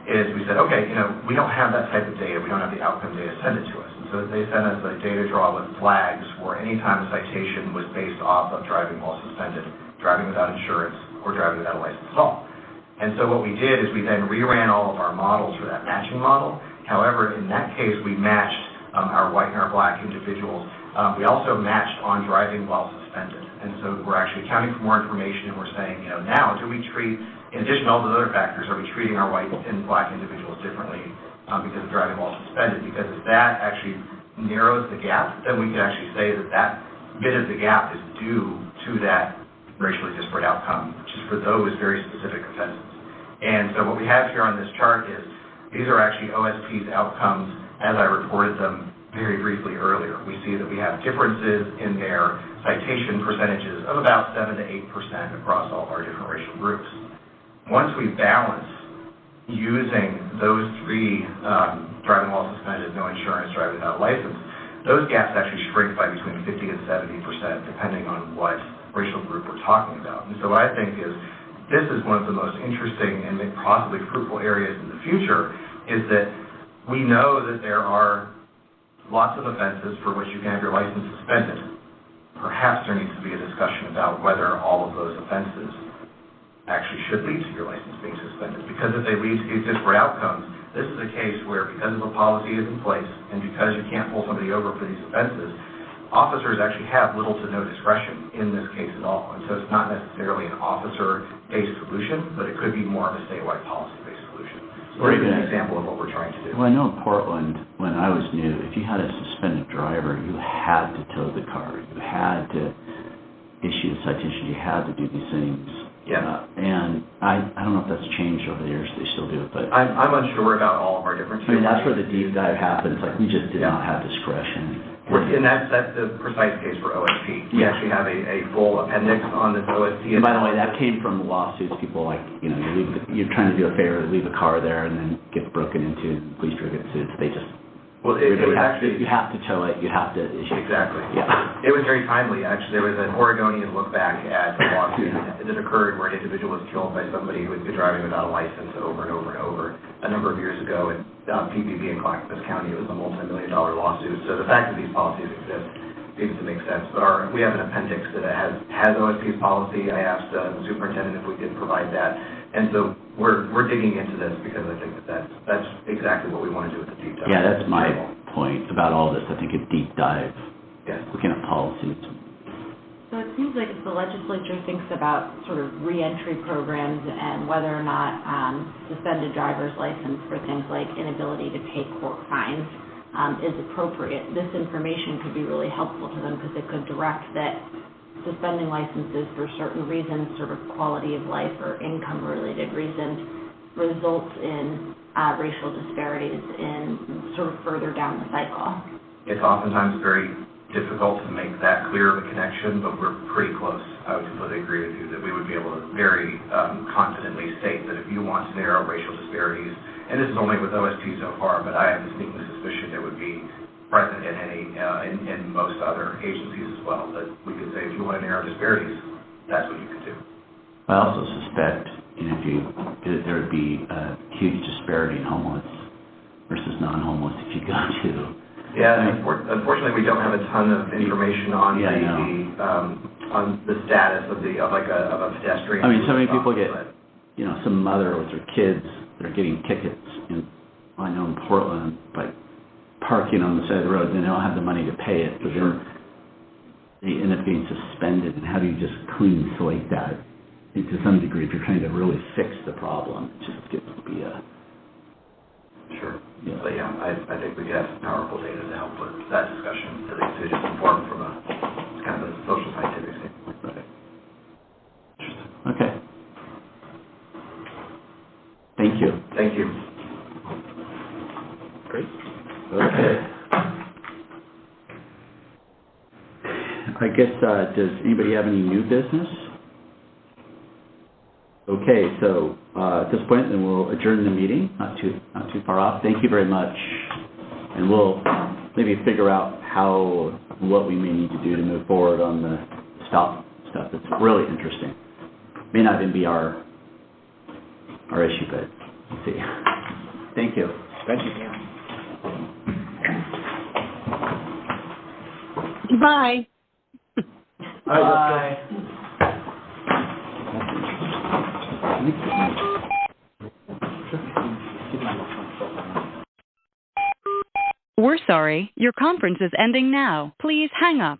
is we said, okay, we don't have that type of data. We don't have the outcome data. Send it to us. And so they sent us a data draw with flags for any time a citation was based off of driving while suspended, driving without insurance, or driving without a license at all. And so what we did is we then reran all of our models for that matching model. However, in that case, we matched our white and our black individuals. We also matched on driving while suspended. And so we're actually accounting for more information, and we're saying, now do we treat, in addition to all the other factors, are we treating our white and black individuals differently because of driving while suspended? Because if that actually narrows the gap, then we can actually say that that bit of the gap is due to that racially disparate outcome, which is for those very specific offenses. And so what we have here on this chart is these are actually OSP's outcomes as I reported them very briefly earlier. We see that we have differences in their citation percentages of about 7 to 8% across all of our different racial groups. Once we balance using those three, driving while suspended, no insurance, driving without a license, those gaps actually shrink by between 50 and 70%, depending on what racial group we're talking about. And so what I think is this is one of the most interesting and possibly fruitful areas in the future is that we know that there are lots of offenses for which you can have your license suspended. Perhaps there needs to be a discussion about whether all of those offenses actually should lead to your license being suspended. Because if they lead to these disparate outcomes, this is a case where because of a policy is in place and because you can't pull somebody over for these offenses, officers actually have little to no discretion in this case at all. And so it's not necessarily an officer-based solution, but it could be more of a statewide policy-based solution. Or even an example of what we're trying to do. Well, I know in Portland, when I was new, if you had a suspended driver, you had to tow the car. You had to issue a citation. You had to do these things. Yeah. And I don't know if that's changed over the years. They still do it, but I'm unsure about all of our different. I mean, that's where the deep dive happens. Like, we just did not have discretion. And that's the precise case for OSP. We Yeah. actually have a full appendix on this OSP. And by the way, that came from lawsuits. People like, you know, you're trying to do a favor, leave a car there, and then get broken into, and police do get sued. They just, Well, it was actually. you have to tow it, you have to issue. Exactly. Yeah. It was very timely, actually. There was an Oregonian look back at a lawsuit that occurred where an individual was killed by somebody who had been driving without a license over and over and over a number of years ago in PPB in Clackamas County. It was a multi-million-dollar lawsuit. So the fact that these policies exist seems to make sense. But we have an appendix that has OSP's policy. I asked the superintendent if we could provide that. And so we're digging into this because I think that's exactly what we want to do with the deep dive. Yeah, that's my point about all this. I think a deep dive, Yes. looking at policies. So it seems like if the legislature thinks about sort of reentry programs and whether or not suspended driver's license for things like inability to pay court fines is appropriate, this information could be really helpful to them because it could direct that suspending licenses for certain reasons, sort of quality of life or income-related reasons, results in racial disparities in sort of further down the cycle. It's oftentimes very difficult to make that clear of a connection, but we're pretty close. I would completely agree with you that we would be able to very confidently state that if you want to narrow racial disparities, and this is only with OSP so far, but I have a sneaking suspicion it would be present in in most other agencies as well, that we could say if you want to narrow disparities, that's what you could do. I also suspect, you know, there would be a huge disparity in homeless versus non-homeless if you go to. Yeah, unfortunately, we don't have a ton of information on on the status of a pedestrian. I mean, so many people get, you know, some mother with her kids that are getting tickets I know in Portland, by parking on the side of the road, and they don't have the money to pay it, but then they end up being suspended. And how do you just clean slate that to some degree if you're trying to really fix the problem? It just gets to be a... Sure. Yeah. But yeah, I think we could have some powerful data to help with that discussion, at least to just inform from a kind of a social scientific standpoint. Right. Okay. Thank you. Thank you. Great. Okay. I guess, does anybody have any new business? Okay, so at this point, then we'll adjourn the meeting, not too far off. Thank you very much. And we'll maybe figure out what we may need to do to move forward on the stop stuff. It's really interesting. May not even be our issue, but we'll see. Thank you. Thank you. Bye. Bye. We're sorry, your conference is ending now. Please hang up.